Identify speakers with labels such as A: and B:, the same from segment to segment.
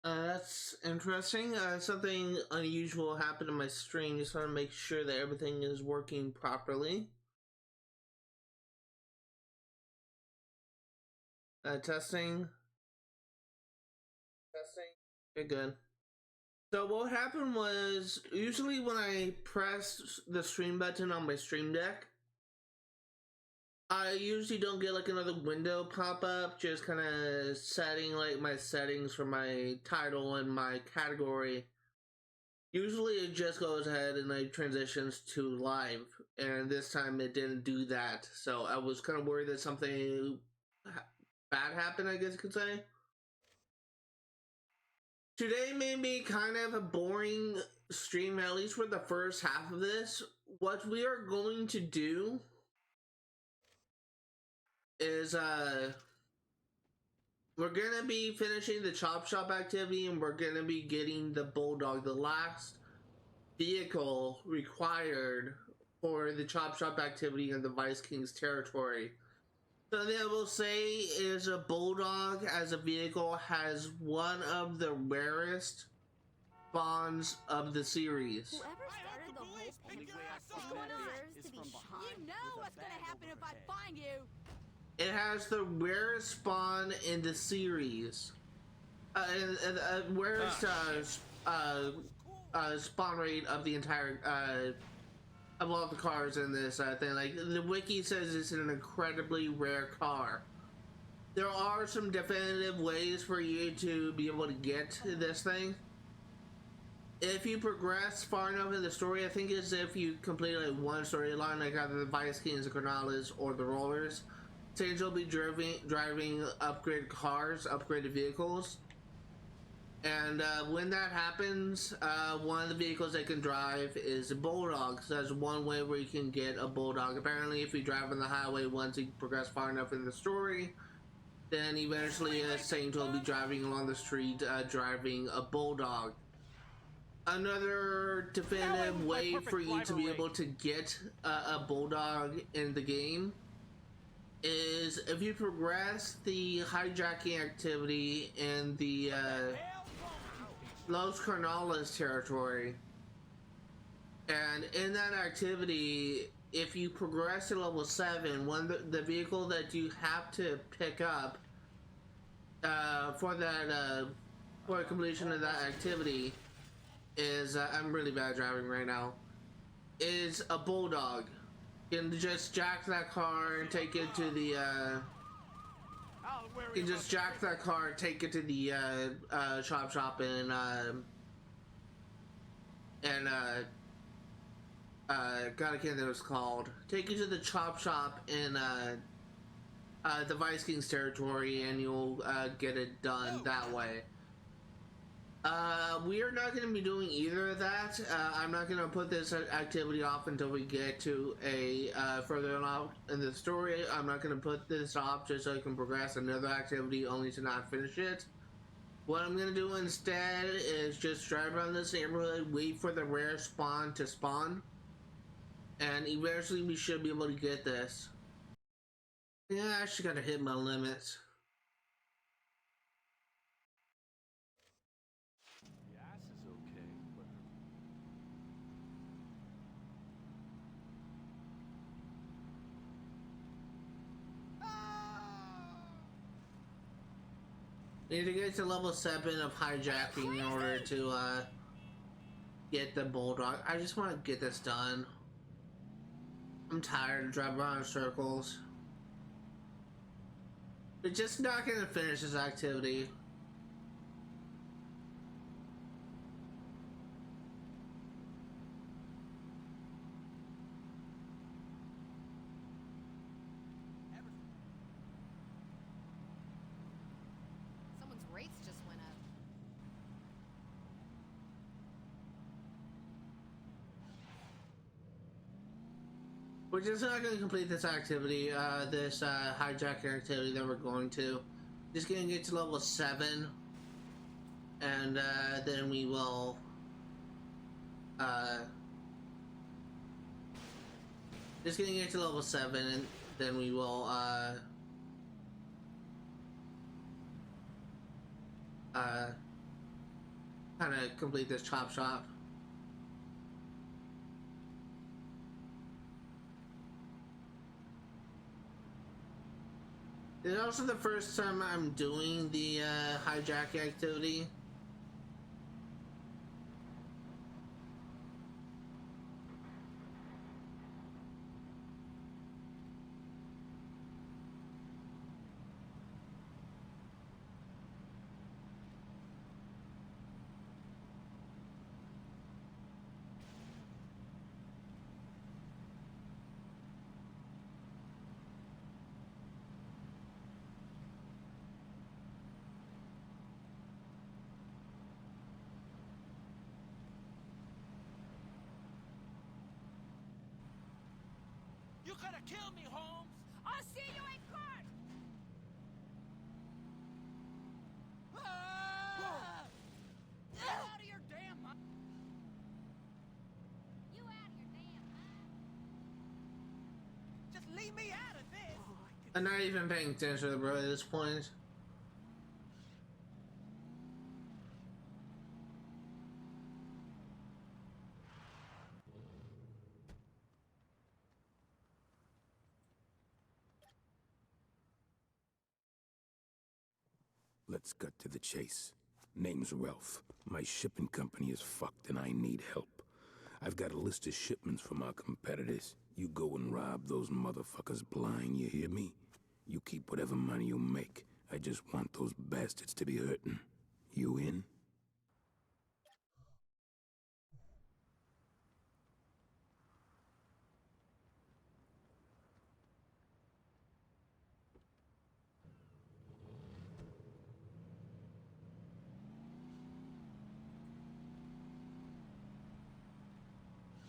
A: That's interesting. Something unusual happened in my stream. Just want to make sure that everything is working properly. Testing. Testing. Okay, good. So what happened was, usually when I press the stream button on my stream deck, I usually don't get like another window pop up, just kind of setting like my settings for my title and my category. Usually it just goes ahead and like transitions to live, and this time it didn't do that. So I was kind of worried that something bad happened, I guess you could say. Today may be kind of a boring stream, at least for the first half of this. What we are going to do is we're gonna be finishing the chop shop activity, and we're gonna be getting the Bulldog, the last vehicle required for the chop shop activity in the Vice King's territory. Something I will say is a Bulldog as a vehicle has one of the rarest spawns of the series.
B: Whoever started the whole thing deserves to be shot.
C: You know what's gonna happen if I find you.
A: It has the rarest spawn in the series. Rarest spawn rate of the entire of all the cars in this thing. Like, the wiki says it's an incredibly rare car. There are some definitive ways for you to be able to get this thing. If you progress far enough in the story, I think it's if you complete like one storyline, like either the Vice Kings, the Carnales, or the Rollers, Sage will be driving upgraded cars, upgraded vehicles. And when that happens, one of the vehicles they can drive is a Bulldog. So that's one way where you can get a Bulldog. Apparently, if you drive on the highway once you progress far enough in the story, then eventually Saint will be driving along the street driving a Bulldog. Another definitive way for you to be able to get a Bulldog in the game is if you progress the hijacking activity in the Los Carnales territory. And in that activity, if you progress to level 7, the vehicle that you have to pick up for that for completion of that activity is I'm really bad driving right now, is a Bulldog. You can just jack that car and take it to the you can just jack that car, take it to the chop shop, and God, I can't think what it's called. Take it to the chop shop in the Vice King's territory, and you'll get it done that way. We are not going to be doing either of that. I'm not going to put this activity off until we get to a further on in the story. I'm not going to put this off just so I can progress another activity only to not finish it. What I'm going to do instead is just drive around this neighborhood, wait for the rare spawn to spawn, and eventually we should be able to get this. Yeah, I actually got to hit my limits. Need to get to level 7 of hijacking in order to get the Bulldog. I just want to get this done. I'm tired of driving around in circles. We're just not going to finish this activity. We're just not going to complete this activity, this hijacking activity that we're going to. Just going to get to level 7, and then we will just going to get to level 7, and then we will kind of complete this chop shop. It's also the first time I'm doing the hijack activity.
B: You could have killed me, Holmes.
C: I'll see you in court!
B: Get out of your damn mind.
C: You out of your damn mind?
B: Just leave me out of this.
A: I'm not even paying attention to the bro at this point.
D: Let's cut to the chase. Name's Ralph. My shipping company is fucked and I need help. I've got a list of shipments from our competitors. You go and rob those motherfuckers blind, you hear me? You keep whatever money you make. I just want those bastards to be hurting. You in?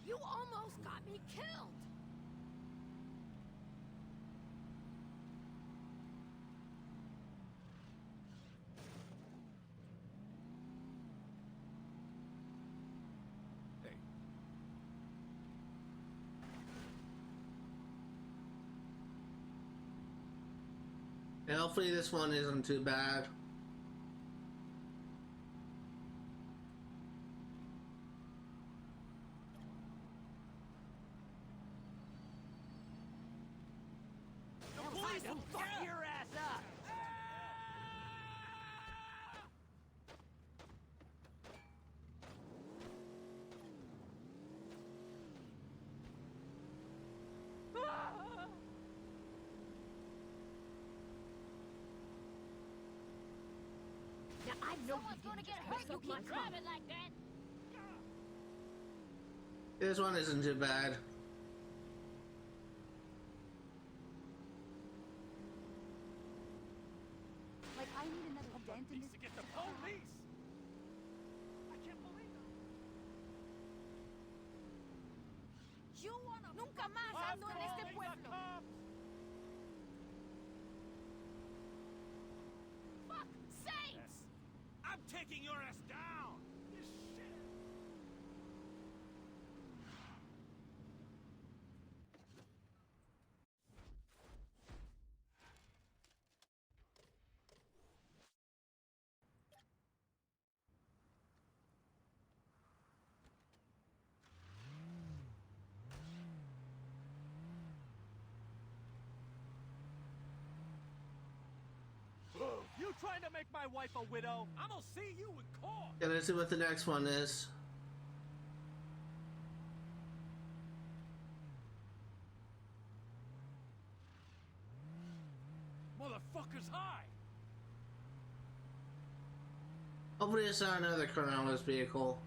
C: You almost got me killed!
D: Hey.
A: And hopefully this one isn't too bad.
B: Fuck your ass up.
C: Now I know someone's gonna get hurt. You keep driving like that.
A: This one isn't too bad.
C: Like I need another dent in this.
B: To get the police. I can't believe it.
C: You wanna nunca más
B: I'm
C: ando en este
B: calling the
C: pueblo.
B: cops.
C: Fuck sakes!
B: I'm taking your ass down. This shit. You trying to make my wife a widow? I'm gonna see you in court.
A: Gonna see what the next one is.
B: Motherfucker's high.
A: Hopefully it's not another Carnales vehicle.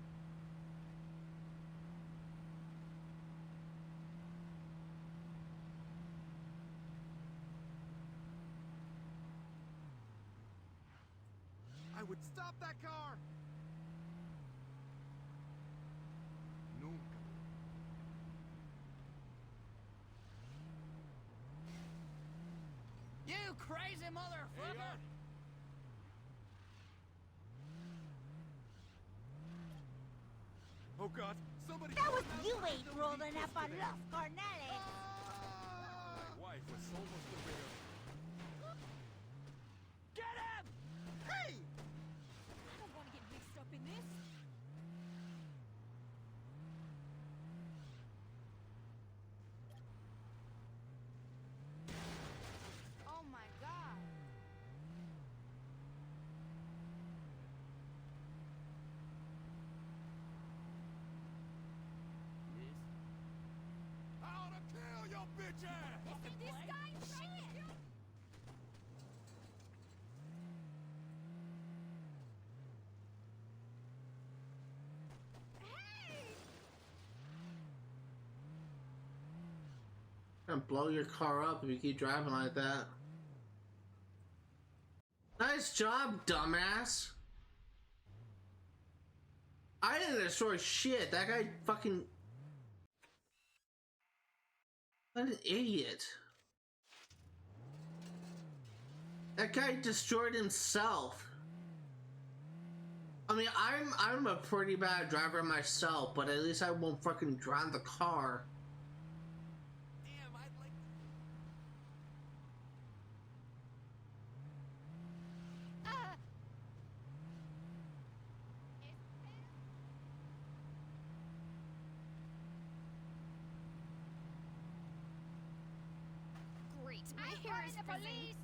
B: I would stop that car. Nunca.
C: You crazy motherfucker!
B: Oh God! Somebody.
C: That was you ain't rolling up on Los Carnales!
B: My wife was almost a widow. Get him! Hey!
C: I don't want to get mixed up in this.
B: bitch ass!
C: Isn't this guy shit? Hey!
A: Gonna blow your car up if you keep driving like that. Nice job, dumbass. I didn't destroy shit. That guy fucking... What an idiot. That guy destroyed himself. I mean, I'm a pretty bad driver myself, but at least I won't fucking drown the car.
B: Damn, I'd like
C: Great, my hair is
E: the
C: frizzy.
E: police.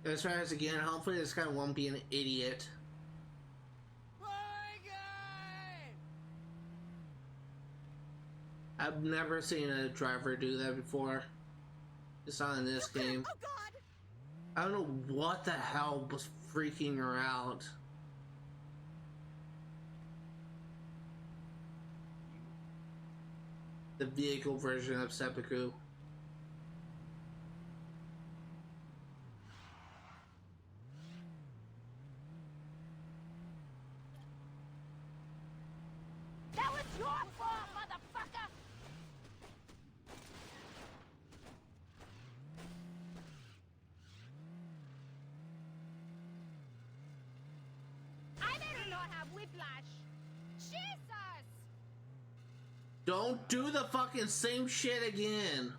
A: Let's try this again. Hopefully this guy won't be an idiot.
B: my guy!
A: I've never seen a driver do that before. It's not in this game.
E: Oh God!
A: I don't know what the hell was freaking her out. The vehicle version of seppuku.
E: That was your fault, motherfucker! I better not have whiplash. Jesus!
A: Don't do the fucking same shit again.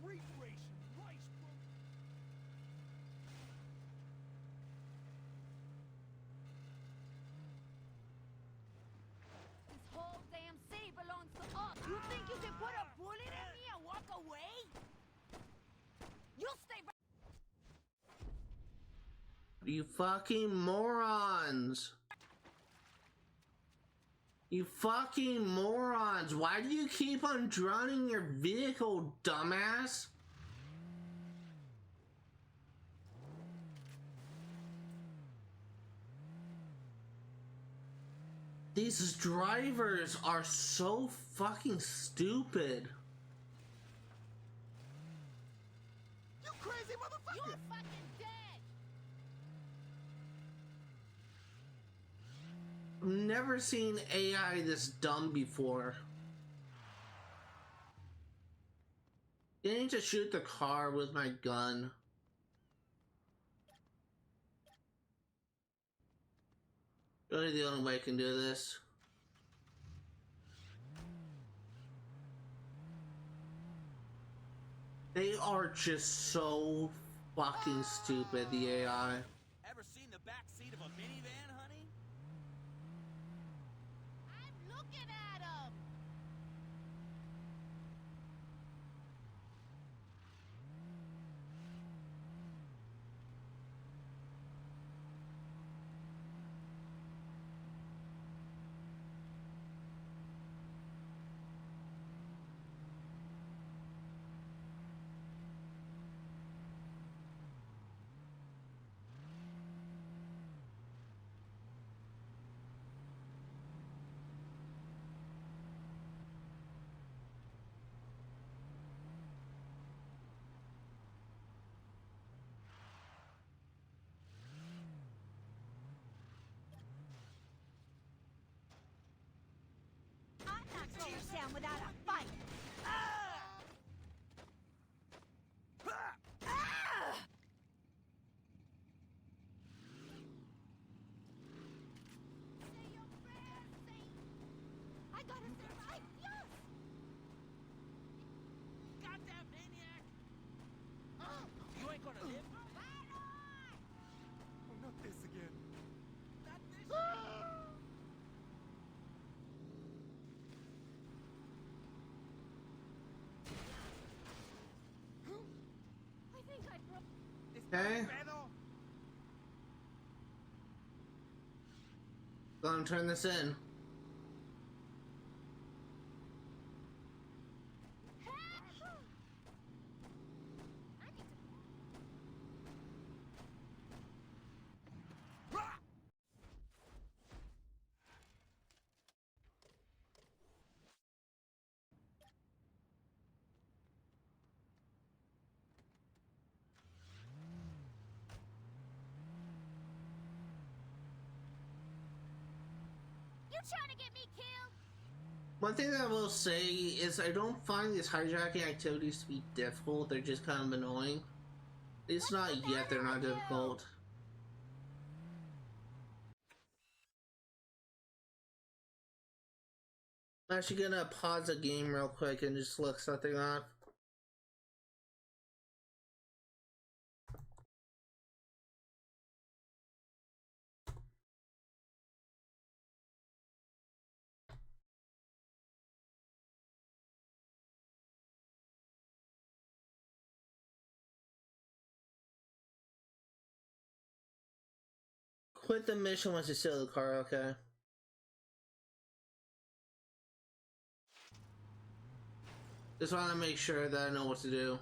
B: Street racing, rice, bro.
E: This whole damn city belongs to us. You think you can put a bullet in me and walk away? You stay right.
A: You fucking morons. You fucking morons. Why do you keep on drowning your vehicle, dumbass? These drivers are so fucking stupid.
B: You crazy motherfucker!
E: You're fucking dead.
A: I've never seen AI this dumb before. You need to shoot the car with my gun. Really the only way I can do this. They are just so fucking stupid, the AI.
B: Ever seen the back seat of a minivan, honey?
E: I'm looking at him. down without a fight. I gotta survive, yes!
B: Goddamn maniac! You ain't gonna live. Oh, not this again. Not this.
E: I think I broke.
A: Okay. Gonna turn this in.
E: You trying to get me killed?
A: One thing that I will say is I don't find these hijacking activities to be difficult. They're just kind of annoying. It's not yet, they're not difficult. I'm actually gonna pause the game real quick and just look something up. Quit the mission once you steal the car, okay? Just want to make sure that I know what to do.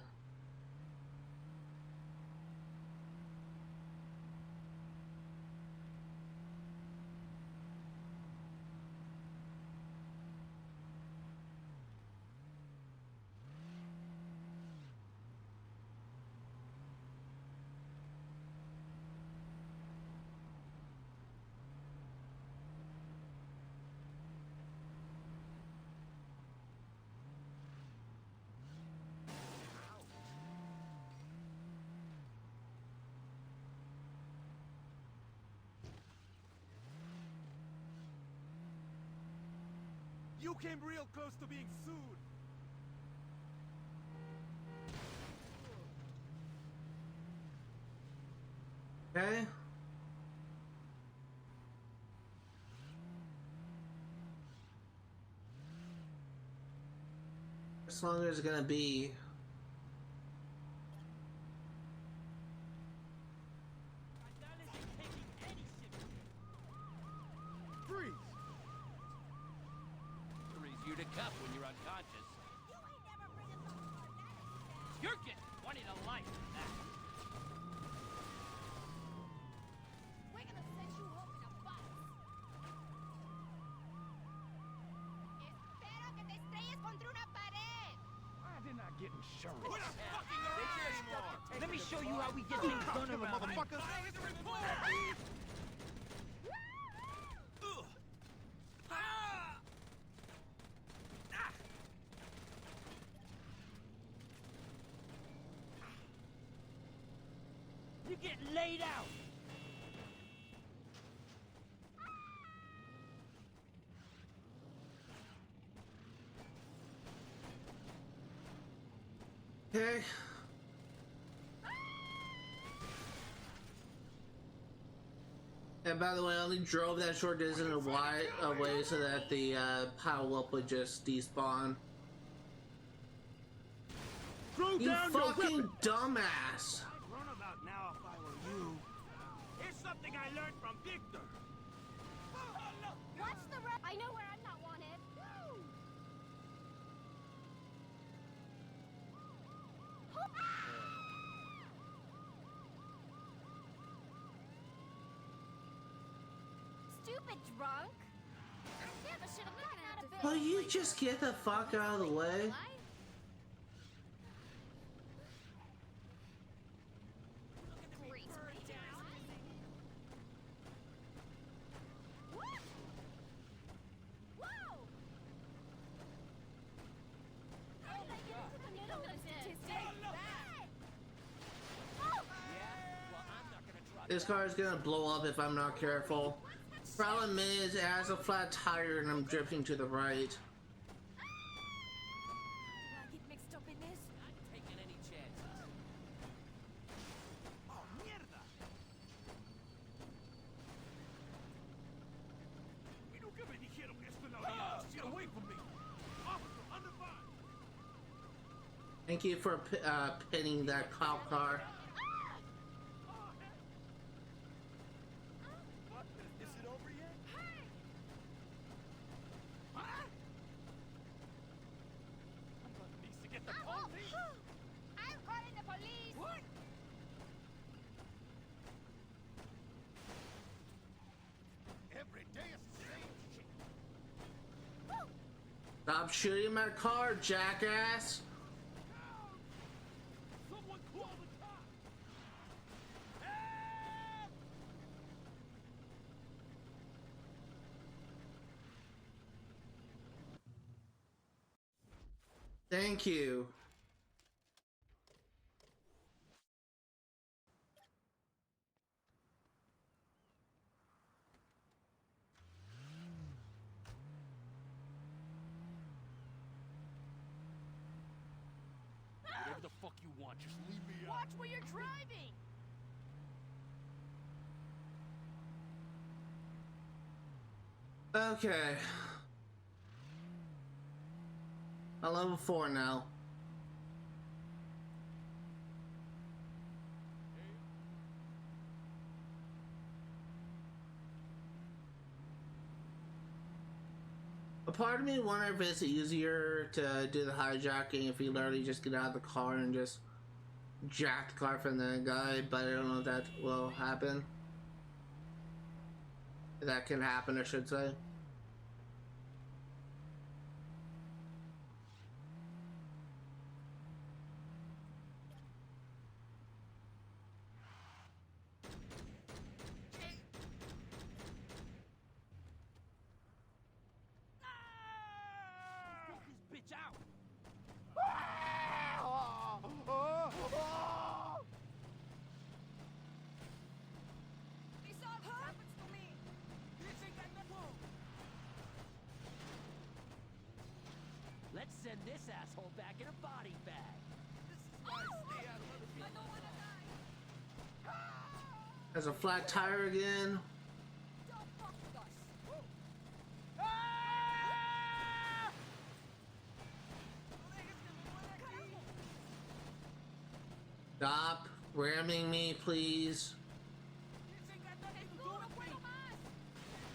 B: You came real close to being sued.
A: Okay? As long as it's gonna be.
B: Carnales ain't taking any shit.
F: Freeze!
B: Freeze you to cuff when you're unconscious.
E: You ain't never bring us on Carnales.
B: You're getting 20 to life for that.
E: We're gonna set you up in a box. Espero que te estrelles contra una pared.
F: Why did not get insurance?
B: We're not fucking around anymore.
F: Let me show you how we get things done, motherfuckers.
B: Filing the report. Ugh. Ah! Ah!
F: You're getting laid out.
A: Okay. And by the way, I only drove that short distance away so that the power-up would just despawn.
F: Throw
A: You
F: down your
A: fucking
F: weapon.
A: dumbass!
B: I'd run about now if I were you. Here's something I learned from Victor.
E: Watch the rep. I know where I'm not wanted. Woo! Stupid drunk. Yeah, but shit, I'm looking at a bit.
A: Will you just get the fuck out of the way? This car is gonna blow up if I'm not careful. Problem is, it has a flat tire and I'm drifting to the right.
E: I get mixed up in this.
B: Not taking any chances.
F: Oh, mierda! Y nunca me dijeron que esto no había. Get away from me! Officer, under fire!
A: Thank you for pinning that cop car.
F: What? Is it over yet?
E: Hey!
F: Huh? Somebody needs to get the police!
E: I'm calling the police.
F: What? Every day is the same shit.
A: Stop shooting my car, jackass!
F: Someone call the cops!
A: Thank you.
F: Whatever the fuck you want, just leave me out.
E: Watch where you're driving.
A: Okay. I'm level 4 now. A part of me wonder if it's easier to do the hijacking if you literally just get out of the car and just jack the car from the guy, but I don't know if that will happen. That can happen, I should say.
B: Take this bitch out.
E: This all happens to me.
B: This ain't got nothing. Let's send this asshole back in a body bag.
F: This is why I stay out of other
E: I
F: people's
E: don't wanna die.
A: There's a flat tire again.
E: Don't fuck with us.
A: Stop ramming me, please.
B: This ain't got nothing to do
E: No, no
B: with me.
E: puedo más.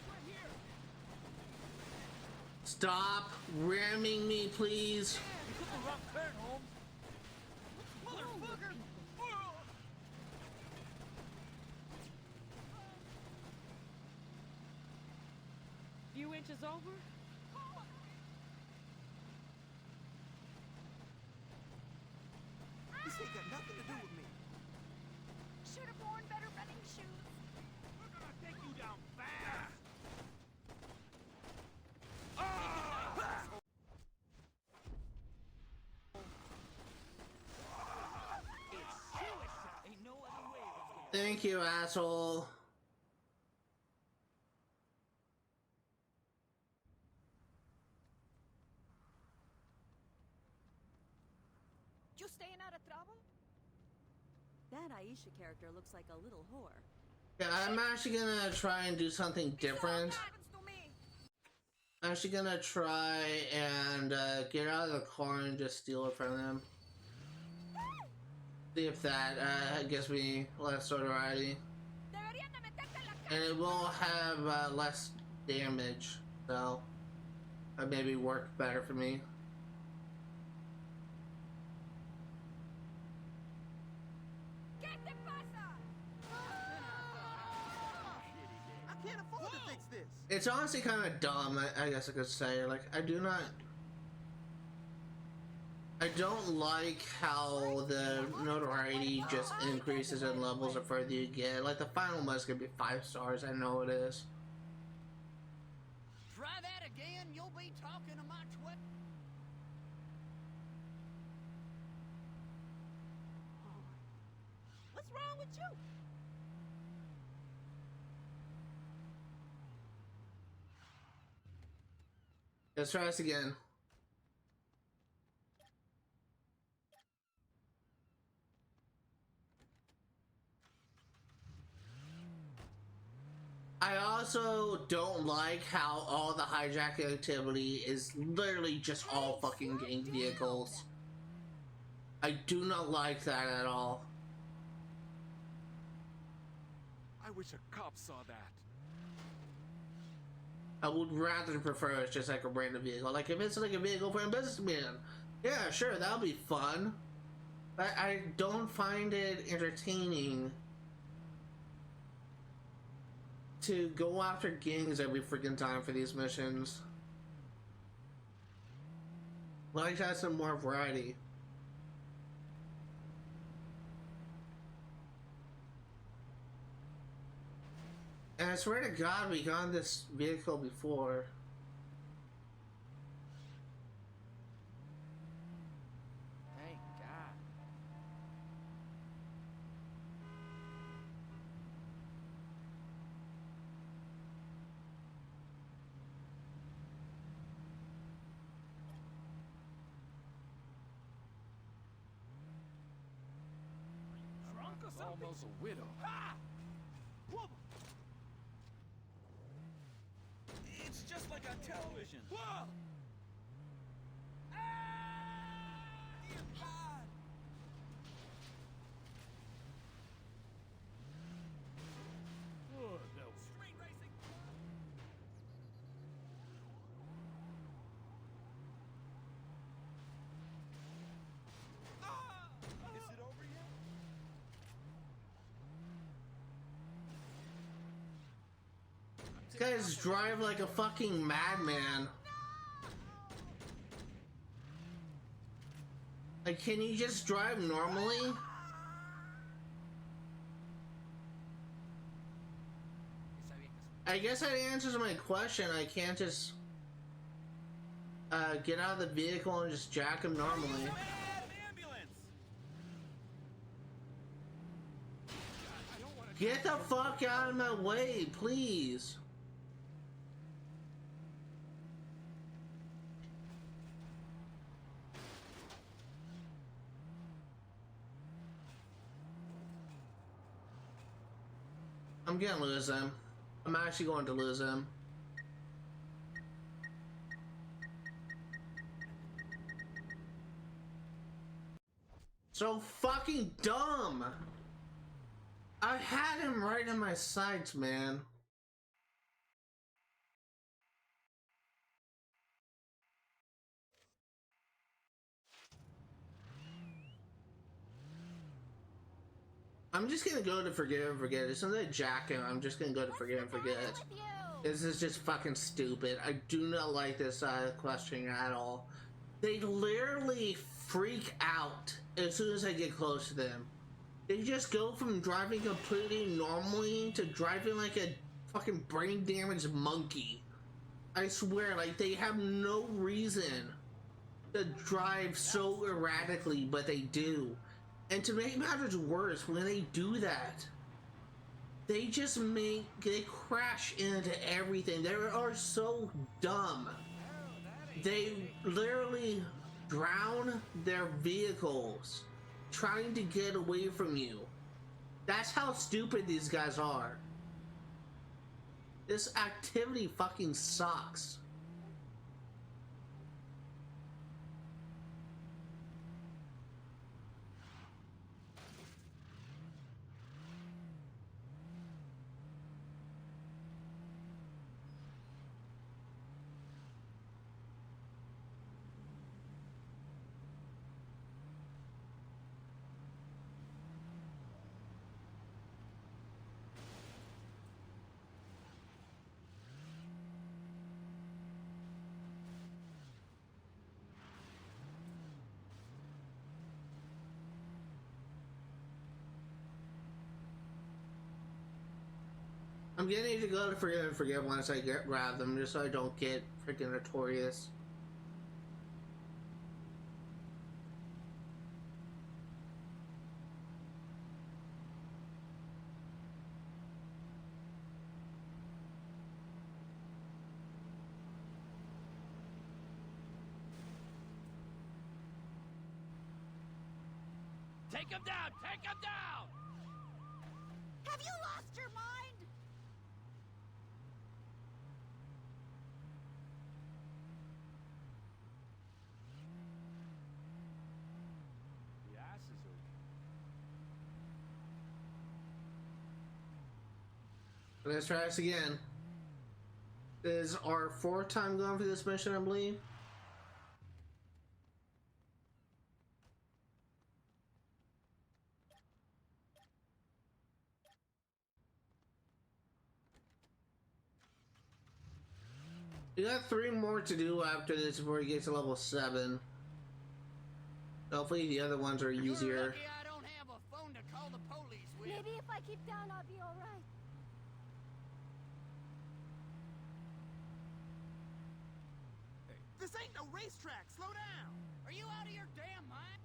B: Right here.
A: Stop ramming me, please.
B: You took a wrong turn, Holmes. Motherfucker!
G: Few inches over?
F: This ain't got nothing to do with me.
E: Should have worn better running shoes.
F: We're gonna take you down fast.
B: It's suicide. Ain't no other way it was gonna
A: Thank you, asshole.
E: You staying out of trouble?
H: That Aisha character looks like a little whore.
A: Yeah, I'm actually gonna try and do something different.
E: This all happens to me.
A: I'm actually gonna try and get out of the car and just steal it from them. See if that gives me less notoriety.
E: Deberían de meterte en la
A: And
E: cárcel.
A: it will have less damage, so that maybe work better for me.
E: ¿Qué te pasa?
F: I can't afford to fix this.
A: It's honestly kind of dumb, I guess I could say. Like, I don't like how the notoriety just increases in levels the further you get. Like, the final must gonna be 5 stars, I know it is.
B: Try that again, you'll be talking to my twin.
H: What's wrong with you?
A: Let's try this again. I also don't like how all the hijacking activity is literally just all fucking gang vehicles. I do not like that at all.
B: I wish a cop saw that.
A: I would rather prefer it's just like a random vehicle. Like if it's like a vehicle for a businessman, yeah, sure, that'll be fun. But I don't find it entertaining to go after gangs every freaking time for these missions. I like to have some more variety. And I swear to God, we got on this vehicle before.
B: Thank God. Drunk or something? Almost a widow. Ah! Whoa! It's just like on television. Whoa! Ah! Dear God! Oh, no. Street racing. Ah! Is it over yet?
A: These guys drive like a fucking madman. Like, can you just drive normally? I guess that answers my question. I can't just get out of the vehicle and just jack him normally. Get the fuck out of my way, please. I'm gonna lose him. I'm actually going to lose him. So fucking dumb. I had him right in my sights, man. I'm just gonna go to forgive and forget. As soon as I jack him, I'm just gonna go to forgive and forget. This is just fucking stupid. I do not like this questioning at all. They literally freak out as soon as I get close to them. They just go from driving completely normally to driving like a fucking brain damaged monkey. I swear, like they have no reason to drive so erratically, but they do. And to make matters worse, when they do that, they crash into everything. They are so dumb. They literally drown their vehicles trying to get away from you. That's how stupid these guys are. This activity fucking sucks. I'm getting to go to forgive and forget once I grab them, just so I don't get freaking notorious.
B: Take him down! Take him down!
E: Have you lost your mind?
B: The ass is open.
A: Let's try this again. This is our fourth time going for this mission, I believe. We got 3 more to do after this before we get to level 7. Hopefully the other ones are
B: You're
A: easier.
B: lucky I don't have a phone to call the police with.
E: Maybe if I keep down, I'll be all right.
B: This ain't no racetrack. Slow down. Are you out of your damn mind?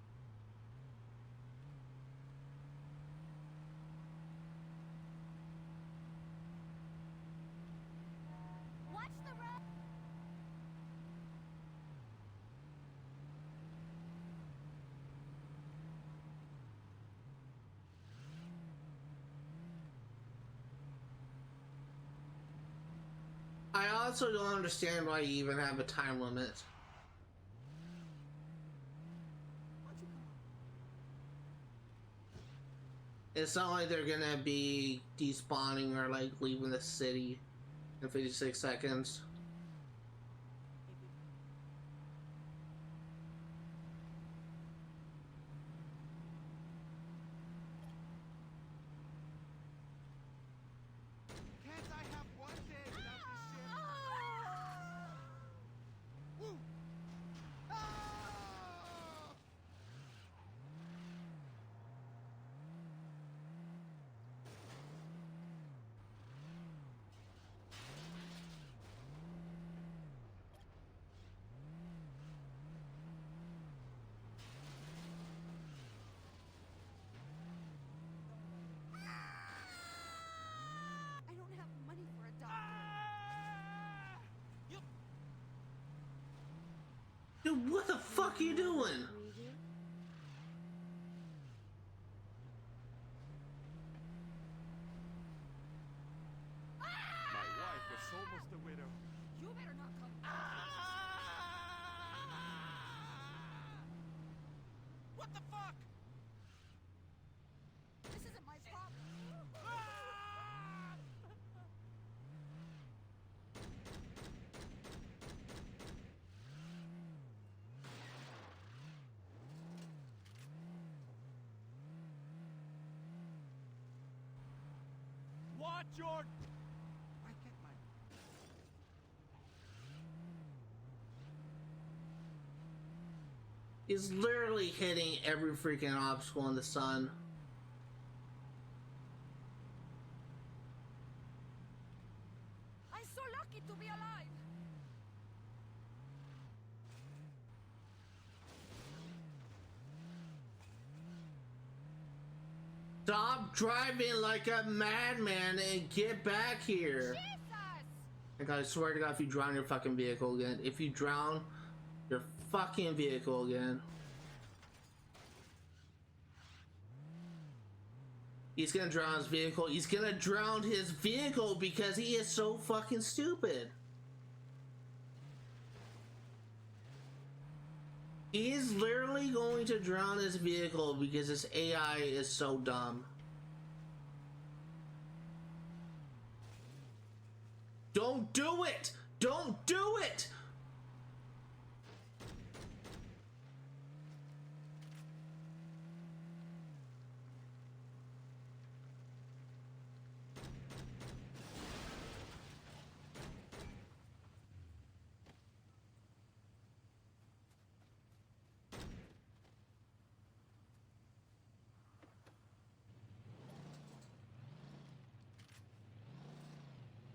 E: Watch the road.
A: I also don't understand why you even have a time limit. It's not like they're gonna be despawning or like leaving the city in 56 seconds.
B: Can't I have one day without this shit? Woo! Ah!
H: I don't have money for a doctor.
B: Ah! You
A: Dude, what the fuck are you doing?
B: My wife was almost a widow.
E: You better not come.
B: What the fuck?
E: This isn't my problem.
B: Watch your... I get my...
A: He's literally hitting every freaking obstacle in the sun.
E: I'm so lucky to be alive.
A: Stop driving like a madman and get back here.
E: Jesus!
A: Like, I swear to God, if you drown your fucking vehicle again, if you drown your fucking vehicle again, he's gonna drown his vehicle. He's gonna drown his vehicle because he is so fucking stupid. He is literally going to drown his vehicle because his AI is so dumb. Don't do it! Don't do it!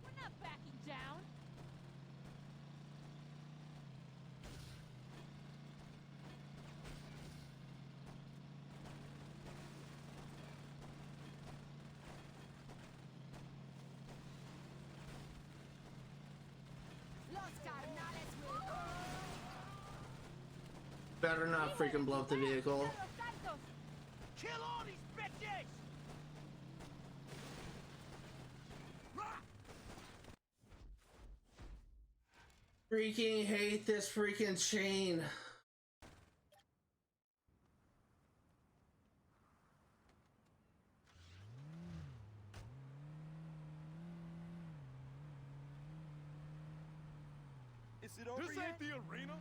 G: We're not backing down.
E: Los Carnales will...
A: Better not freaking blow up the vehicle.
E: Los Santos.
B: Kill
A: Freaking hate this freaking chain.
B: Is it over
F: This
B: yet?
F: ain't the arena.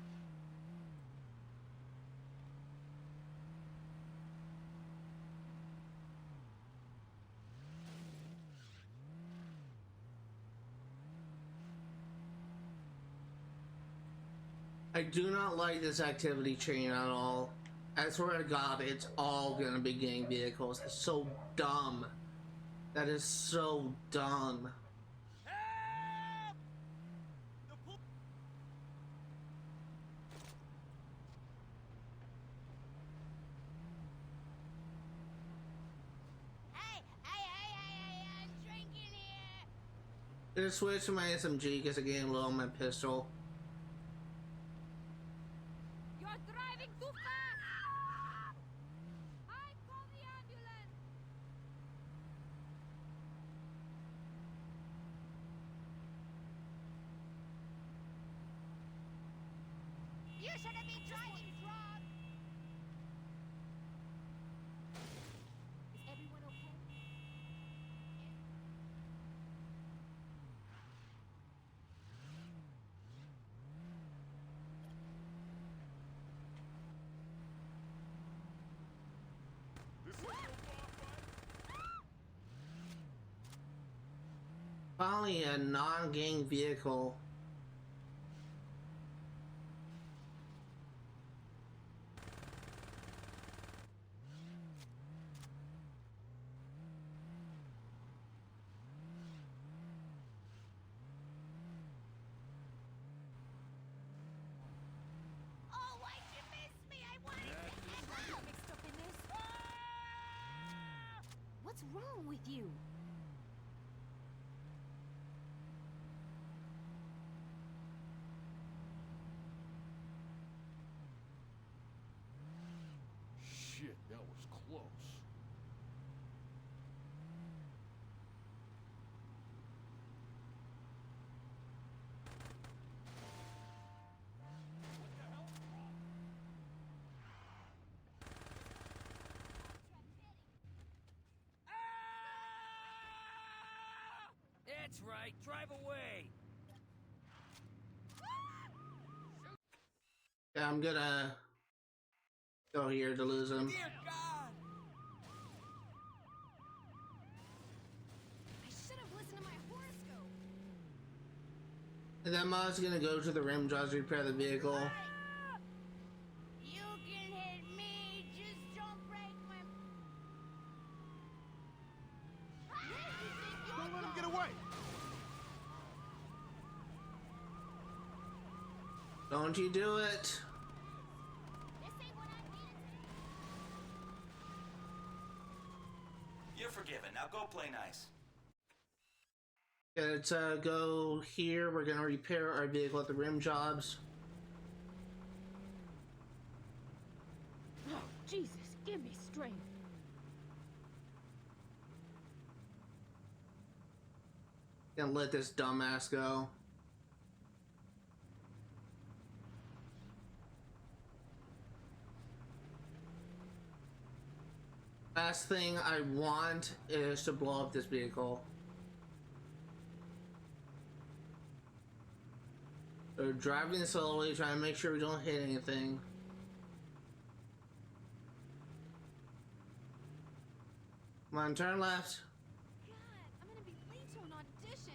A: I do not like this activity chain at all. I swear to God, it's all gonna be gang vehicles. That's so dumb. That is so dumb.
B: Help! The pol-
E: Hey, drink in here.
A: Gonna switch to my SMG because I'm getting low on my pistol.
E: You're driving too fast. I call the ambulance. You shouldn't be driving drunk. Is everyone okay?
F: This ain't no bar fight.
A: Finally, a non-gang vehicle.
E: Oh, why'd you miss me? I wanted to end up mixed up in this. What's wrong with you?
F: Shit, that was close.
B: That's right, drive away!
A: Yeah, I'm gonna go here to lose him.
B: Dear God!
E: I should have listened to my horoscope.
A: And then Ma's gonna go to the rim jobs to repair the vehicle.
E: You can hit me, just don't break my.
F: Don't let him get away.
A: Don't you do it.
E: This ain't what I needed.
I: You're forgiven. Now go play nice.
A: Let's go here. We're gonna repair our vehicle at the rim jobs.
G: Oh, Jesus, give me strength.
A: Gonna let this dumbass go. Last thing I want is to blow up this vehicle. So driving slowly, trying to make sure we don't hit anything. Come on, turn left.
E: God, I'm gonna be late to an audition.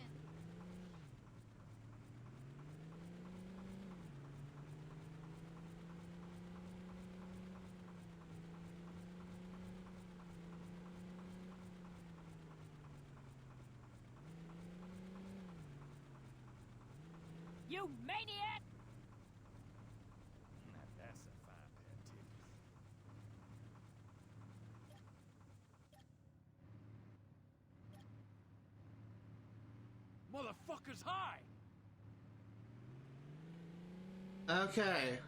G: You maniac!
B: Now that's a fine pair of titties.
F: Motherfuckers, high.
A: Okay.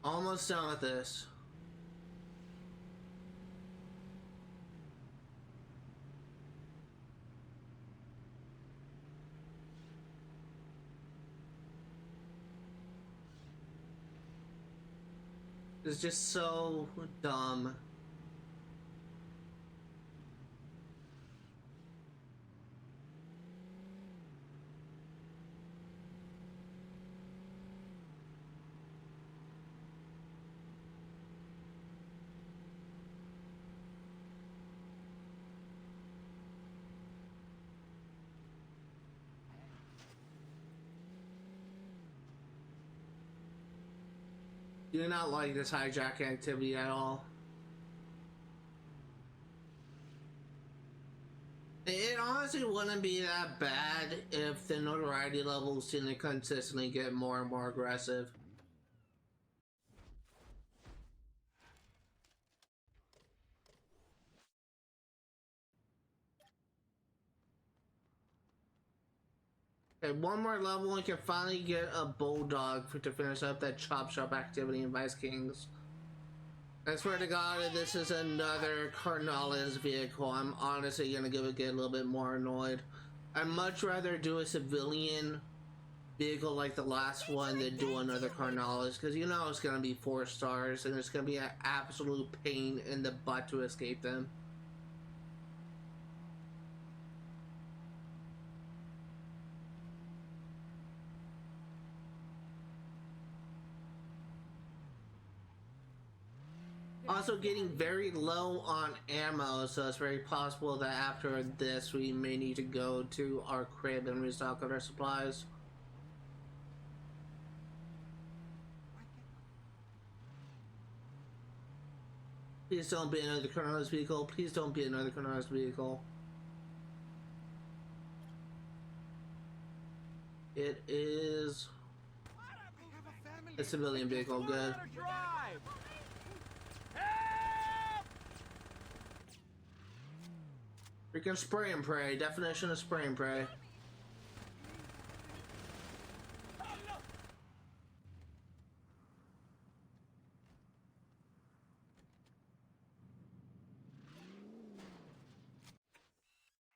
A: Almost done with this. It's just so dumb. Do not like this hijacking activity at all. It honestly wouldn't be that bad if the notoriety levels didn't consistently get more and more aggressive. Okay, one more level and we can finally get a Bulldog to finish up that chop shop activity in Vice Kings. I swear to God, if this is another Carnales vehicle, I'm honestly gonna get a little bit more annoyed. I'd much rather do a civilian vehicle like the last one than do another Carnales, because you know it's gonna be 4 stars and it's gonna be an absolute pain in the butt to escape them. Also getting very low on ammo, so it's very possible that after this we may need to go to our crib and restock our supplies. Please don't be another Carnales vehicle. Please don't be another Carnales vehicle. It is a civilian vehicle, good. Freaking spray and pray. Definition of spray and pray.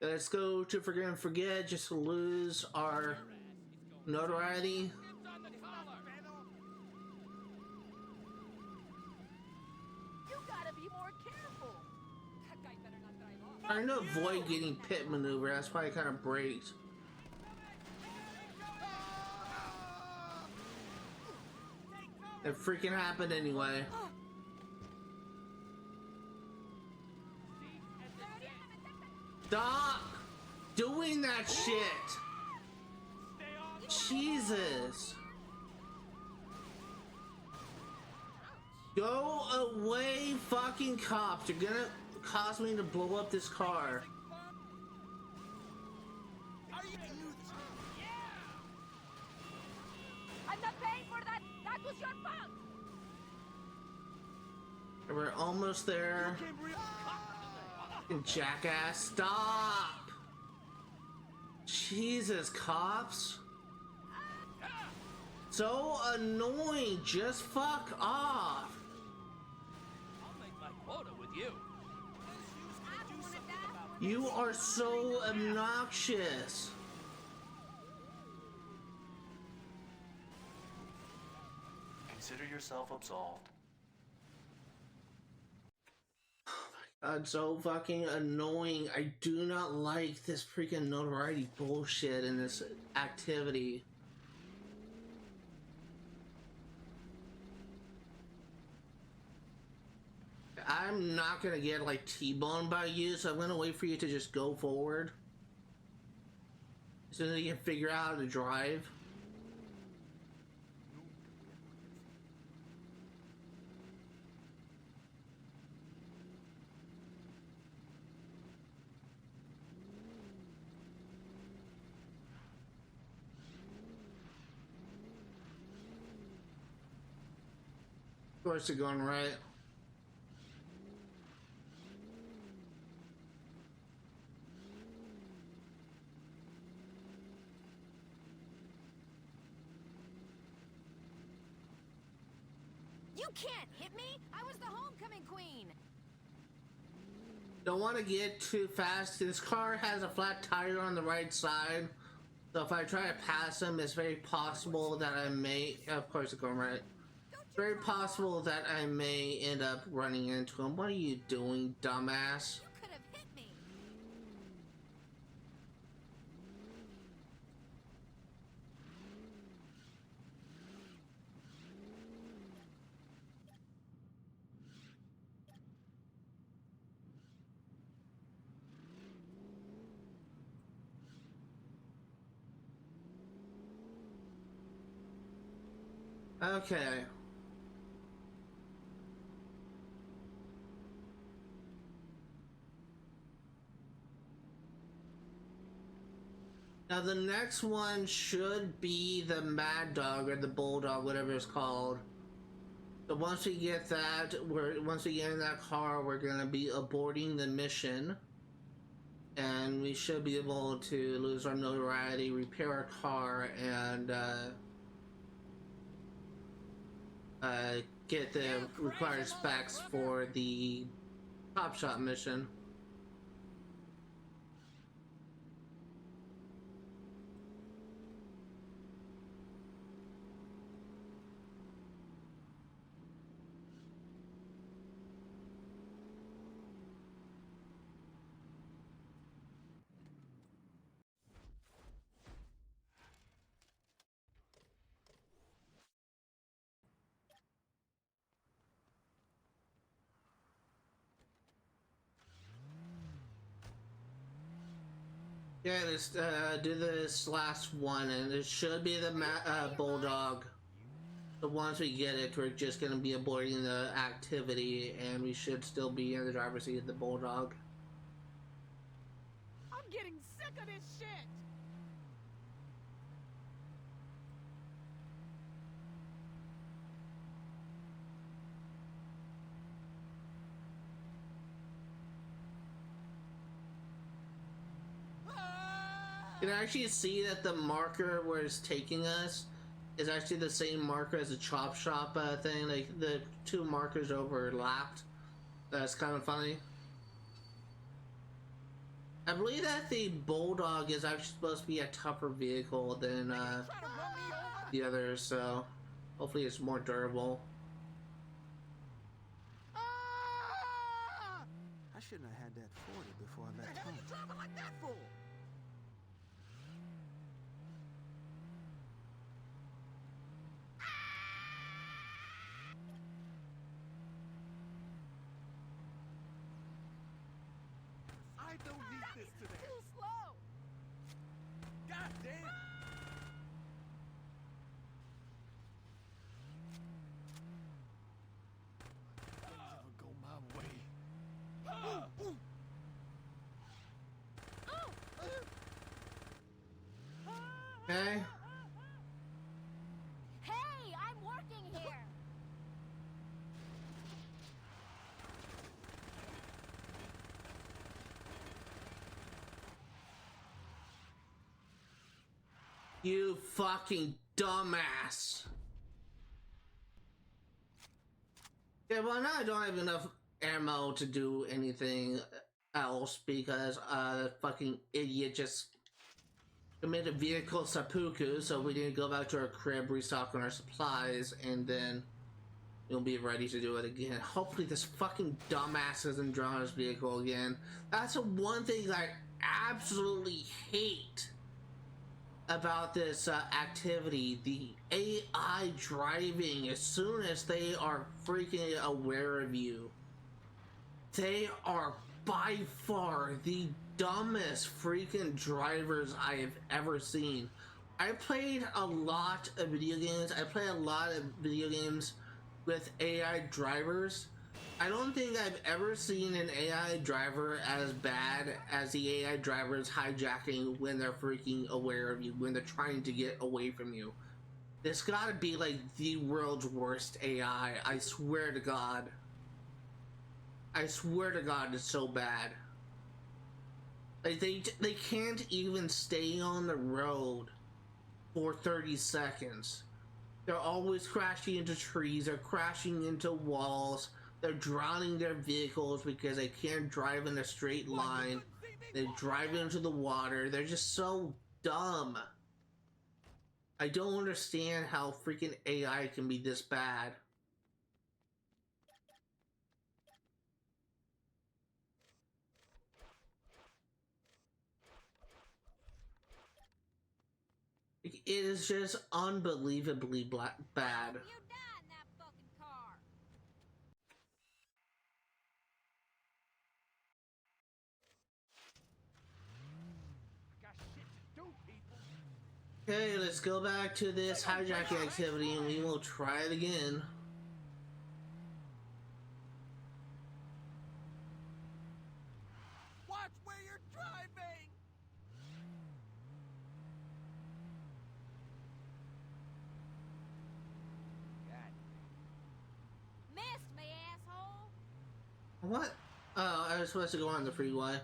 A: Let's go to Forget and Forget just to lose our notoriety.
E: You gotta be more careful. That guy better not drive off.
A: Trying to avoid getting pit maneuver, that's why I kind of braked. It freaking happened anyway. Stop doing that shit! Jesus! Go away, fucking cops! You're gonna cause me to blow up this car.
E: I'm not paying for that. That was your fault.
A: We're almost there. Fucking jackass, stop! Jesus, cops. So annoying, just fuck off.
F: I'll make my quota with you.
A: You are so obnoxious.
I: Consider yourself absolved.
A: God, so fucking annoying. I do not like this freaking notoriety bullshit in this activity. I'm not gonna get like T-boned by you, so I'm gonna wait for you to just go forward as soon as you can figure out how to drive. Of course, you're going right.
E: You can't hit me. I was the homecoming queen.
A: Don't want to get too fast. This car has a flat tire on the right side, so if I try to pass him, it's very possible that I may. Of course, it's going right.
E: Don't
A: very possible that I may end up running into him. What are you doing, dumbass?
E: You could have hit me.
A: Okay. Now the next one should be the Mad Dog or the Bulldog, whatever it's called. So once we get that, once we get in that car, we're gonna be aborting the mission, and we should be able to lose our notoriety, repair our car, and get the required specs for the Top Shot mission. Yeah, let's do this last one, and it should be the Bulldog. So once we get it, we're just gonna be aborting the activity, and we should still be in the driver's seat of the Bulldog.
B: I'm getting sick of this shit.
A: You can actually see that the marker where it's taking us is actually the same marker as the chop shop thing. Like the two markers overlapped. That's kind of funny. I believe that the Bulldog is actually supposed to be a tougher vehicle than the others, so hopefully it's more durable.
B: Ah!
J: I shouldn't have had that 40 before I
B: What
J: left
B: the hell are
J: home.
B: you driving like that for? I don't need this today.
E: Too slow.
B: God damn. Things ever go my way.
A: Okay.
E: Hey, I'm working here.
A: You fucking dumbass. Yeah, well now I don't have enough ammo to do anything else because fucking idiot just committed vehicle seppuku, so we didn't go back to our crib, restock on our supplies, and then we'll be ready to do it again. Hopefully this fucking dumbass doesn't draw his vehicle again. That's the one thing I absolutely hate about this activity. The AI driving, as soon as they are freaking aware of you, they are by far the dumbest freaking drivers I have ever seen. I played a lot of video games. I play a lot of video games with AI drivers. I don't think I've ever seen an AI driver as bad as the AI drivers hijacking when they're freaking aware of you, when they're trying to get away from you. This gotta be like the world's worst AI. I swear to God. I swear to God, it's so bad. Like they can't even stay on the road for 30 seconds. They're always crashing into trees, they're crashing into walls, they're drowning their vehicles because they can't drive in a straight line. They drive into the water. They're just so dumb. I don't understand how freaking AI can be this bad. Like, it is just unbelievably bad.
E: You die in that fucking car.
F: I got shit to do, people.
A: Okay, let's go back to this hijacking activity and we will try it again.
B: Watch where you're driving! God.
E: Missed me, asshole.
A: What? Oh, I was supposed to go on the freeway.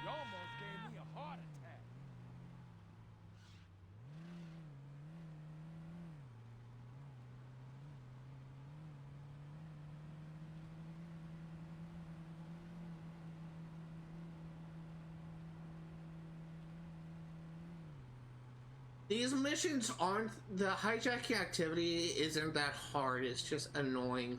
F: You almost gave me a heart attack.
A: These missions aren't, the hijacking activity isn't that hard, it's just annoying.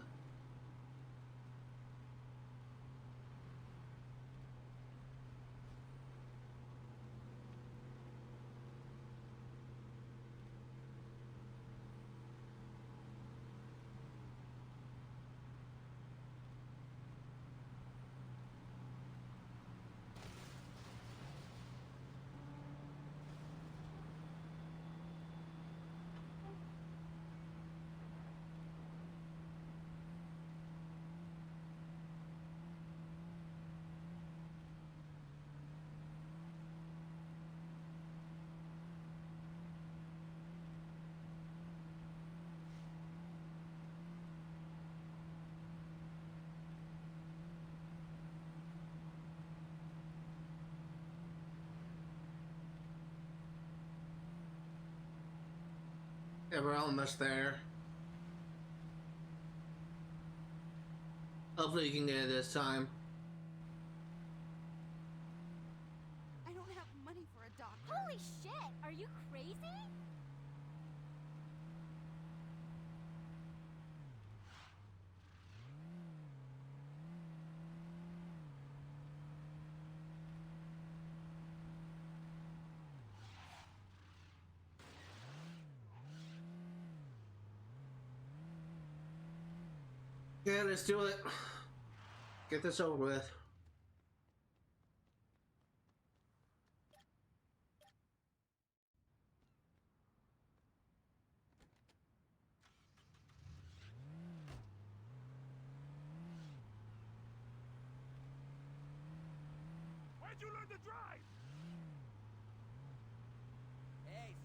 A: Yeah, we're almost there. Hopefully we can get it this time.
E: I don't have money for a doctor. Holy shit! Are you crazy?
A: Yeah, let's do it. Get this over with.
F: Where'd you learn to drive?
B: Hey,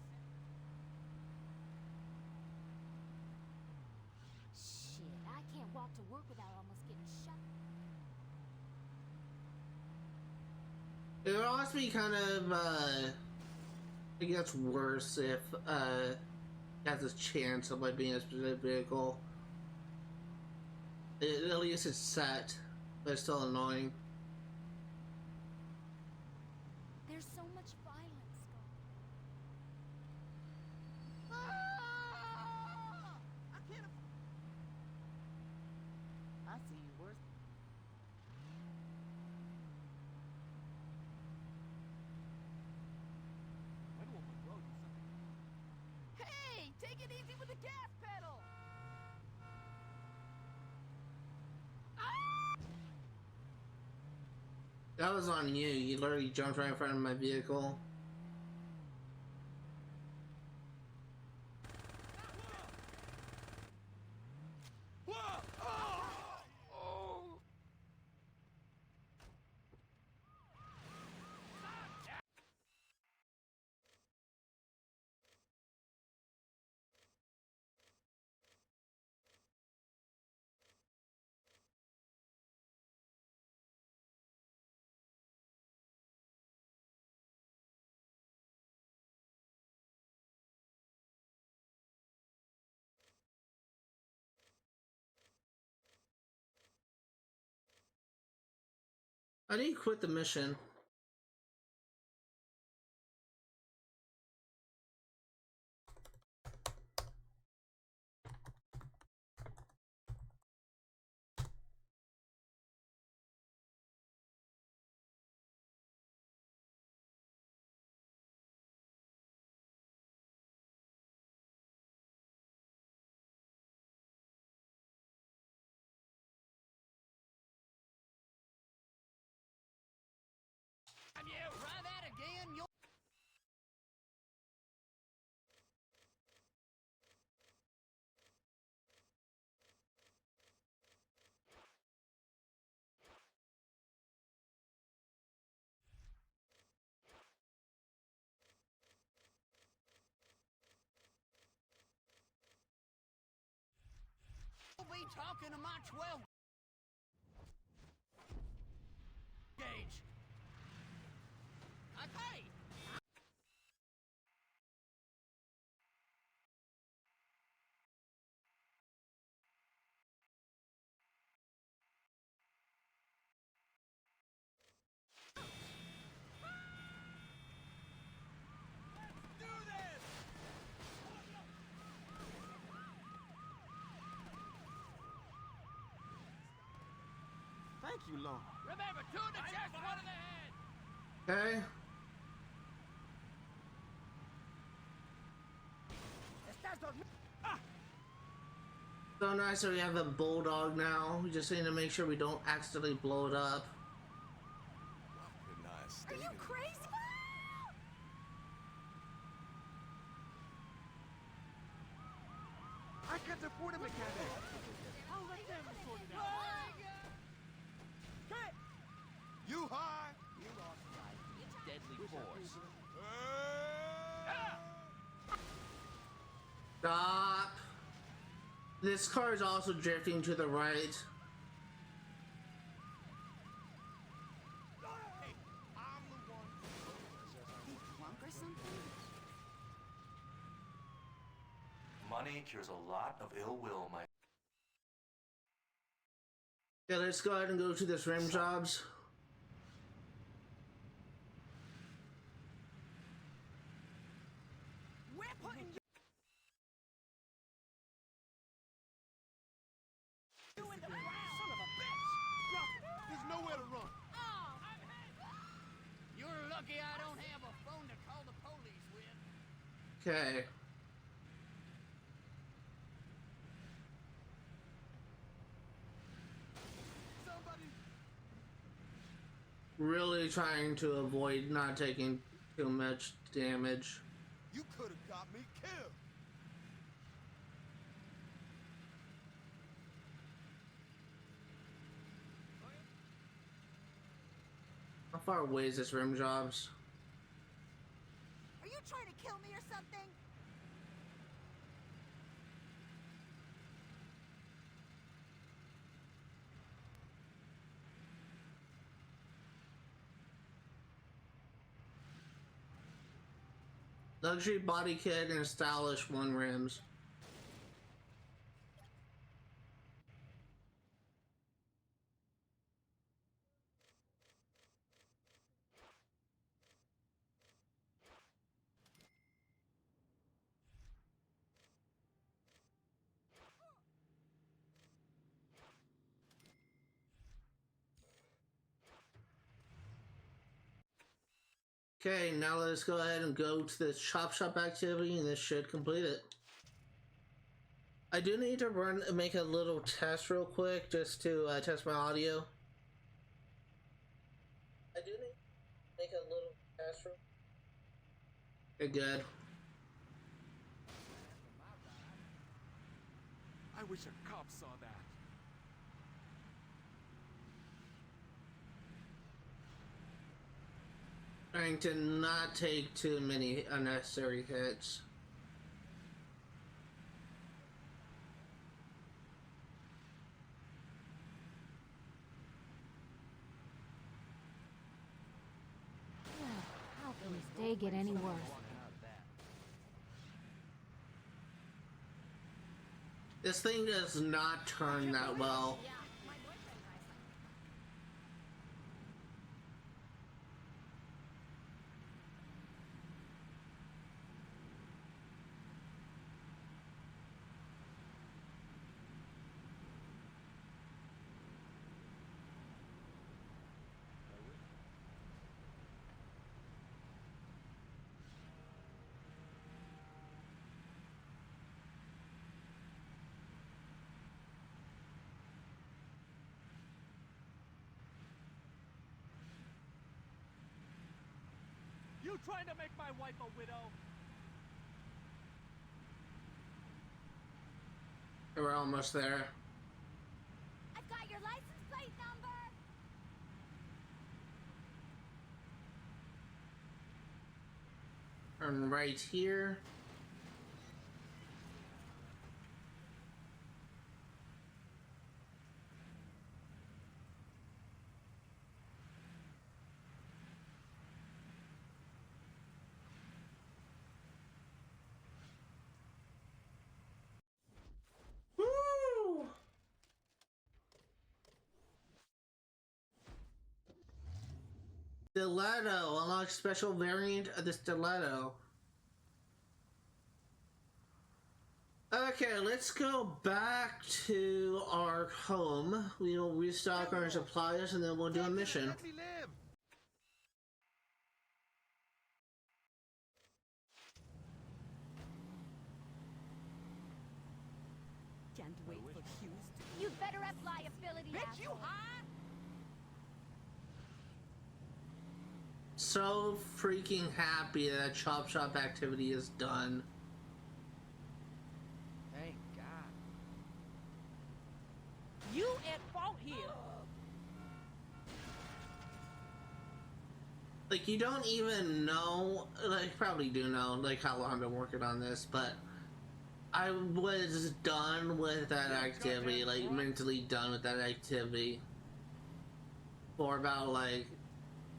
E: Shit, I can't walk to work without almost getting shot.
A: It would also be kind of, I guess worse if, it has a chance of like being a specific vehicle. At least it's set, but it's still annoying.
E: There's so much violence going.
B: ah! I can't. I see you worse. When will Monroe do something? Hey, take it easy with the gas pedal.
A: That was on you. You literally jumped right in front of my vehicle. I didn't quit the mission.
B: you! Try that again, you'll... Be talking to my 12 gauge. Okay.
F: Do this!
J: Thank you, Lord.
B: Remember, two in the chest, one in the head.
A: Okay. So nice that we have a Bulldog now. We just need to make sure we don't accidentally blow it up.
E: Are you crazy?
J: I got the porta mechanic.
B: I'll let them sort it out.
F: You high?
B: Deadly force.
A: Stop. This car is also drifting to the right.
F: Hey, I'm the one.
E: Drunk or something?
I: Money cures a lot of ill will, my...
A: Yeah, let's go ahead and go to this rim jobs.
B: We're putting you in the ground. Son of a bitch!
F: There's nowhere to run.
B: Oh, you're lucky I don't have a phone to call the police with.
A: Okay.
F: Somebody.
A: Really trying to avoid not taking too much damage.
F: You could have got me killed.
A: How far away is this rim jobs?
E: Are you trying to kill me or something?
A: Luxury body kit and stylish one rims. Okay, now let's go ahead and go to this chop shop activity, and this should complete it. I do need to make a little test real quick just to test my audio. I do need to make a little test real. Okay, good.
F: I wish a cop saw that.
A: Trying to not take too many unnecessary hits.
C: How can this day get any worse?
A: This thing does not turn that well.
F: You trying to make my wife a widow?
A: We're almost there.
E: I've got your license plate number.
A: Turn right here. Woo! Stiletto. Unlock special variant of the stiletto. Okay, let's go back to our home. We'll restock our supplies and then we'll do a mission.
J: Let me live.
H: Can't wait for Houston.
E: You'd better have liability.
B: Bitch, you
E: asshole.
B: high?
A: So freaking happy that Chop Shop activity is done.
B: Thank God.
G: You at fault here.
A: Like, you don't even know, like, probably do know, like, how long I've been working on this, but I was done with that activity, like, mentally done with that activity for about, like,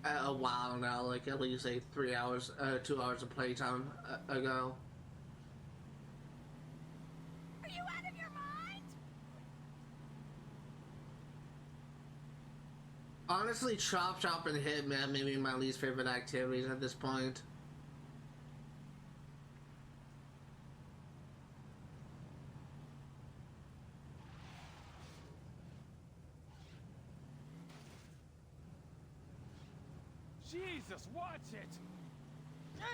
A: a while now, like, at least, like, 3 hours, 2 hours of playtime ago.
E: Are you out of your mind?
A: Honestly, Chop Shop and Hitman may be my least favorite activities at this point.
F: Jesus, watch it!
B: Damn!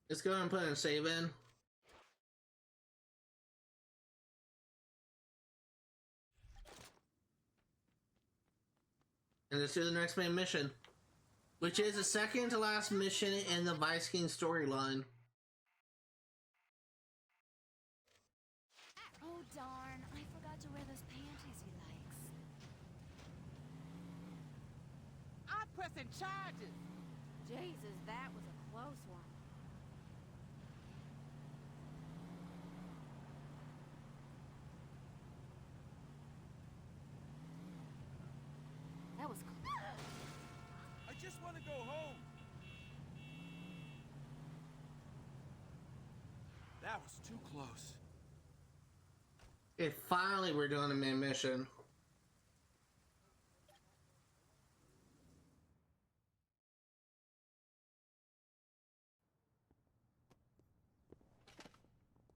A: Let's go ahead and put in a save in. And let's do the next main mission, which is the second to last mission in the Vice King storyline.
E: Oh darn, I forgot to wear those panties he likes.
B: I'm pressing charges.
E: Jesus, that was a close one. That was
J: I just want to go home. That was too close.
A: Okay, finally we're doing the main mission.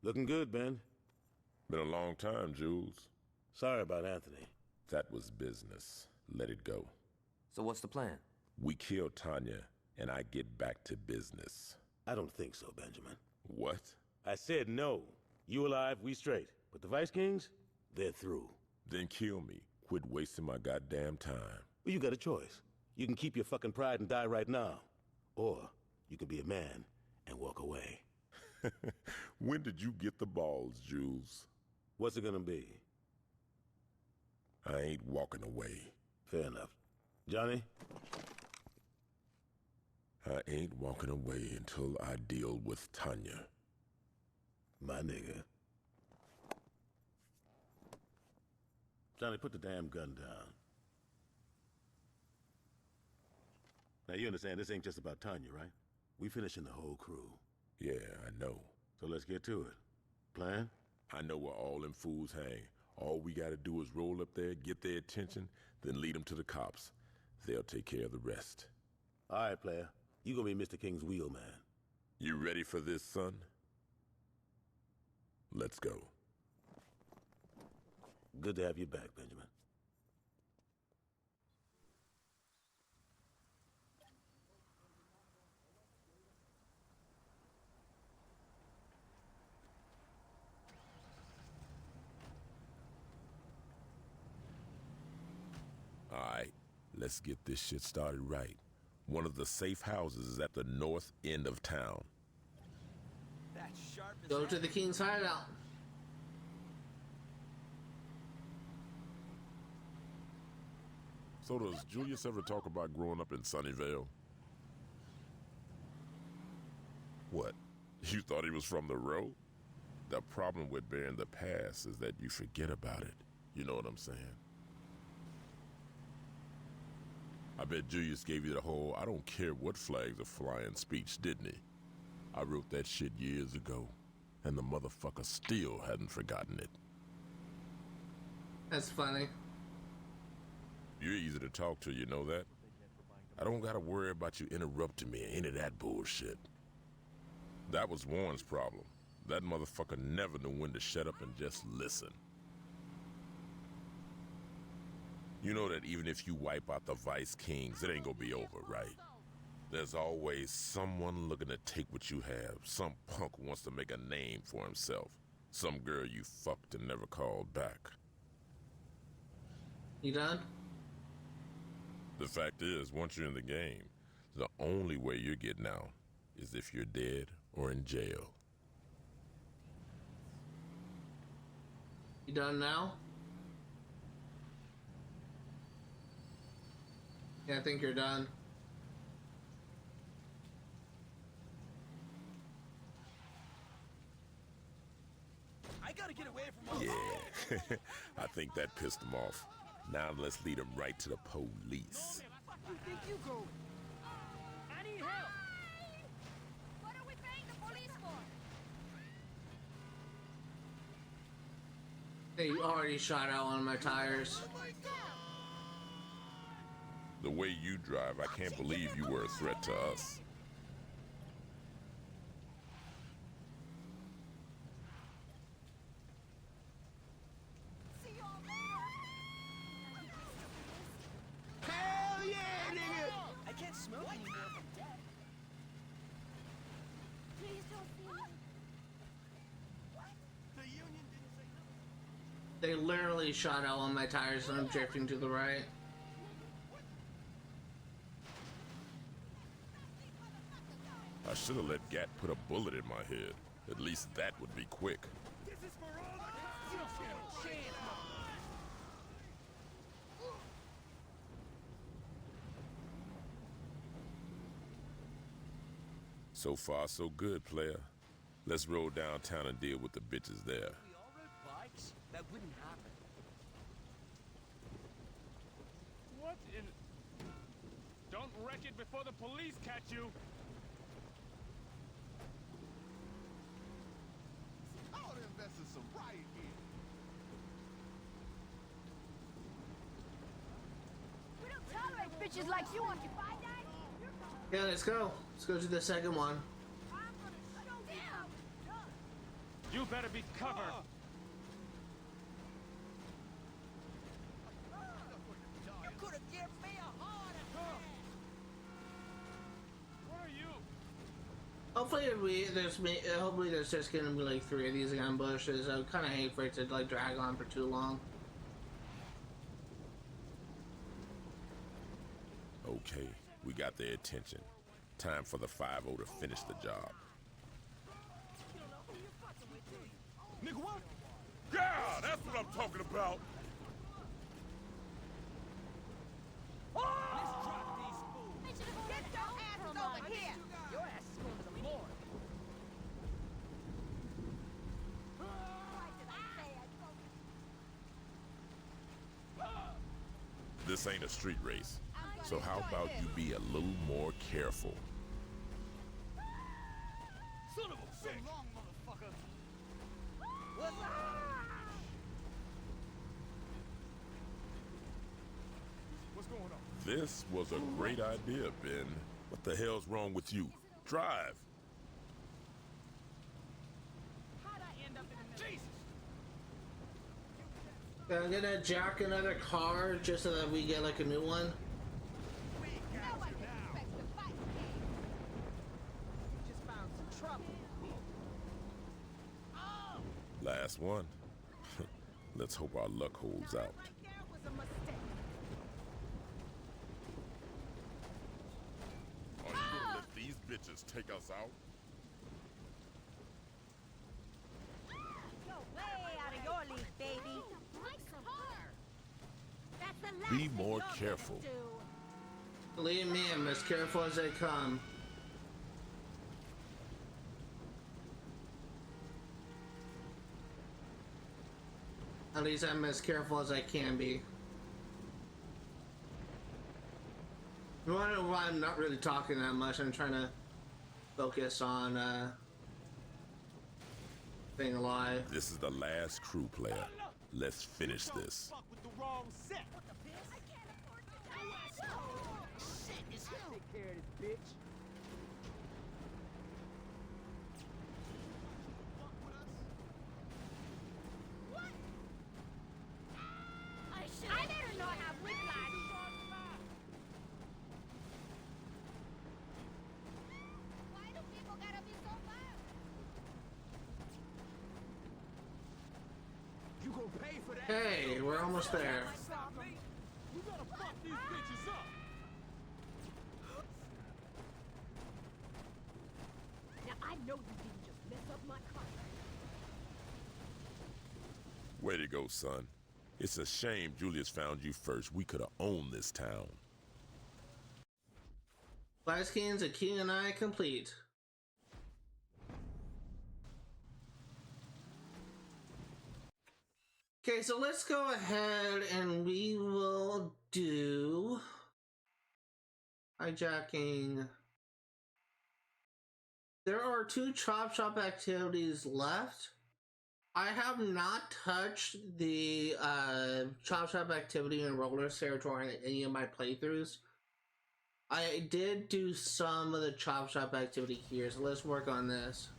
K: Looking good, Ben.
D: Been a long time, Jules.
K: Sorry about Anthony.
D: That was business. Let it go.
I: So what's the plan?
D: We kill Tanya, and I get back to business.
K: I don't think so, Benjamin.
D: What?
K: I said no. You alive, we straight. But the Vice Kings, they're through.
D: Then kill me. Quit wasting my goddamn time.
K: Well, you got a choice. You can keep your fucking pride and die right now. Or you can be a man and walk away.
D: When did you get the balls, Jules?
K: What's it gonna be?
D: I ain't walking away.
K: Fair enough. Johnny?
D: I ain't walking away until I deal with Tanya.
K: My nigga. Johnny, put the damn gun down. Now, you understand this ain't just about Tanya, right? We finishing the whole crew.
D: Yeah, I know.
K: So let's get to it. Plan?
D: I know where all them fools hang. All we gotta do is roll up there, get their attention, then lead them to the cops. They'll take care of the rest.
K: All right, player. You gonna be Mr. King's wheelman.
D: You ready for this, son? Let's go.
K: Good to have you back, Benjamin.
L: All right, let's get this shit started right. One of the safe houses is at the north end of town.
J: That's sharp as
A: Go to the King's hideout.
L: So does Julius ever talk about growing up in Sunnyvale? What? You thought he was from the row? The problem with bearing the past is that you forget about it. You know what I'm saying? I bet Julius gave you the whole "I don't care what flags are flying" speech, didn't he? I wrote that shit years ago, and the motherfucker still hadn't forgotten it.
A: That's funny.
L: You're easy to talk to, you know that? I don't gotta worry about you interrupting me or any of that bullshit. That was Warren's problem. That motherfucker never knew when to shut up and just listen. You know that even if you wipe out the Vice Kings, it ain't gonna be over, right? There's always someone looking to take what you have. Some punk who wants to make a name for himself. Some girl you fucked and never called back.
A: You done?
L: The fact is, once you're in the game, the only way you're getting out is if you're dead or in jail.
A: You done now? Yeah, I think you're done.
J: I gotta get away from all
L: Yeah, I think that pissed him off. Now let's lead him right to the police.
J: You think you go?
G: I need help.
E: What are we paying the police for?
A: They already shot out one of my tires.
L: The way you drive, I can't believe you were a threat to us.
J: Hell yeah, nigga! I can't smoke anymore.
E: Please don't see me.
J: The union didn't say no.
A: They literally shot out one of my tires and I'm drifting to the right.
L: I should have let Gat put a bullet in my head. At least that would be quick.
F: This is for all the... You don't stand a chance,
L: So far, so good, player. Let's roll downtown and deal with the bitches there.
J: We all rode bikes? That wouldn't happen.
F: What in... Don't wreck it before the police catch you!
J: I ought to invest in some riot gear.
E: We don't tolerate bitches like you on your fight night.
A: Yeah, let's go. Let's go to the second one.
E: I'm gonna show them.
F: You better be covered!
J: You could have given me a heart attack.
F: Where are you?
A: Hopefully there's just gonna be like 3 of these ambushes. I would kind of hate for it to like drag on for too long.
L: Okay, we got their attention. Time for the 5-0 to finish the job.
F: Nigga, what?
L: Yeah, that's what I'm talking about!
J: Let's drop these fools.
E: Get your asses over here.
G: Your ass is going to the morgue.
L: This ain't a street race. So how about you be a little more careful?
F: Son of a bitch!
B: Long, motherfucker.
F: What's going on?
L: This was a great idea, Ben. What the hell's wrong with you? Drive!
G: How'd I end up in the middle?
F: Jesus!
A: I'm gonna jack another car just so that we get like a new one.
L: Last one. Let's hope our luck holds out. Are you gonna let these bitches take us out?
E: You're way out of your league, baby. That's the last
L: Be
E: thing
L: more
E: you're
L: careful.
E: gonna do.
A: Believe me, I'm as careful as they come. At least I'm as careful as I can be. You wanna know why I'm not really talking that much? I'm trying to focus on staying alive.
L: This is the last crew player. Let's finish this.
J: Fuck with the wrong set. Shit, it's him.
G: Take care of this bitch.
E: I better not have whiplash. Why do people gotta be so loud?
J: You gon' pay for that.
A: Hey, we're almost there.
F: You gotta fuck these bitches up.
C: Now I know you didn't just mess up my car.
L: Way to go, son. It's a shame Julius found you first. We could have owned this town.
A: Vice Kings, a king and I complete. Okay, so let's go ahead and we will do hijacking. There are 2 chop shop activities left. I have not touched the chop shop activity in Rollers territory in any of my playthroughs. I did do some of the chop shop activity here, so let's work on this.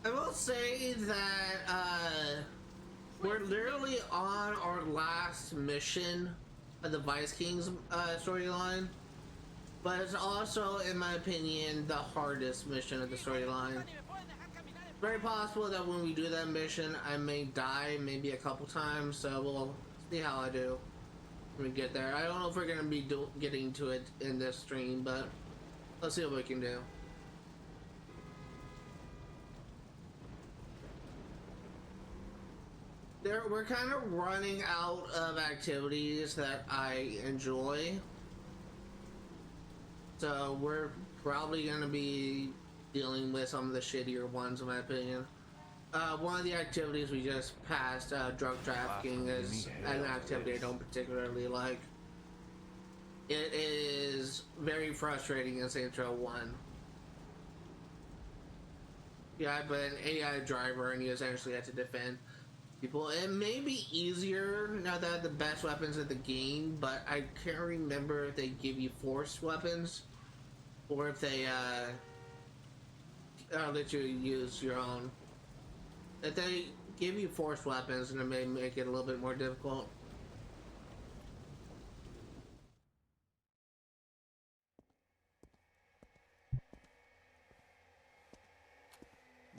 A: I will say that we're literally on our last mission of the Vice Kings storyline, but it's also, in my opinion, the hardest mission of the storyline. Very possible that when we do that mission, I may die maybe a couple times, so we'll see how I do when we get there. I don't know if we're going to be getting to it in this stream, but let's see what we can do. We're kind of running out of activities that I enjoy, so we're probably going to be dealing with some of the shittier ones, in my opinion. One of the activities we just passed, drug trafficking, is an activity I don't particularly like. It is very frustrating in Saints Row 1. Yeah, I've been an AI driver and you essentially have to defend people. It may be easier now that I have the best weapons in the game, but I can't remember if they give you forced weapons or if they let you use your own. If they give you forced weapons, then it may make it a little bit more difficult.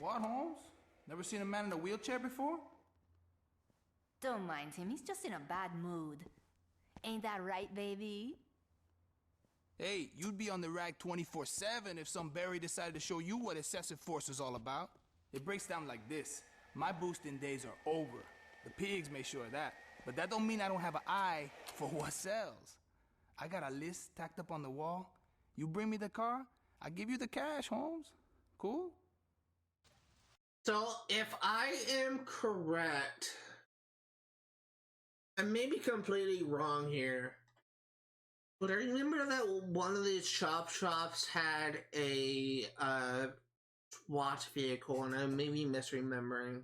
M: What, Holmes? Never seen a man in a wheelchair before?
N: Don't mind him, he's just in a bad mood. Ain't that right, baby?
M: Hey, you'd be on the rag 24/7 if some Barry decided to show you what excessive force is all about. It breaks down like this. My boosting days are over. The pigs make sure of that. But that don't mean I don't have an eye for what sells. I got a list tacked up on the wall. You bring me the car, I give you the cash, Holmes. Cool?
A: So, if I am correct, I may be completely wrong here, but I remember that one of these shops had a SWAT vehicle, and I may be misremembering.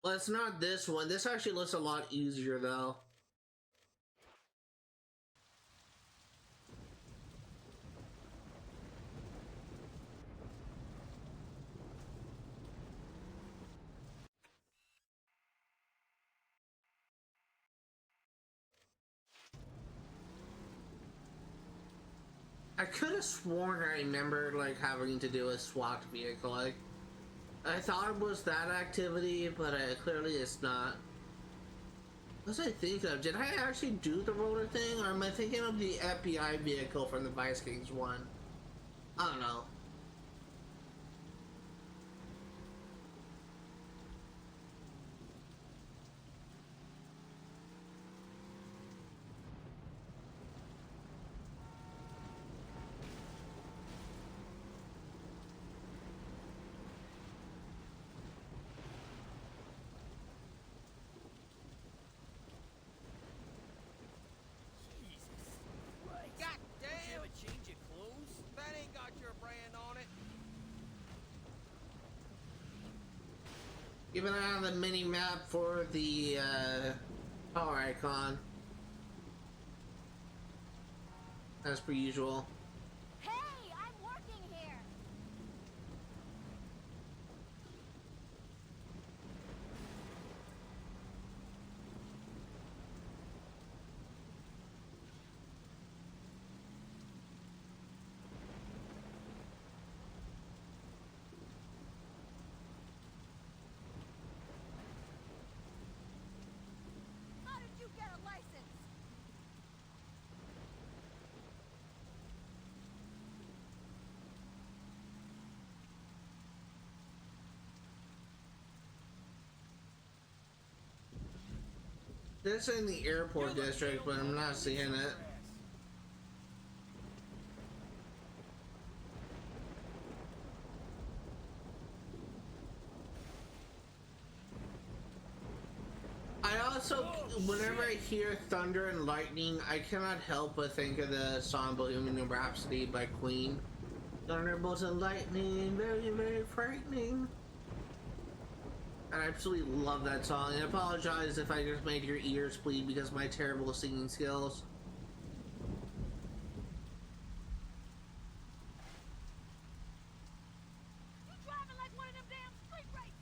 A: Well, it's not this one. This actually looks a lot easier, though. I could have sworn I remembered, like, having to do a SWAT vehicle. Like, I thought it was that activity, but clearly it's not. What was I thinking of? Did I actually do the roller thing, or am I thinking of the FBI vehicle from the Vice Kings one? I don't know. Keep an eye on the mini map for the power icon, as per usual.
E: Hey, I'm working here. How did you get a license?
A: This is in the airport district, but I'm not seeing it. I also, whenever I hear thunder and lightning, I cannot help but think of the song Bohemian Rhapsody by Queen. Thunderbolts and lightning, very, very frightening. I absolutely love that song, and I apologize if I just made your ears bleed because of my terrible singing skills.
E: You driving like one of them damn street races.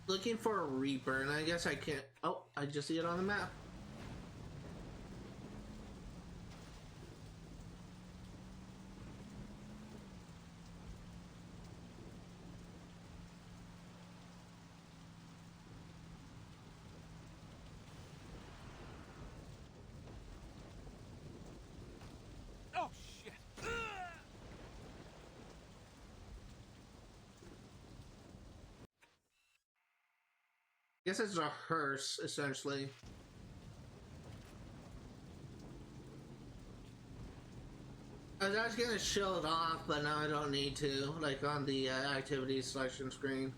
A: Looking for a Reaper, and I guess I can't. Oh, I just see it on the map.
F: Oh, shit!
A: I guess it's a hearse, essentially. I was actually gonna show it off, but now I don't need to, like on the activity selection screen.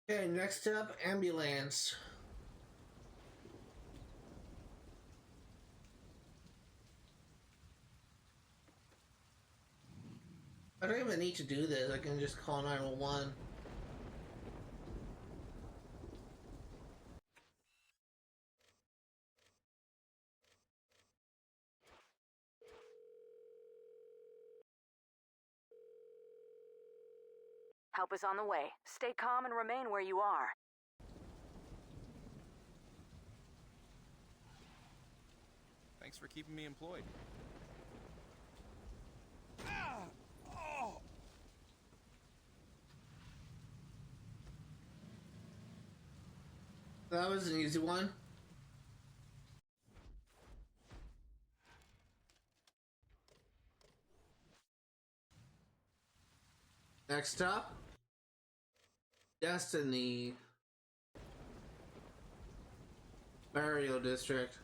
A: Okay, next up, ambulance. I don't even need to do this. I can just call 911.
O: Help is on the way. Stay calm and remain where you are.
P: Thanks for keeping me employed.
A: That was an easy one. Next up, Destiny. Burial District.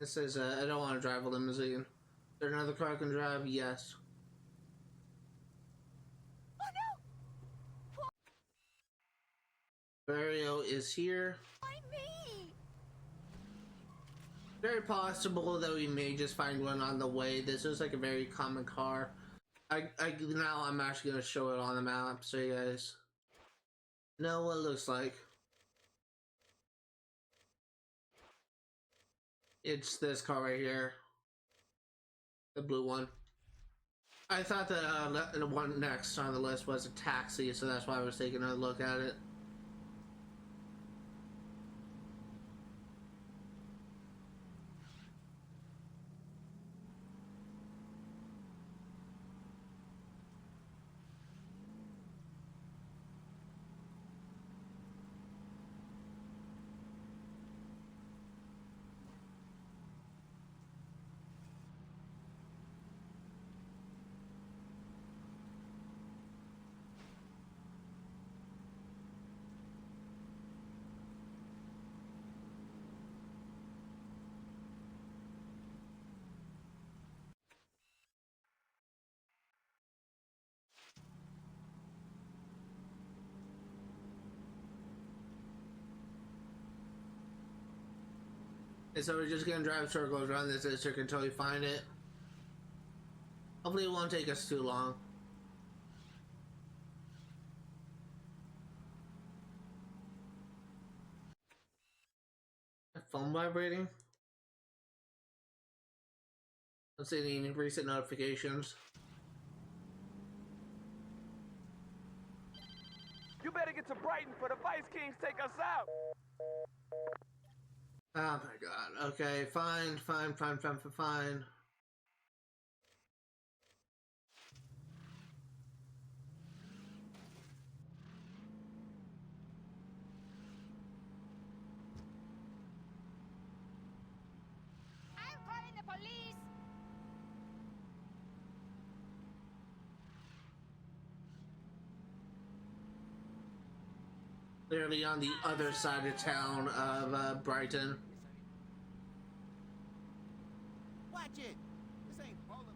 A: It says, I don't want to drive a limousine. Is there another car I can drive? Yes.
E: Oh no!
A: Burial is here.
E: Why me?
A: Very possible that we may just find one on the way. This is like a very common car. Now I'm actually going to show it on the map so you guys know what it looks like. It's this car right here. The blue one. I thought that the one next on the list was a taxi, so that's why I was taking a look at it. And so we're just gonna drive circles around this district until we find it. Hopefully it won't take us too long. Phone vibrating? Let's see any recent notifications.
F: You better get to Brighton for the Vice Kings take us out.
A: Oh my god. Okay, fine.
E: I'm calling the police!
A: Clearly on the other side of town of Brighton.
J: Watch it. This ain't bowling.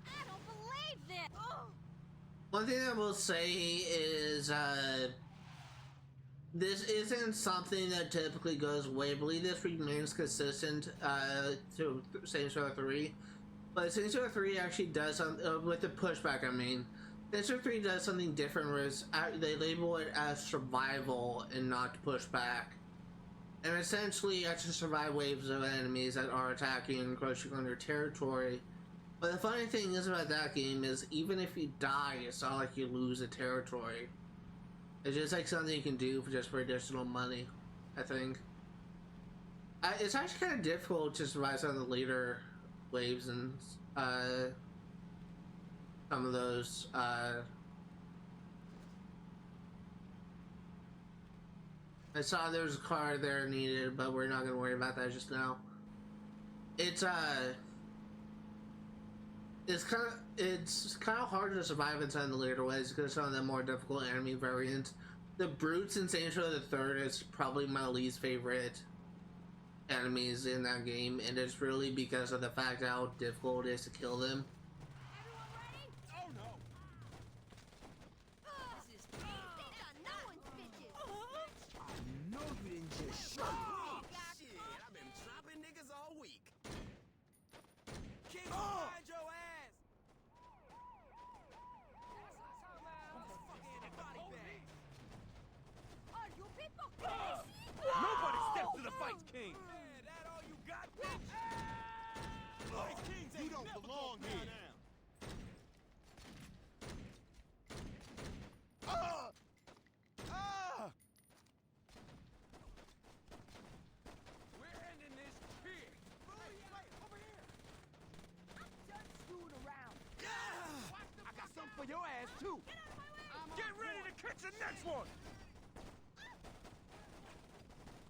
E: I don't believe this! Oh.
A: One thing I will say is this isn't something that typically goes away. I believe this remains consistent to Saints Row 3. But Saints Row 3 actually does something, with the pushback I mean. Saints Row 3 does something different where they label it as survival and not pushback. And essentially you have to survive waves of enemies that are attacking and encroaching on your territory. But the funny thing is about that game is even if you die, it's not like you lose a territory. It's just like something you can do for additional money, I think. It's actually kind of difficult to survive some of the later waves and some of those I saw there was a car there needed, but we're not going to worry about that just now. It's kind of hard to survive inside the later ways because some of the more difficult enemy variants. The brutes in Saints Row the Third is probably my least favorite enemies in that game, and it's really because of the fact how difficult it is to kill them.
E: Everyone ready?
F: Oh no!
E: This is they got no one's bitches.
J: No, you didn't just shoot me. Shit, I've been dropping niggas all week. King behind your ass. Motherfucker in the body bag.
E: Are you people crazy?
F: Nobody steps to the fight, King!
J: Man, that all you got, bitch?
F: Hey, Kings, you don't belong here.
J: We're ending this here. Hey, over here.
E: I'm done screwing around.
J: I got something for your ass, too.
E: Get out of my way!
F: Get ready to catch the next one!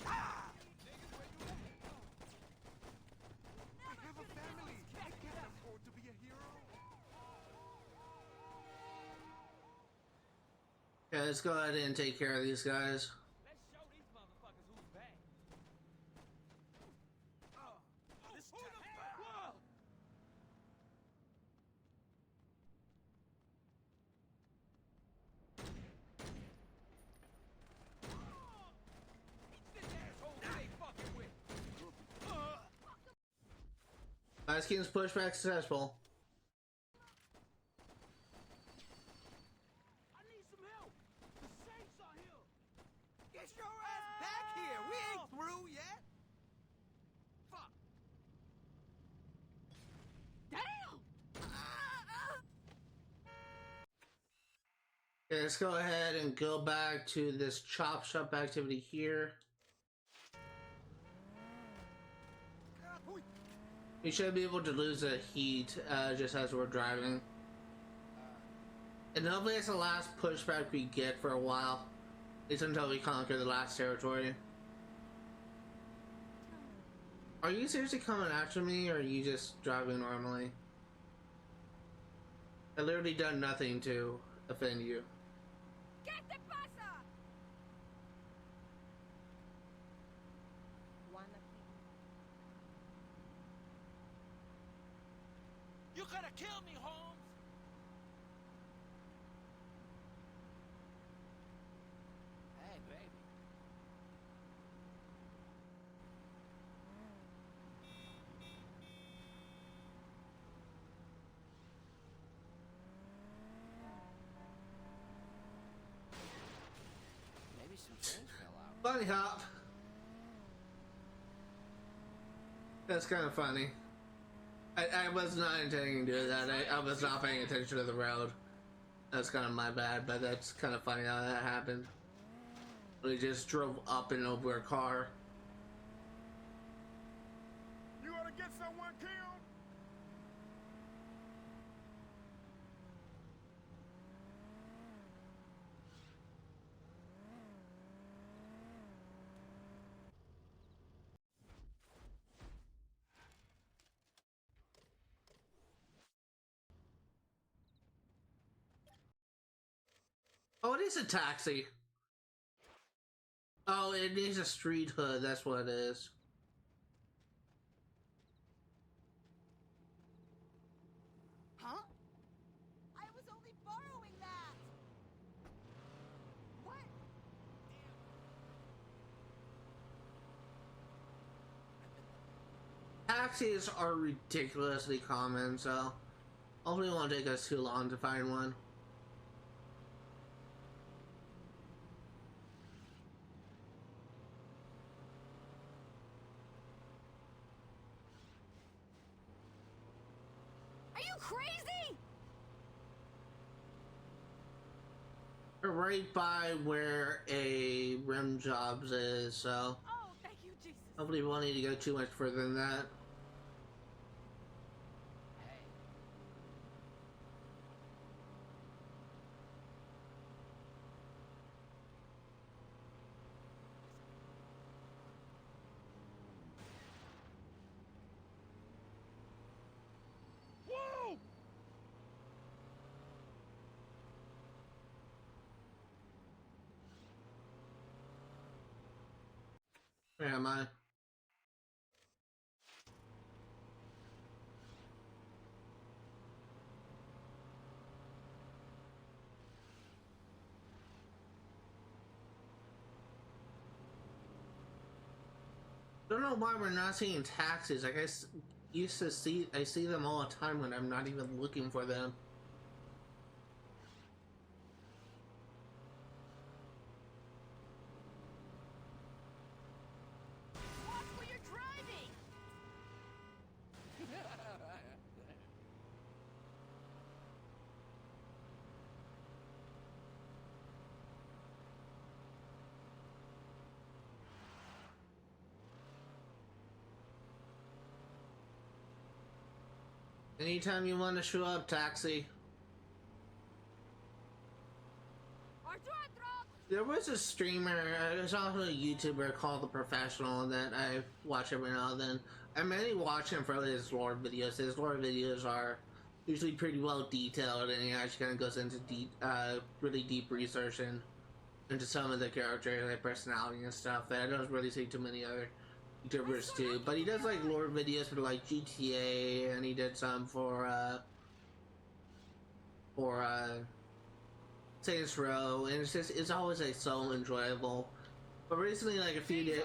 J: I have a family. I can't afford to be a hero.
A: Okay, let's go ahead and take care of these guys.
G: Let's show these motherfuckers who's back.
J: This time.
G: This asshole they fucking with.
A: Ice King's pushback successful.
J: I need some help. The Saints are here. Get your ass back here. We ain't through yet. Fuck.
E: Damn!
A: Okay, let's go ahead and go back to this chop shop activity here. We should be able to lose the heat just as we're driving. And hopefully it's the last pushback we get for a while. At least until we conquer the last territory. Are you seriously coming after me, or are you just driving normally? I literally done nothing to offend you.
E: ¿Qué te pasa?
J: You could have killed me, Holmes.
B: Hey, baby. Maybe some friends fell out.
A: Bunny hop. That's kind of funny. I was not intending to do that. I was not paying attention to the road. That's kind of my bad, but that's kind of funny how that happened. We just drove up and over a car.
F: You ought to get someone killed!
A: Oh, it is a taxi. Oh, it needs a street hood. That's what it is.
E: Huh? I was only borrowing that. What?
A: Taxis are ridiculously common, so hopefully it won't take us too long to find one.
E: Are you crazy?
A: We're right by where a rim jobs is, so
E: Oh, thank you, Jesus.
A: hopefully we won't need to go too much further than that.
F: Whoa!
A: Where am I? Don't know why we're not seeing taxis. Like I see them all the time when I'm not even looking for them.
B: Watch where you're driving!
A: Anytime you want to show up, taxi. There was a streamer, there's also a YouTuber called The Professional that I watch every now and then. I mainly watch him for his lore videos. His lore videos are usually pretty well detailed, and he actually kind of goes into really deep research into some of the characters, like personality and stuff that I don't really see too many other YouTubers do. But he does like lore videos for like GTA, and he did some for Saints Row, and it's always like so enjoyable. But recently, like a few days,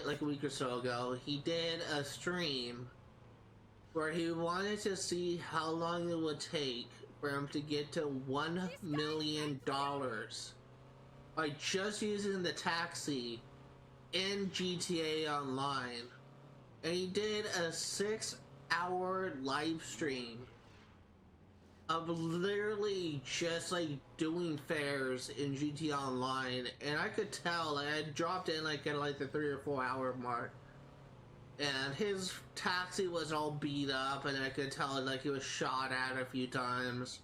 A: like a week or so ago, he did a stream where he wanted to see how long it would take for him to get to $1 million by just using the taxi in GTA Online. And he did a 6-hour live stream of literally just like doing fares in GTA Online, and I could tell like, I dropped in like at like the 3 or 4 hour mark, and his taxi was all beat up, and I could tell like he was shot at a few times.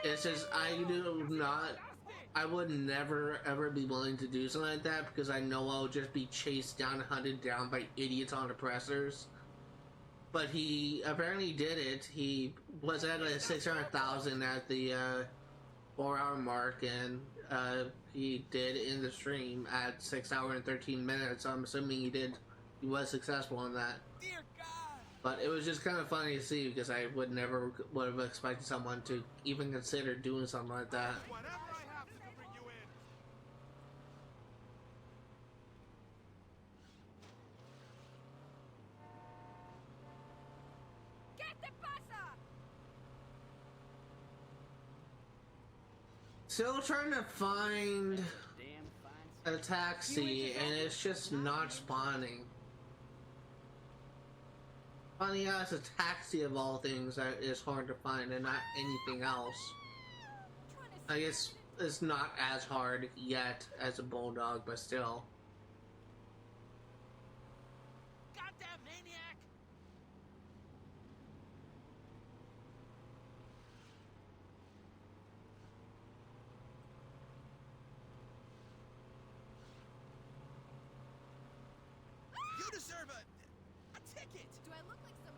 A: It's just I would never ever be willing to do something like that, because I know I'll just be chased down and hunted down by idiots on oppressors. But he apparently did it. He was at a 600,000 at the 4 hour mark, and he did in the stream at 6 hours and 13 minutes. So I'm assuming he was successful in that. But it was just kind of funny to see, because I would have expected someone to even consider doing something like that. Still trying to find a taxi, and it's just not spawning. Funny how it's a taxi of all things that is hard to find, and not anything else. I guess it's not as hard yet as a Bulldog, but still.
B: Goddamn maniac!
J: You deserve a ticket!
E: Do I look like some...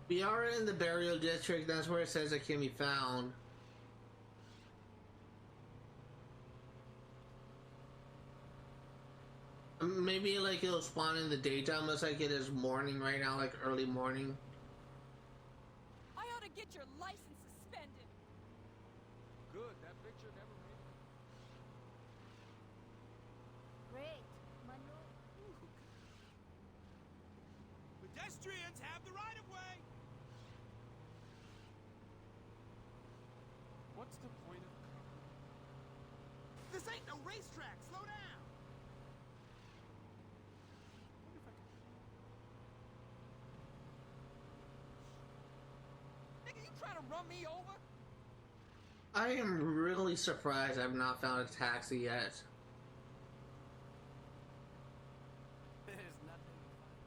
A: We are in the burial district, that's where it says it can be found. Maybe like it'll spawn in the daytime, looks like it is morning right now, like early morning.
E: I ought to get your license suspended.
F: Good, that picture never made it.
C: Great. Manu.
J: Pedestrians have the right of way!
F: What's the point of...
J: This ain't no racetrack, slow down!
B: Nigga, you trying to run me over?
A: I am really surprised I've not found a taxi yet.
B: There's nothing funny.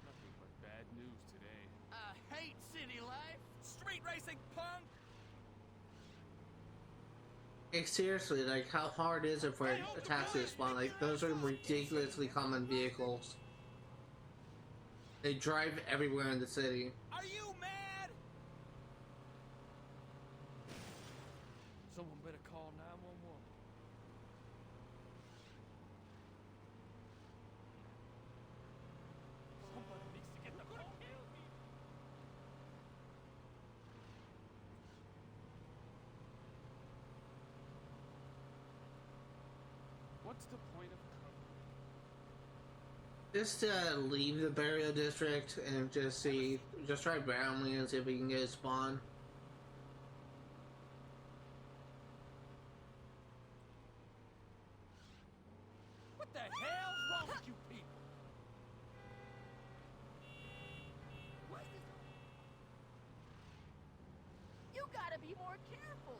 F: Nothing but bad news today.
B: I hate city life. Street racing punk.
A: Hey, seriously, like, how hard is it for a taxi to spawn? Like, those are ridiculously common vehicles. They drive everywhere in the city.
B: Are you mad?
F: What's the point of
A: Just leave the burial district and just try Brownlee and see if we can get a spawn.
G: What the hell's wrong with you people?
E: What's this? You gotta be more careful.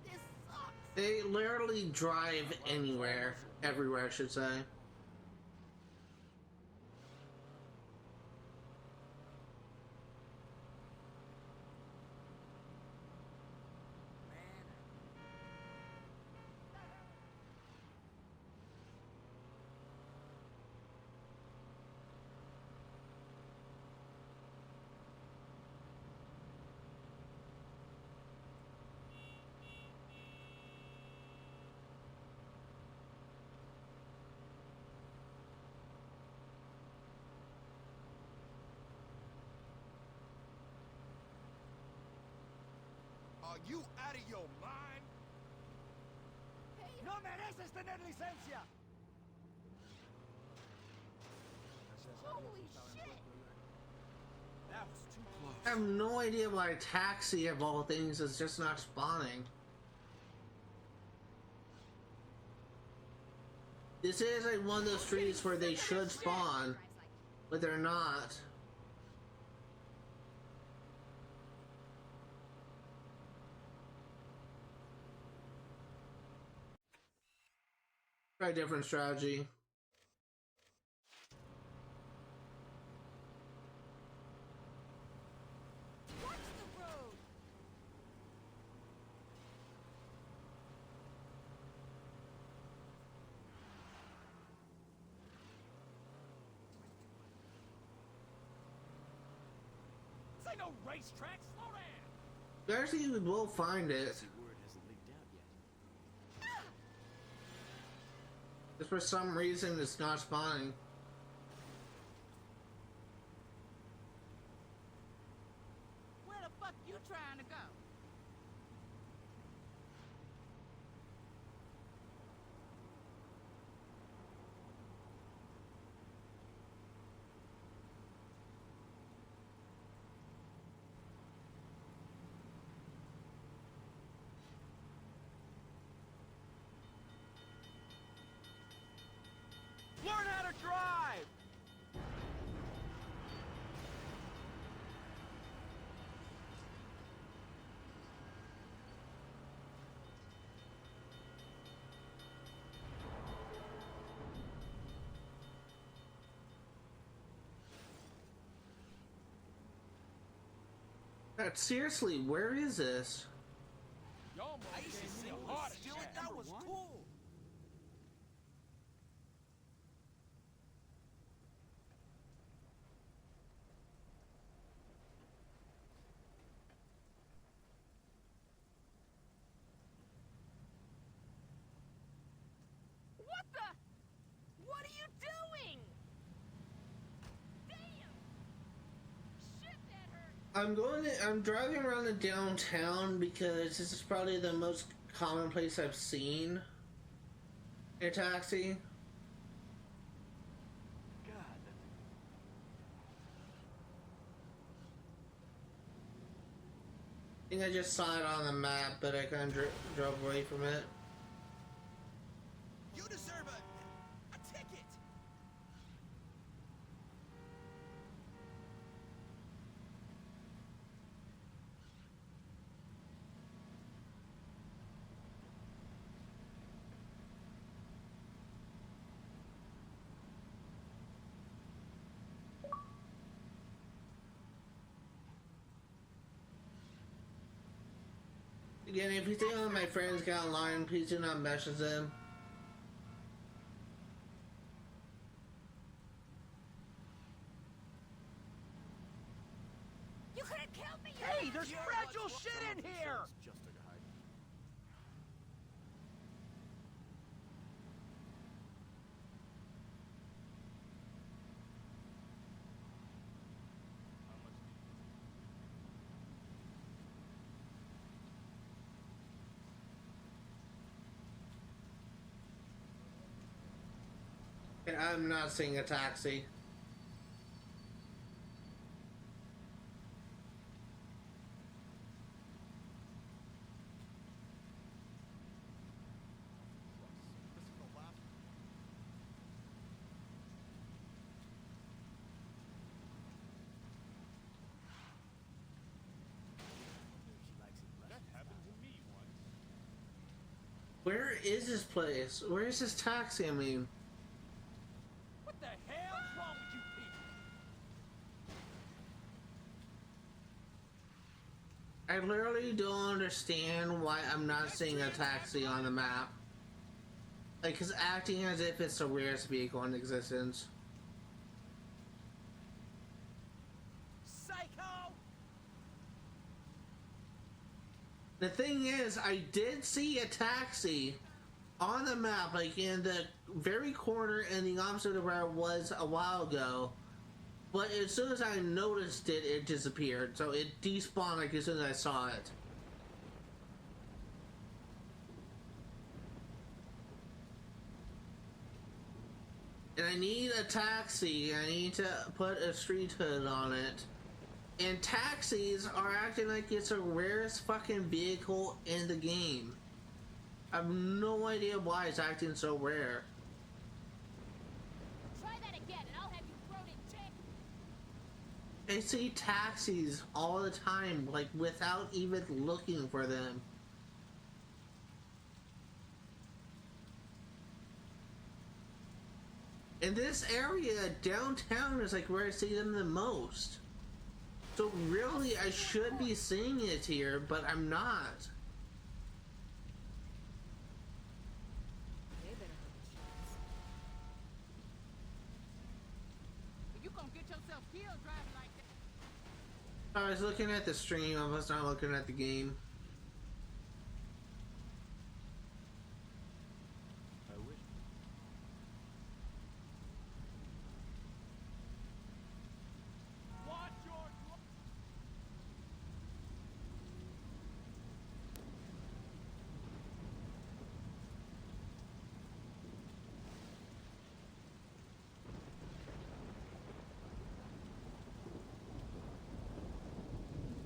E: This sucks.
A: They literally drive anywhere, everywhere, I should say.
J: Are you out of your mind?
G: No mereces tener licencia.
E: Holy shit!
J: That was too close.
A: I have no idea why Taxi, of all things, is just not spawning. This is like one of those streets where they should spawn, but they're not. Try a different strategy.
E: Watch the road.
G: This ain't no racetrack. Slow down.
A: Actually, we will find it.
J: Word hasn't leaked out yet.
A: Just for some reason, it's not spawning.
E: Where the fuck you trying to go?
G: Learn how to drive.
A: Seriously, where is this?
G: You almost
J: I used to
G: gave me
J: sing
G: a heart
J: with Steal It.
G: attack.
J: That was cool.
E: What the? What are you doing? Damn! Shit, that hurt.
A: I'm driving around the downtown because this is probably the most common place I've seen a taxi. I think I just saw it on the map, but I kind of drove away from it.
J: You deserve a ticket.
A: Again, if you think one of my friends got online, please do not message them.
E: You could have killed me.
G: Hey, there's fragile shit in here.
J: Just took a hike.
A: I'm not seeing a taxi. Where is this place? Where is this taxi? I mean,
G: What the hell's wrong with you people?
A: I literally don't understand why I'm not seeing a taxi on the map. Like, it's acting as if it's the rarest vehicle in existence.
G: Psycho!
A: The thing is, I did see a taxi on the map, like in the very corner in the opposite of where it was a while ago. But as soon as I noticed it, it disappeared. So it despawned like as soon as I saw it. And I need a taxi. I need to put a street hood on it. And taxis are acting like it's the rarest fucking vehicle in the game. I have no idea why it's acting so rare.
C: Try that again and I'll have you thrown in jail.
A: I see taxis all the time, like without even looking for them. In this area, downtown is like where I see them the most. So really, I should be seeing it here, but I'm not.
B: You gonna get yourself killed driving like that.
A: I was looking at the stream, I was not looking at the game.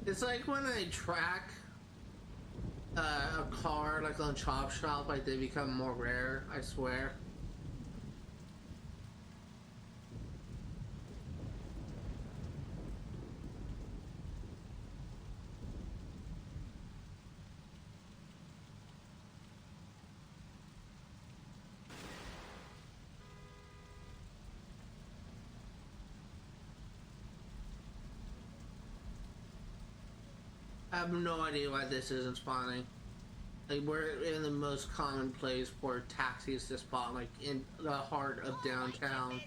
A: It's like when I track a car, like on Chop Shop, like they become more rare, I swear. I have no idea why this isn't spawning. Like, we're in the most common place for taxis to spawn, like in the heart of downtown.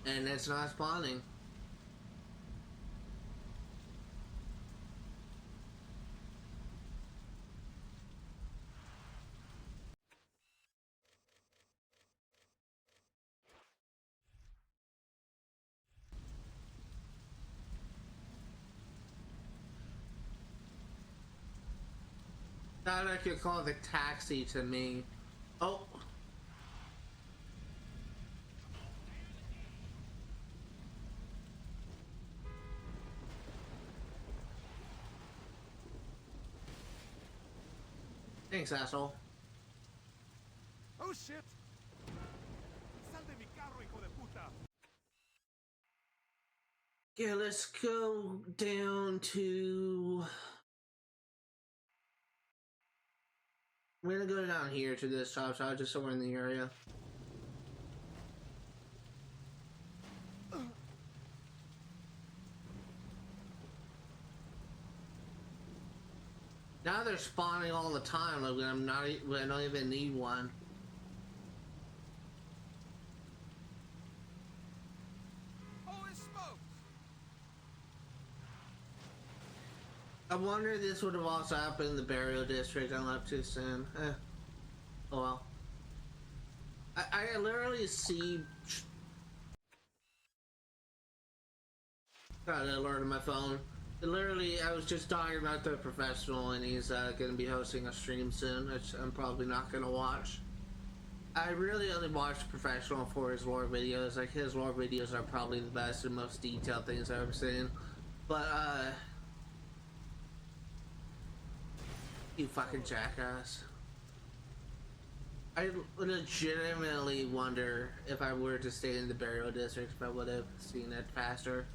A: And it's not spawning. Thought I could call the taxi to me. Oh. Thanks, asshole.
G: Oh shit! Sal de mi carro, hijo de puta!
A: Yeah, let's go down to... I'm gonna go down here to this Chop Shop, just so we're in the area. Now they're spawning all the time, like when I don't even need one.
G: Holy smokes!
A: I wonder if this would have also happened in the burial district. I left too soon. Oh well. I literally see... Got an alert on my phone. Literally, I was just talking about the professional, and he's going to be hosting a stream soon, which I'm probably not going to watch. I really only watch professional for his lore videos. Like, his lore videos are probably the best and most detailed things I've ever seen. But, you fucking jackass. I legitimately wonder if I were to stay in the burial district if I would have seen it faster.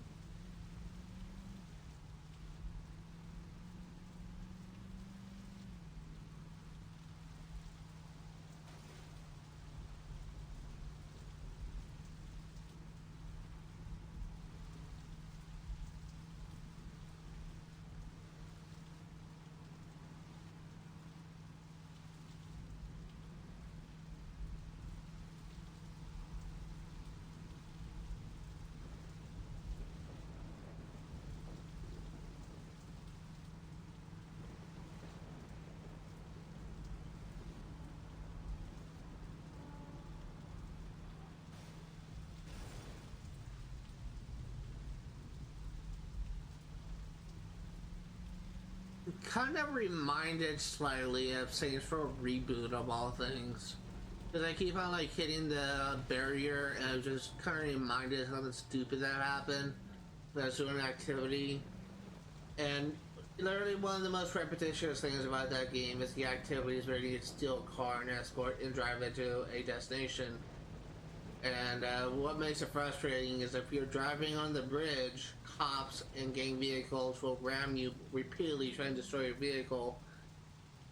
A: Kind of reminded slightly of Saints Row Reboot of all things, because I keep on like hitting the barrier and I just kind of reminded of something stupid that happened when I was doing an activity. And literally one of the most repetitious things about that game is the activities where you need to steal a car and escort and drive it to a destination. And what makes it frustrating is if you're driving on the bridge, cops and gang vehicles will ram you repeatedly trying to destroy your vehicle.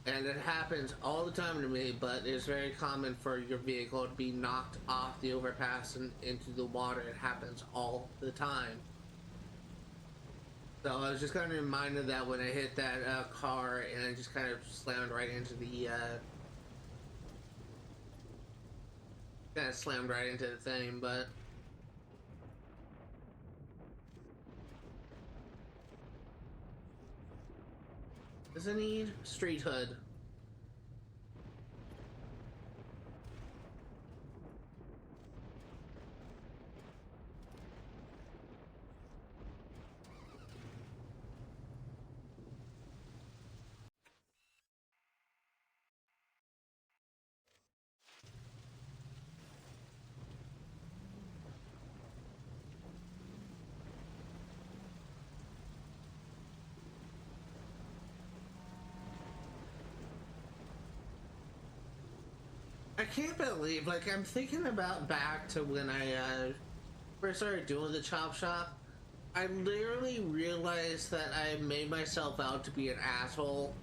A: And it happens all the time to me, but it's very common for your vehicle to be knocked off the overpass and into the water. It happens all the time. So I was just kind of reminded of that when I hit that car and I just kind of slammed right into the thing, but does it need street hood? I can't believe, like, I'm thinking about back to when I first started doing the chop shop. I literally realized that I made myself out to be an asshole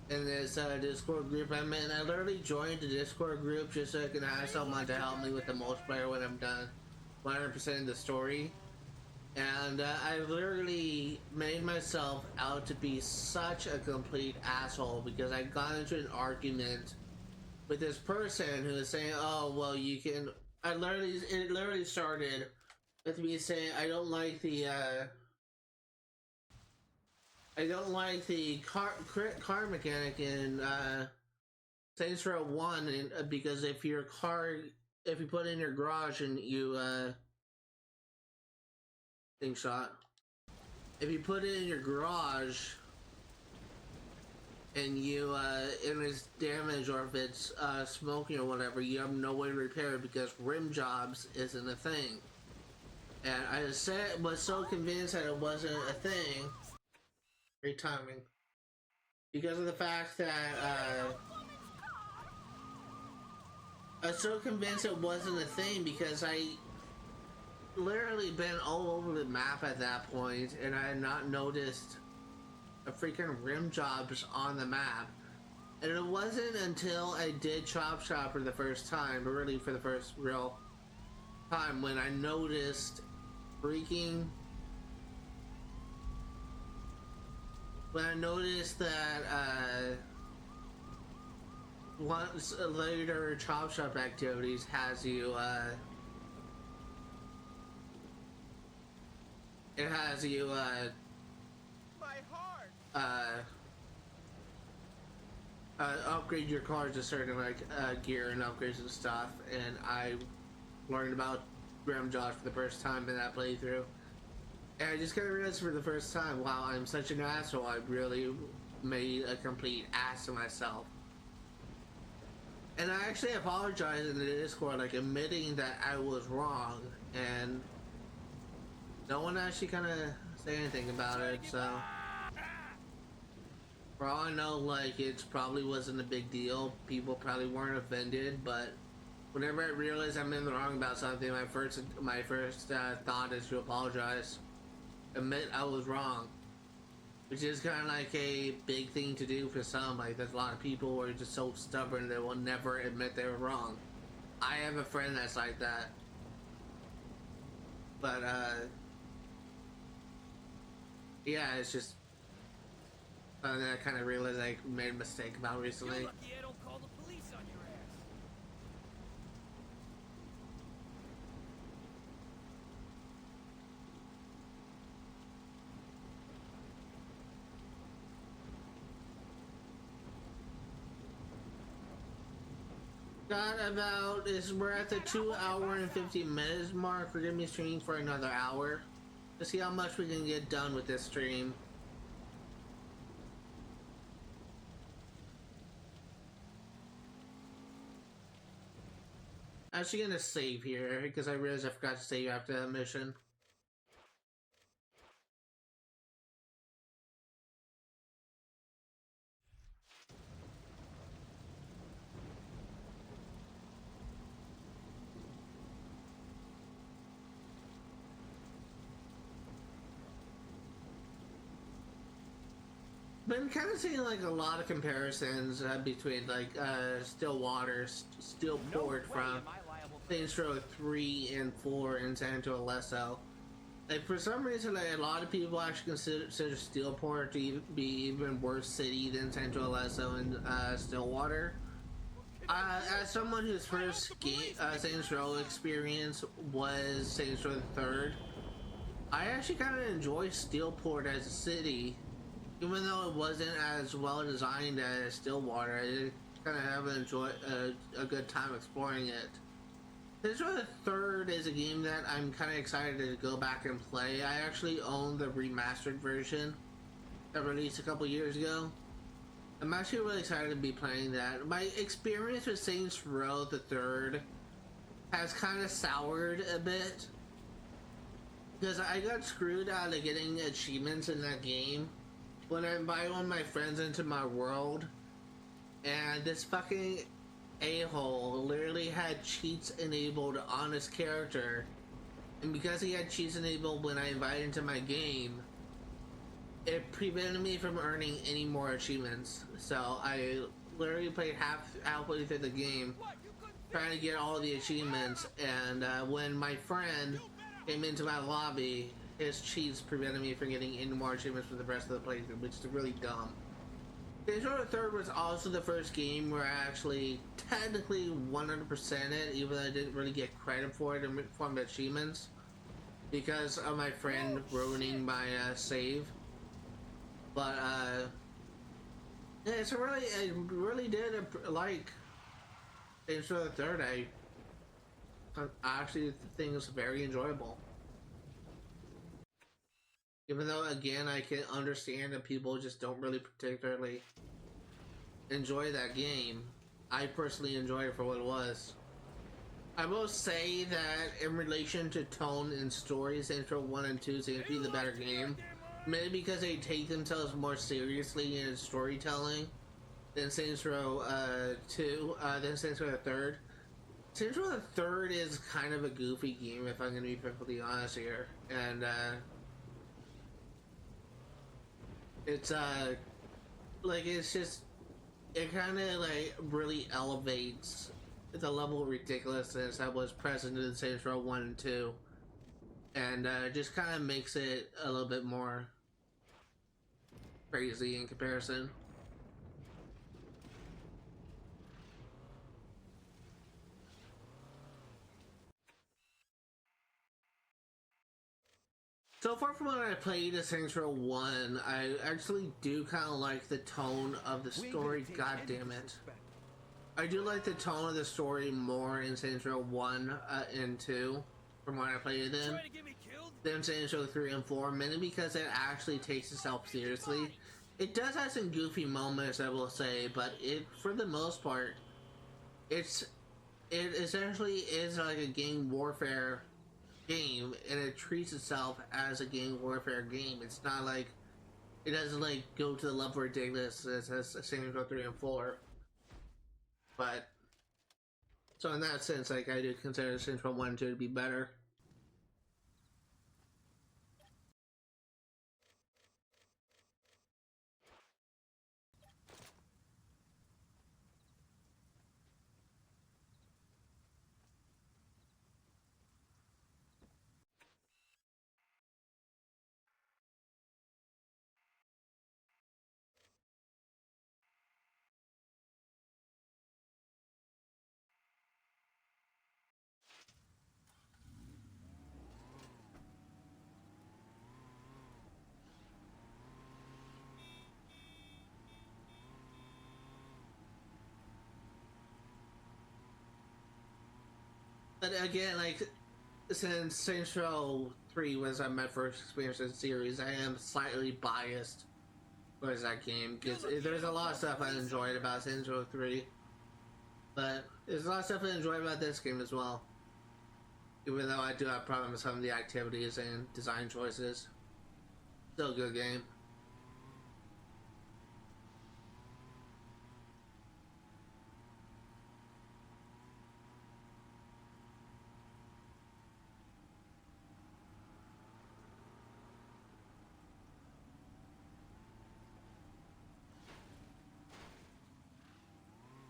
A: in this Discord group I'm in. I literally joined the Discord group just so I can ask someone to help me with the multiplayer when I'm done 100% of the story. And I literally made myself out to be such a complete asshole because I got into an argument with this person who was saying, "Oh, well, you can." It literally started with me saying, "I don't like the car mechanic in Saints Row 1, and, because if you put it in your garage and you Slingshot, if you put it in your garage." And you, and it's damaged or if it's smoking or whatever, you have no way to repair it because rim jobs isn't a thing. And I was so convinced that it wasn't a thing. Great timing. Because of the fact that, I was so convinced it wasn't a thing because I literally been all over the map at that point and I had not noticed a freaking rim jobs on the map. And it wasn't until I did Chop Shop for the first time, or really for the first real time, when I noticed freaking... When I noticed that, once later Chop Shop activities has you, it has you, upgrade your car to certain like gear and upgrades and stuff, and I learned about rim jobs for the first time in that playthrough, and I just kind of realized for the first time, wow, I'm such an asshole. I really made a complete ass of myself. And I actually apologized in the Discord, like admitting that I was wrong, and no one actually kind of said anything about it. So for all I know, like it probably wasn't a big deal. People probably weren't offended, but whenever I realize I'm in the wrong about something, my first thought is to apologize, admit I was wrong. Which is kind of like a big thing to do for some. Like, there's a lot of people who are just so stubborn they will never admit they were wrong. I have a friend that's like that. But, yeah, it's just something that I kind of realized I made a mistake about recently.
B: You're lucky I don't call the police on your ass.
A: We're at the 2 hour and 50 minutes mark. We're gonna be streaming for another hour to see how much we can get done with this stream. I'm actually gonna save here because I realized I forgot to save after that mission. Been kind of seeing like a lot of comparisons between like Stillwater, Stilwater from Saints Row 3 and 4 in San Leso. Like for some reason, like, a lot of people actually consider Stillwater to be even worse city than San Leso and Stillwater. As someone whose first Saints Row experience was Saints Row 3rd, I actually kind of enjoy Stillwater as a city. Even though it wasn't as well designed as Stillwater, I kind of have a good time exploring it. Saints Row the 3rd is a game that I'm kind of excited to go back and play. I actually own the remastered version that released a couple years ago. I'm actually really excited to be playing that. My experience with Saints Row the 3rd has kind of soured a bit because I got screwed out of getting achievements in that game when I invite one of my friends into my world, and this fucking a-hole literally had cheats enabled on his character, and because he had cheats enabled when I invited into my game, it prevented me from earning any more achievements. So I literally played halfway through the game trying to get all the achievements, and when my friend came into my lobby, his cheats prevented me from getting any more achievements for the rest of the playthrough, which is really dumb. Saints Row the 3rd was also the first game where I actually technically 100% it, even though I didn't really get credit for it in form of achievements because of my friend ruining my save. But yeah, it's I really did like Saints Row the 3rd. I actually think it's very enjoyable. Even though, again, I can understand that people just don't really particularly enjoy that game, I personally enjoy it for what it was. I will say that in relation to tone and story, Saints Row 1 and 2 seem to be the better game. Maybe because they take themselves more seriously in storytelling than Saints Row 2, than Saints Row the 3rd. Saints Row the 3rd is kind of a goofy game, if I'm going to be perfectly honest here. And, it's like it's just it kind of like really elevates the level of ridiculousness that was present in Saints Row 1 and 2, and just kind of makes it a little bit more crazy in comparison. So far from when I played Saints Row 1, I actually do kind of like the tone of the story, god damn it. I do like the tone of the story more in Saints Row 1 and 2, from when I played it in, than Saints Row 3 and 4, mainly because it actually takes itself seriously. It does have some goofy moments, I will say, but it, for the most part, it essentially is like a gang warfare game, and it treats itself as a gang warfare game. It's not like it doesn't like go to the level of ridiculous as Saints Row 3 and 4. But so in that sense, like I do consider Saints Row 1 and 2 to be better. But again, like, since Saints Row 3 was my first experience in the series, I am slightly biased towards that game, because there's a lot of stuff I enjoyed about Saints Row 3, but there's a lot of stuff I enjoyed about this game as well, even though I do have problems with some of the activities and design choices. Still a good game.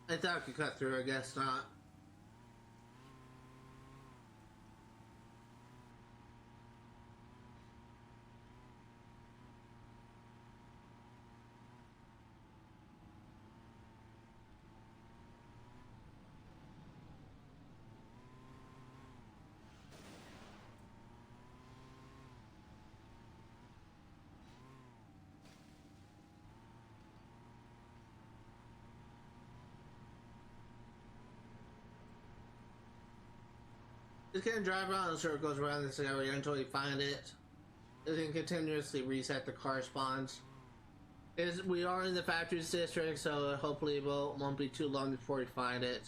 A: I thought I could cut through, I guess not. Just gonna drive around in circles around this area until we find it. It can continuously reset the car spawns. We are in the factories district, so hopefully it won't be too long before we find it.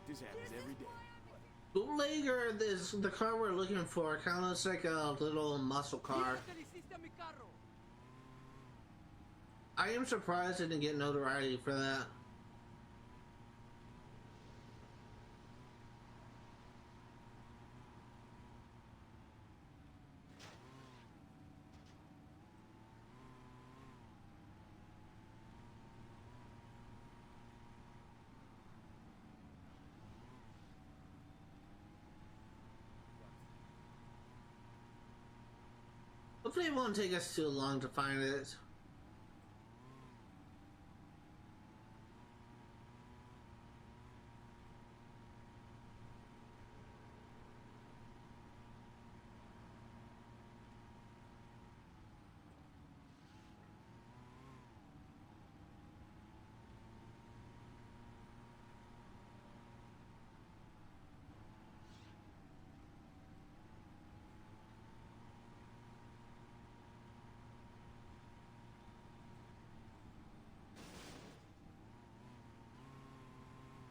G: This happens every day.
A: Bootlegger is the car we're looking for. Kind of looks like a little muscle car. I am surprised I didn't get notoriety for that. Hopefully it won't take us too long to find it.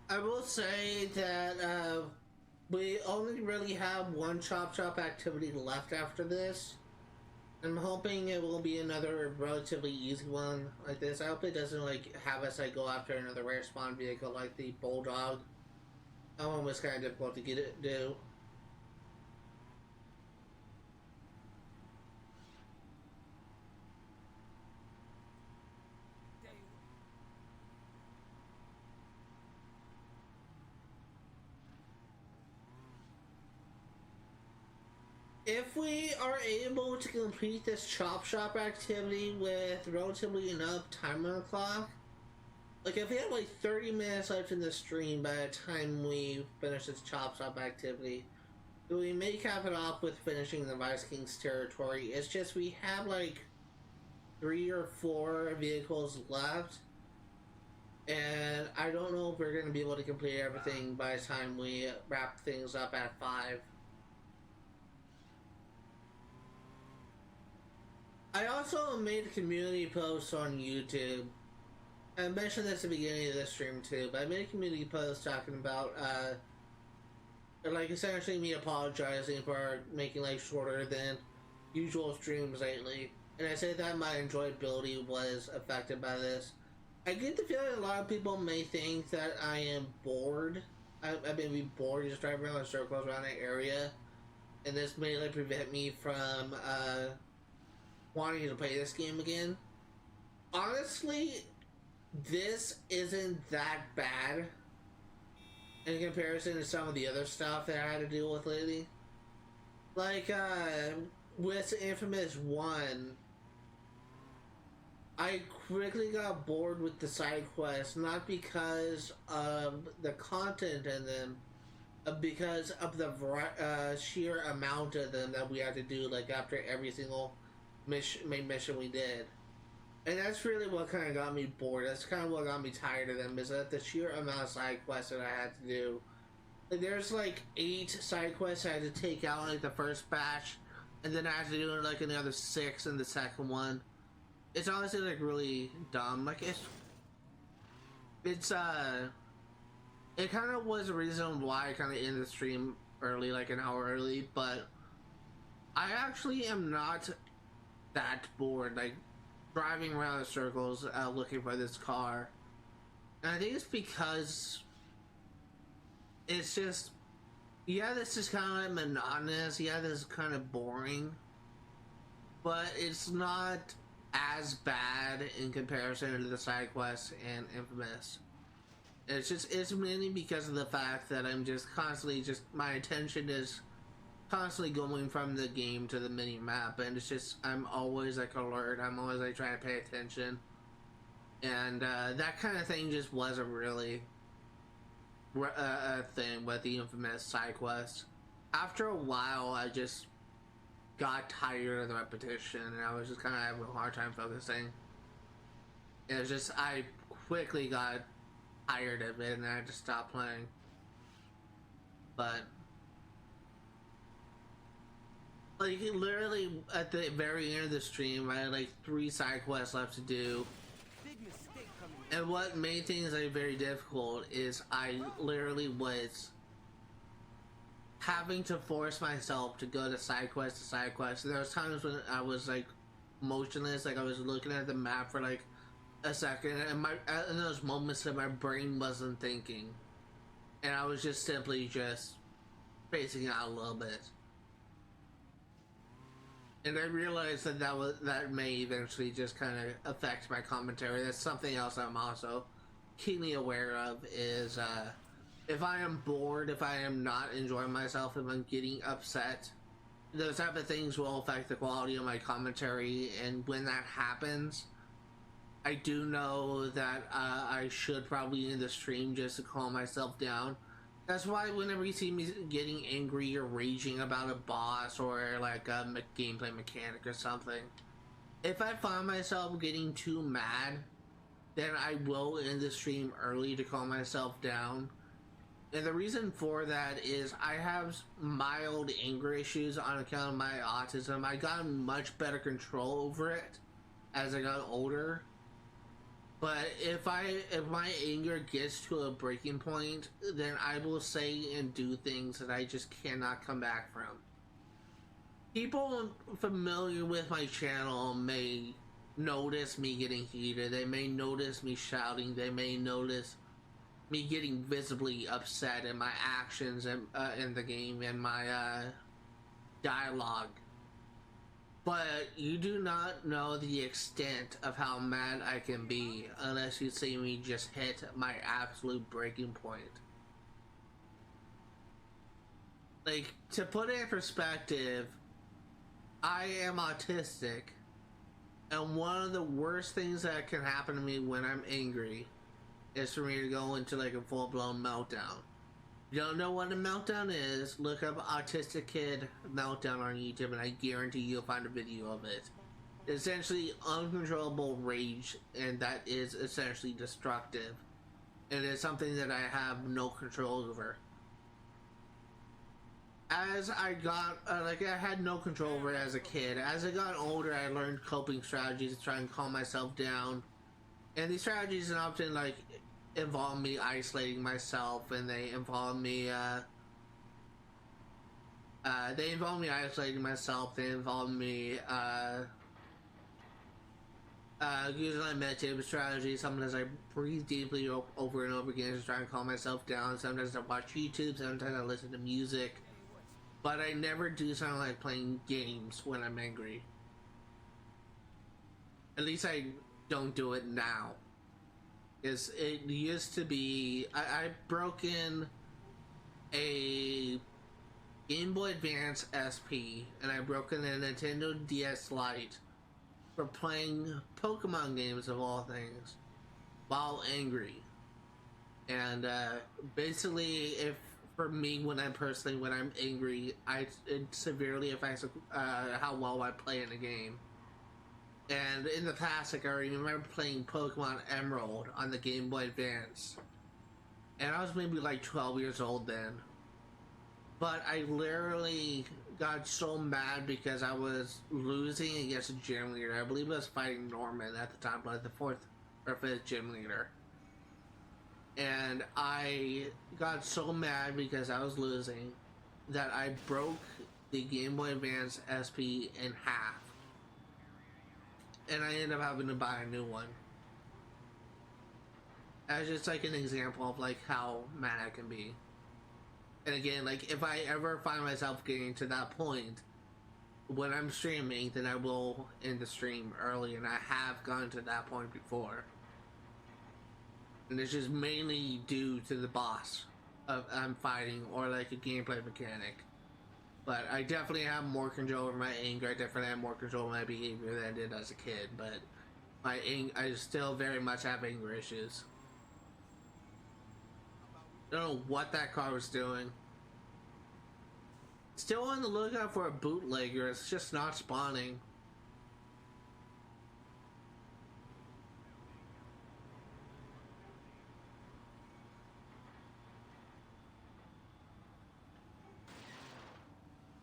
A: I will say that we only really have one chop shop activity left after this. I'm hoping it will be another relatively easy one like this. I hope it doesn't like have us like go after another rare spawn vehicle like the Bulldog. That one was kind of difficult to get it do. if we are able to complete this chop shop activity with relatively enough time on the clock, like if we have like 30 minutes left in the stream by the time we finish this chop shop activity, we may cap it off with finishing the Vice King's territory. It's just we have like 3 or 4 vehicles left, and I don't know if we're going to be able to complete everything by the time we wrap things up at 5. I also made a community post on YouTube. I mentioned this at the beginning of this stream too, but I made a community post talking about like essentially me apologizing for making like shorter than usual streams lately, and I said that my enjoyability was affected by this. I get the feeling a lot of people may think that I am bored. I may be bored just driving around in circles around the area, and this may like prevent me from wanting to play this game again. Honestly, this isn't that bad in comparison to some of the other stuff that I had to deal with lately. Like, with Infamous 1, I quickly got bored with the side quests, not because of the content in them, because of the sheer amount of them that we had to do, like, after every single main mission we did. And that's really what kind of got me bored. That's kind of what got me tired of them, is that the sheer amount of side quests that I had to do. Like, there's like 8 side quests I had to take out in like the first batch, and then I had to do like another 6 in the second one. It's honestly like really dumb. Like it kind of was the reason why I kind of ended the stream early, like an hour early, but I actually am not that bored. Like, driving around in circles looking for this car, and I think it's because it's just, yeah, this is kind of like monotonous, yeah, this is kind of boring, but it's not as bad in comparison to the side quests and Infamous. It's mainly because of the fact that I'm just constantly my attention is constantly going from the game to the mini map, and it's just, I'm always like alert, I'm always like trying to pay attention, and that kind of thing just wasn't really a thing with the Infamous side quest. After a while, I just got tired of the repetition, and I was just kind of having a hard time focusing. It was just, I quickly got tired of it, and I just stopped playing. But like, literally at the very end of the stream, I had like 3 side quests left to do. And what made things like very difficult is I literally was having to force myself to go to side quest to side quest. There was times when I was like motionless, like I was looking at the map for like a second, and in those moments that my brain wasn't thinking, and I was just simply just spacing out a little bit. And I realized that that may eventually just kind of affect my commentary. That's something else I'm also keenly aware of, is if I am bored, if I am not enjoying myself, if I'm getting upset, those type of things will affect the quality of my commentary. And when that happens, I do know that I should probably end the stream just to calm myself down. That's why whenever you see me getting angry or raging about a boss or like a gameplay mechanic or something, if I find myself getting too mad, then I will end the stream early to calm myself down. And the reason for that is I have mild anger issues on account of my autism. I got much better control over it as I got older. But if my anger gets to a breaking point, then I will say and do things that I just cannot come back from. People familiar with my channel may notice me getting heated. They may notice me shouting. They may notice me getting visibly upset in my actions and in the game and my dialogue. But you do not know the extent of how mad I can be unless you see me just hit my absolute breaking point. Like, to put it in perspective, I am autistic, and one of the worst things that can happen to me when I'm angry is for me to go into like a full-blown meltdown. If you don't know what a meltdown is, look up autistic kid meltdown on YouTube, and I guarantee you'll find a video of it. It's essentially uncontrollable rage, and that is essentially destructive. And it's something that I have no control over. As I got, like, I had no control over it as a kid. As I got older, I learned coping strategies to try and calm myself down. And these strategies often, like, involve me isolating myself, and they involve me isolating myself. They involve me, using my meditative strategy. Sometimes I breathe deeply over and over again to try and calm myself down. Sometimes I watch YouTube, sometimes I listen to music. But I never do something like playing games when I'm angry. At least I don't do it now. Because it used to be... I've broken a Game Boy Advance SP, and I've broken a Nintendo DS Lite for playing Pokemon games of all things while angry. And basically, if for me, when I'm angry, it severely affects how well I play in a game. And in the past, like, I remember playing Pokemon Emerald on the Game Boy Advance, and I was maybe like 12 years old then. But I literally got so mad because I was losing against a gym leader. I believe I was fighting Norman at the time, like the 4th or 5th gym leader. And I got so mad because I was losing that I broke the Game Boy Advance SP in half. And I ended up having to buy a new one. As just like an example of like how mad I can be. And again, like, if I ever find myself getting to that point when I'm streaming, then I will end the stream early, and I have gone to that point before. And it's just mainly due to the boss I'm fighting, or like a gameplay mechanic. But I definitely have more control over my anger. I definitely have more control over my behavior than I did as a kid. But I still very much have anger issues. I don't know what that car was doing. Still on the lookout for a bootlegger. It's just not spawning.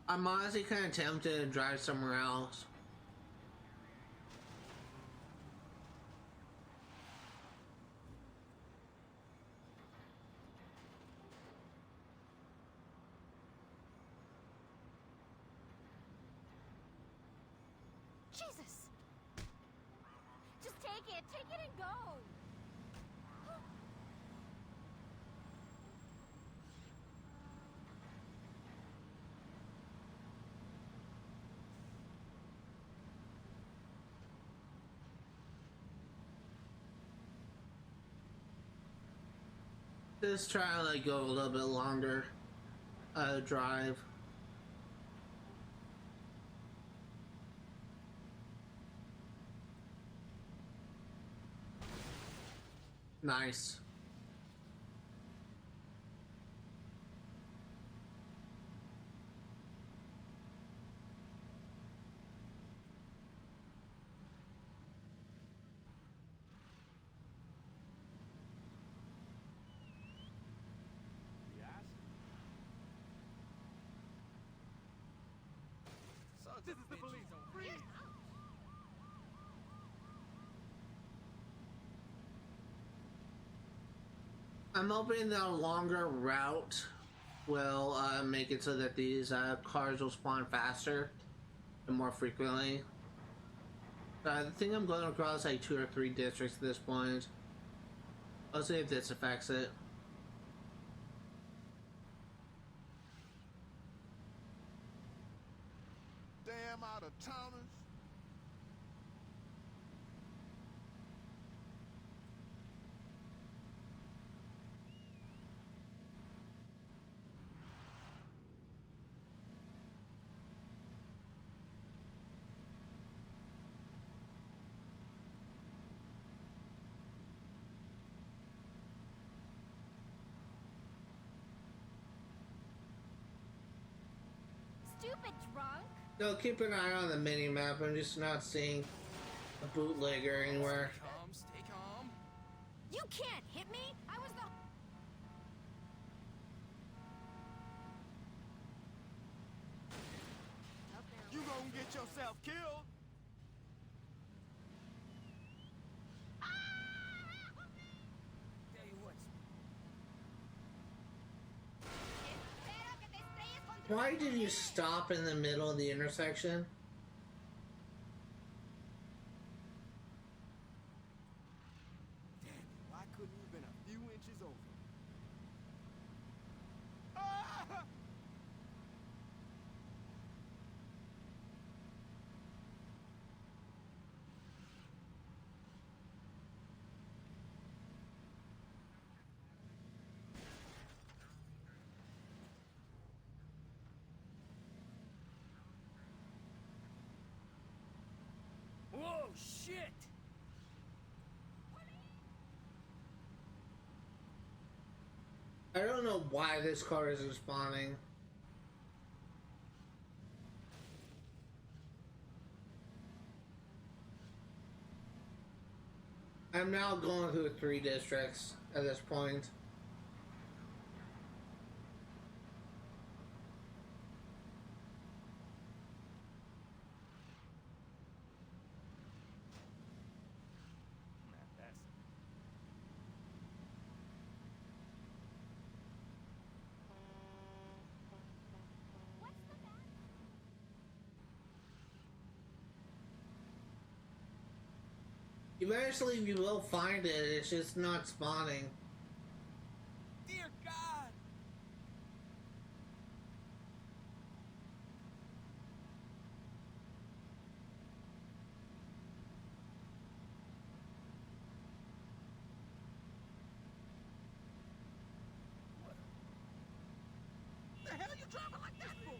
A: I'm honestly kind of tempted to drive somewhere else.
E: Jesus! Just take it and go!
A: Just try to like go a little bit longer drive. Nice.
G: This is the police. Freeze!
A: I'm hoping that a longer route will make it so that these cars will spawn faster and more frequently. I think I'm going across like 2 or 3 districts at this point. I'll see if this affects it.
G: Damn out of towners.
E: stupid, drunk?
A: No, keep an eye on the mini map. I'm just not seeing a bootlegger anywhere.
P: Stay calm, stay calm.
E: You can't hit me! I was the...
G: You gonna get yourself killed?
J: Tell you what,
A: Why did you stop in the middle of the intersection?
G: Why couldn't you have been a few inches over?
J: whoa, shit!
A: I don't know why this car is respawning. I'm now going through 3 districts at this point. Eventually you will find it, it's just not spawning.
J: Dear God!
G: The hell you driving like that for?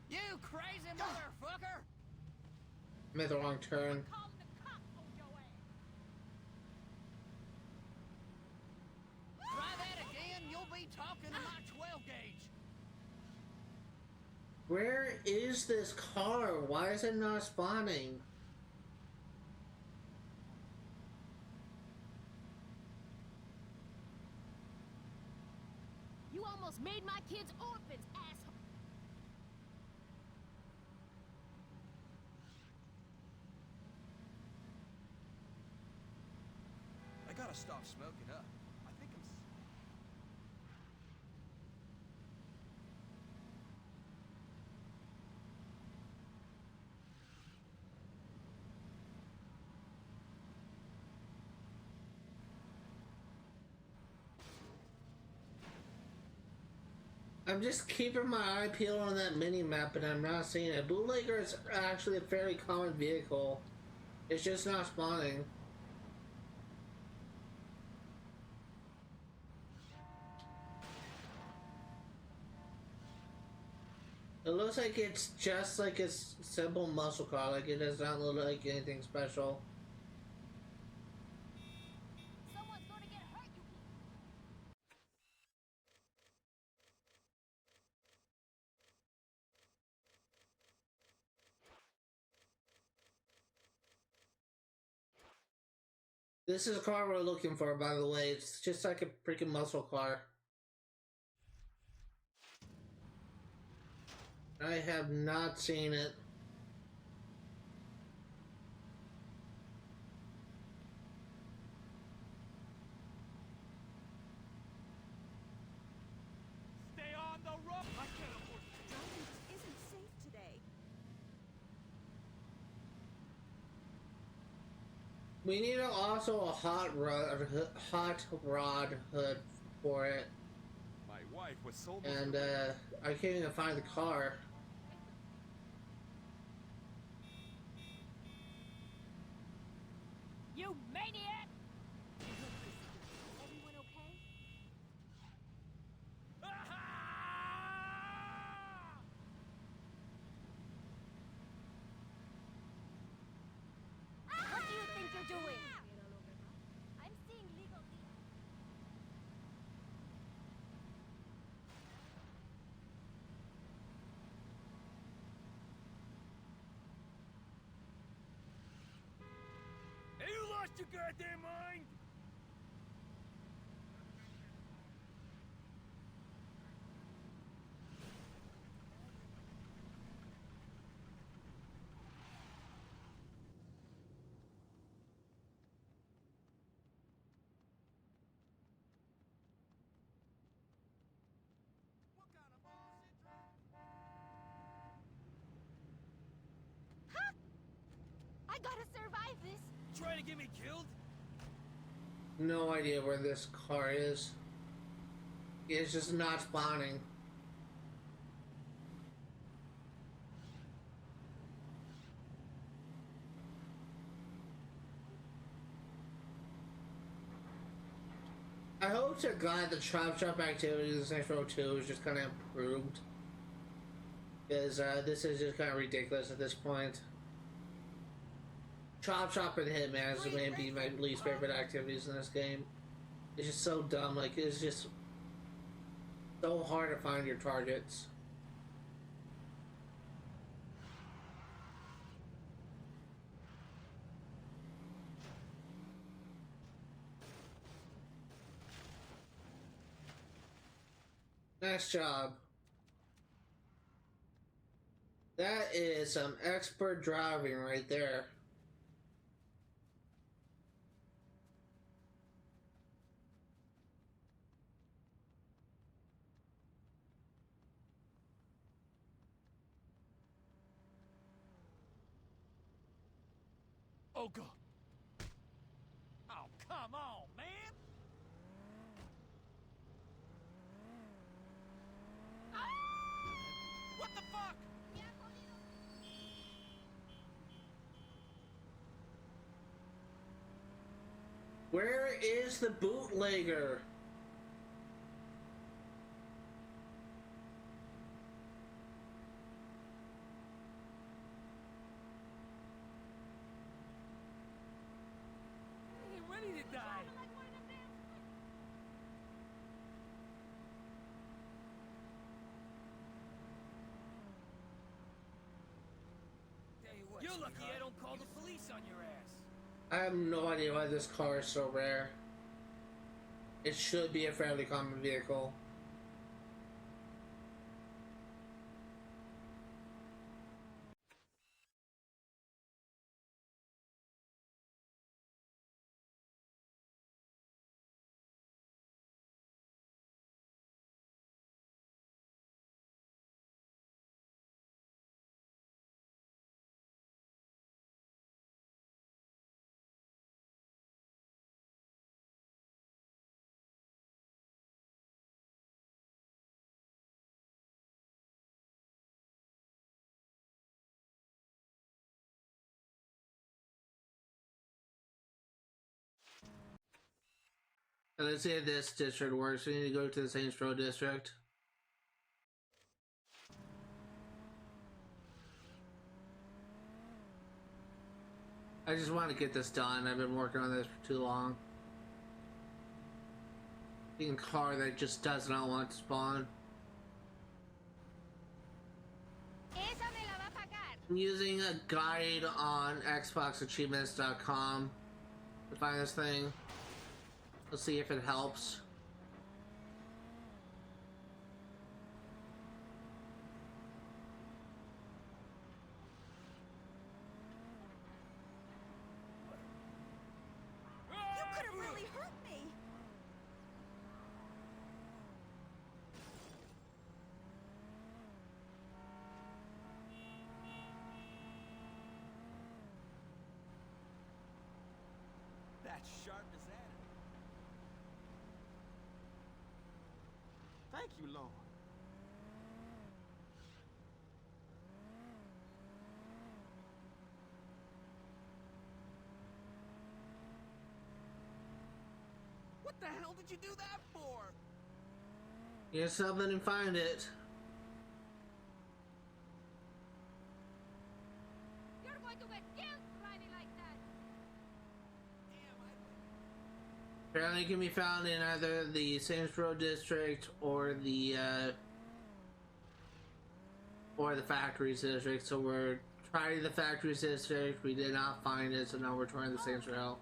B: You crazy motherfucker!
A: Made the wrong turn.
B: Try that again, you'll be talking to my 12 gauge.
A: Where is this car? Why is it not spawning?
E: You almost made my kids orphans, asshole!
P: I gotta stop smoking up. I think I'm...
A: I'm just keeping my eye peeled on that mini map and I'm not seeing it. Bootlegger is actually a fairly common vehicle. It's just not spawning. It looks like it's just like a simple muscle car, like it does not look like anything special.
E: Someone's gonna get hurt, you
A: This is a car we're looking for, by the way. It's just like a freaking muscle car. I have not seen it.
G: Stay on the road! I can't afford
H: Driving just isn't safe today.
A: We need also a hot rod hood for it.
G: My wife was so...
A: And I can't even find the car.
E: You maniac!
H: Everyone okay?
E: What do you think you're doing?
H: I'm seeing legal things.
F: your goddamn mind?
E: I gotta survive this.
P: Trying to get me killed?
A: No idea where this car is. It's just not spawning. I hope to God the chop shop activity in Saints Row 2 is just kind of improved. Because this is just kind of ridiculous at this point. Chop shop and Hitman is maybe my least favorite activities in this game. It's just so dumb. Like, it's just so hard to find your targets. Nice job. That is some expert driving right there.
P: Oh, God. Oh, come on, man. What the fuck?
A: Where is the bootlegger?
P: I ain't ready to die. You're lucky I don't call the police on your ass.
A: I have no idea why this car is so rare. It should be a fairly common vehicle. And let's see if this district works. We need to go to the Saints Row district. I just want to get this done. I've been working on this for too long. Being a car that just does not want to spawn. I'm using a guide on xboxachievements.com to find this thing. Let's see if it helps.
E: You could have really hurt me.
P: That's sharp as that.
G: Thank you, Lord.
P: What the hell did you do that for?
A: Get something and find it.
E: You're going to get killed driving like that.
A: Apparently it can be found in either the Saints Row district or the factories district. So we're trying the factories district. We did not find it, so now we're trying the Saints Row.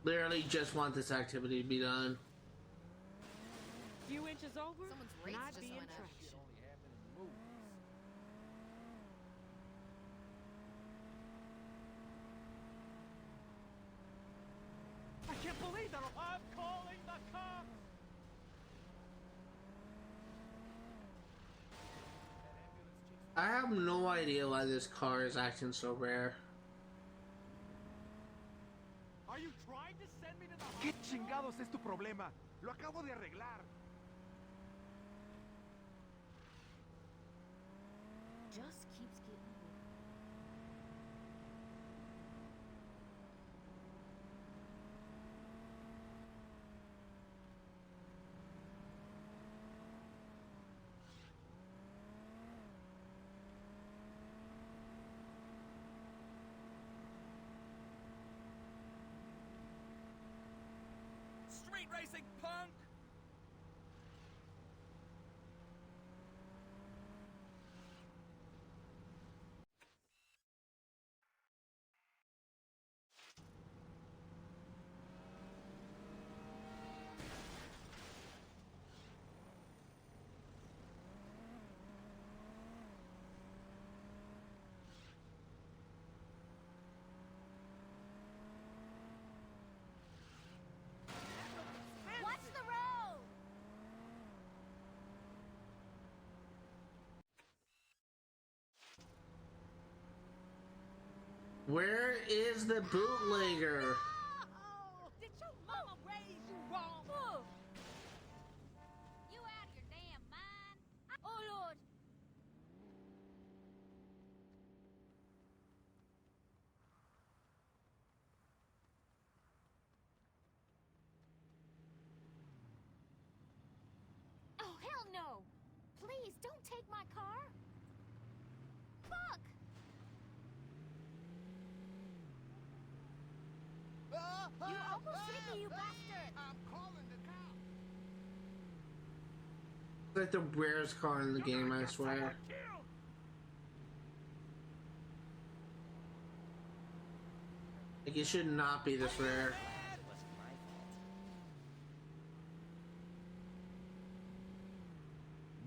A: Literally just want this activity to be done.
E: Few inches over,
B: Someone's
E: and
B: race
E: I'd
B: just
E: be in
B: went up.
E: traction.
P: I can't believe that. I'm calling the cops.
A: I have no idea why this car is acting so rare.
P: Are you trying to send me to the ¿Qué chingados es tu problema? Lo acabo de arreglar.
C: Just keeps getting worse.
P: Street racing, punk!
E: Watch the road!
A: Where is the bootlegger?
E: Oh, did your mama raise you wrong? You out of your damn mind? Oh, Lord. Oh, hell no! Please, don't take my car! Fuck! You almost hit me, you bastard!
P: I'm calling the cops.
A: It's like the rarest car in the game, I swear. Like, it should not be this rare.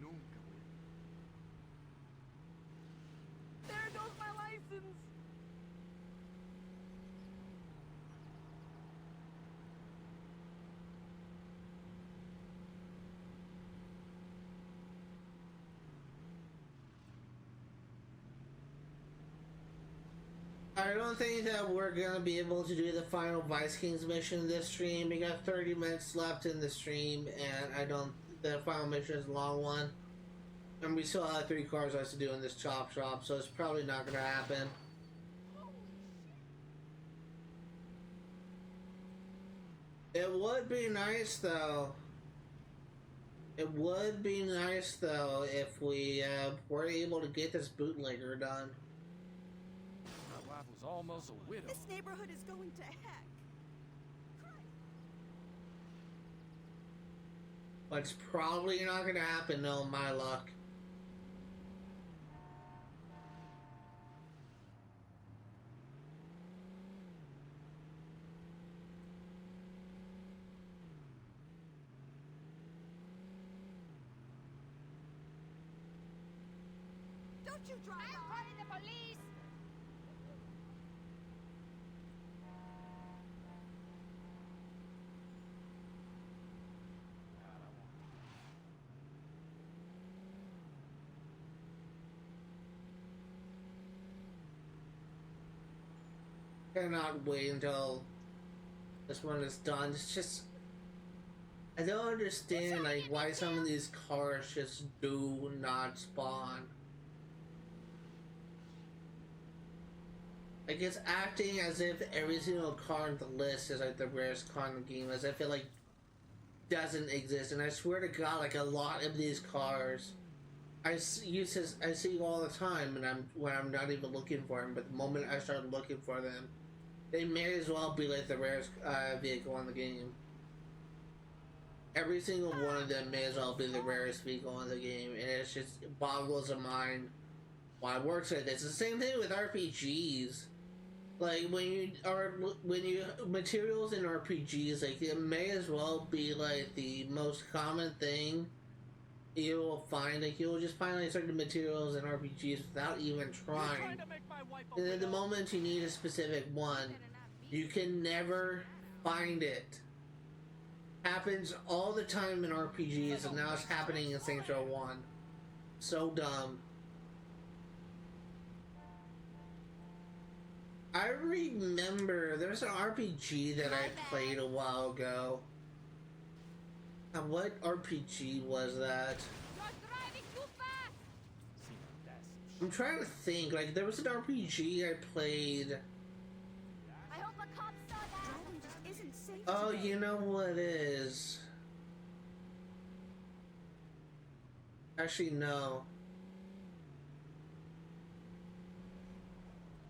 P: Nunca, güey.
E: There goes my license!
A: I don't think that we're gonna be able to do the final Vice Kings mission this stream. We got 30 minutes left in the stream, and the final mission is a long one. And we still have 3 cars left to do in this chop shop, so it's probably not gonna happen. It would be nice though. It would be nice though if we were able to get this bootlegger done.
F: My wife was almost a widow.
H: This neighborhood is going to heck.
A: But it's probably not gonna happen, no, my luck.
E: Don't you drive I'm calling the police!
A: Cannot wait until this one is done. It's just, I don't understand like why some of these cars just do not spawn. Like, it's acting as if every single car on the list is like the rarest car in the game, as if it like doesn't exist. And I swear to God, like a lot of these cars, I see all the time, and when I'm not even looking for them. But the moment I start looking for them, they may as well be like the rarest vehicle in the game. Every single one of them may as well be the rarest vehicle in the game, and it boggles the mind why it works like this. It's the same thing with RPGs. Like when you materials in RPGs, like it may as well be like the most common thing you will find. Like you'll just find like certain materials in RPGs without even trying. And then the moment you need a specific one, you can never find it. Happens all the time in RPGs, and now it's happening in Saints Row 1. So dumb. I remember there's an RPG that I played a while ago. What RPG was that? I'm trying to think. Like there was an RPG I played.
E: I hope a cop saw that.
H: Driving just isn't safe.
A: Oh,
H: today.
A: you know what it is. Actually, no.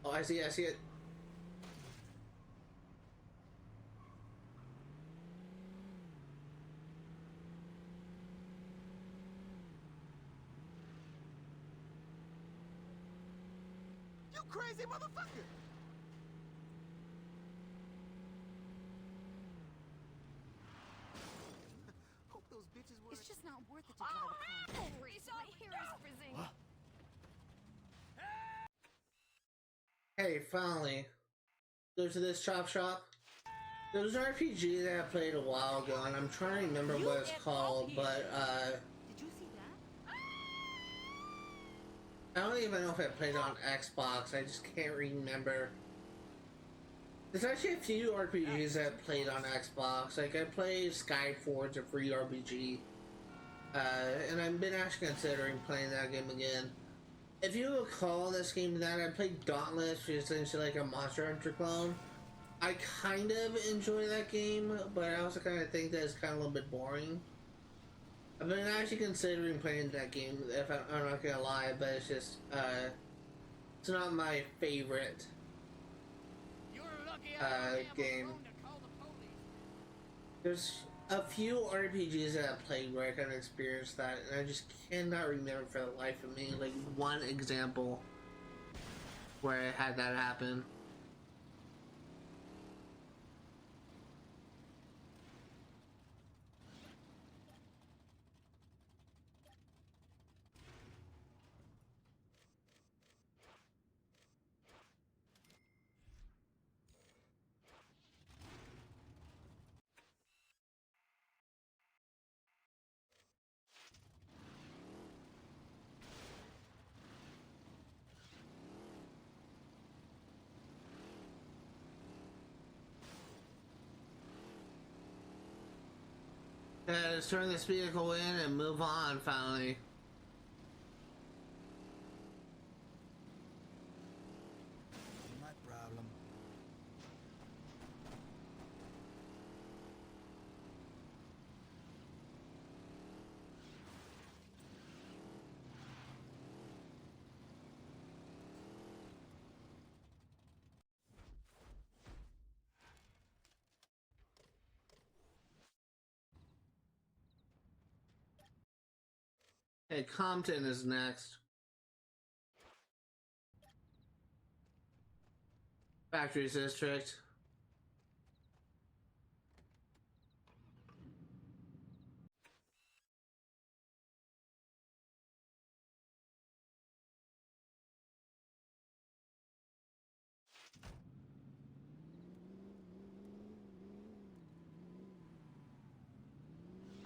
A: Oh, I see it.
J: You crazy motherfucker! Hope those bitches were.
E: It's just not worth it to drive a car. My hair is frizzing.
A: Hey, finally. Go to this chop shop. There was an RPG that I played a while ago, and I'm trying to remember what it's called, but
H: Did you see that?
A: I don't even know if I played it on Xbox. I just can't remember. There's actually a few RPGs that I played on Xbox. Like I played Skyforge, a free RPG, and I've been actually considering playing that game again. If you recall this game, that I played Dauntless, which is essentially like a Monster Hunter clone. I kind of enjoy that game, but I also kind of think that it's kind of a little bit boring. I've been actually considering playing that game, if I'm not gonna lie, but it's just, it's not my favorite game. There's a few RPGs that I played where I kind of experienced that, and I just cannot remember for the life of me, like, one example where I had that happen. Let's turn this vehicle in and move on, finally.
J: My problem.
A: Hey, Compton is next. Factories District.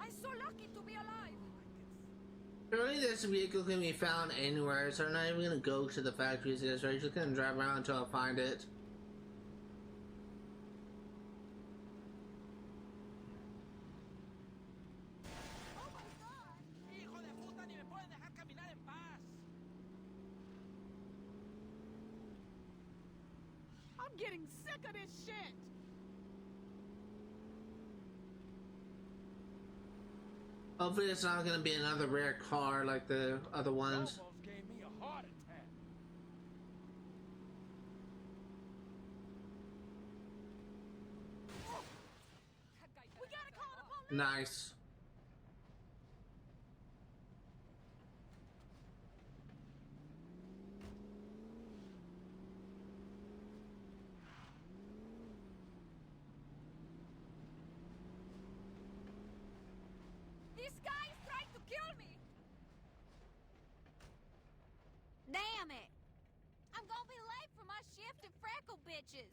E: I'm so lucky to be alive.
A: Apparently this vehicle can be found anywhere, so I'm not even gonna go to the Factories District. I'm just gonna drive around until I find it.
J: Oh my God! Hijo de puta, ni me pueden dejar caminar en paz.
P: I'm getting sick of this shit.
A: Hopefully it's not gonna be another rare car like the other ones.
F: Almost gave me a heart attack.
E: We gotta call the police.
A: Nice.
E: tufted freckle bitches.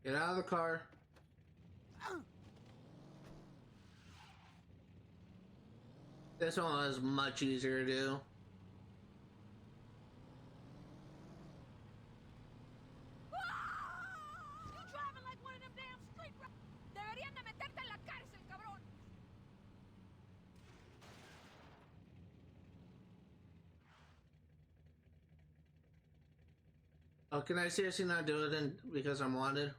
A: Get out of the car. This one was much easier to do.
E: You driving like one of them damn street Deberían de meterte en la cárcel, cabrón.
A: Oh, can I seriously not do it because I'm wanted?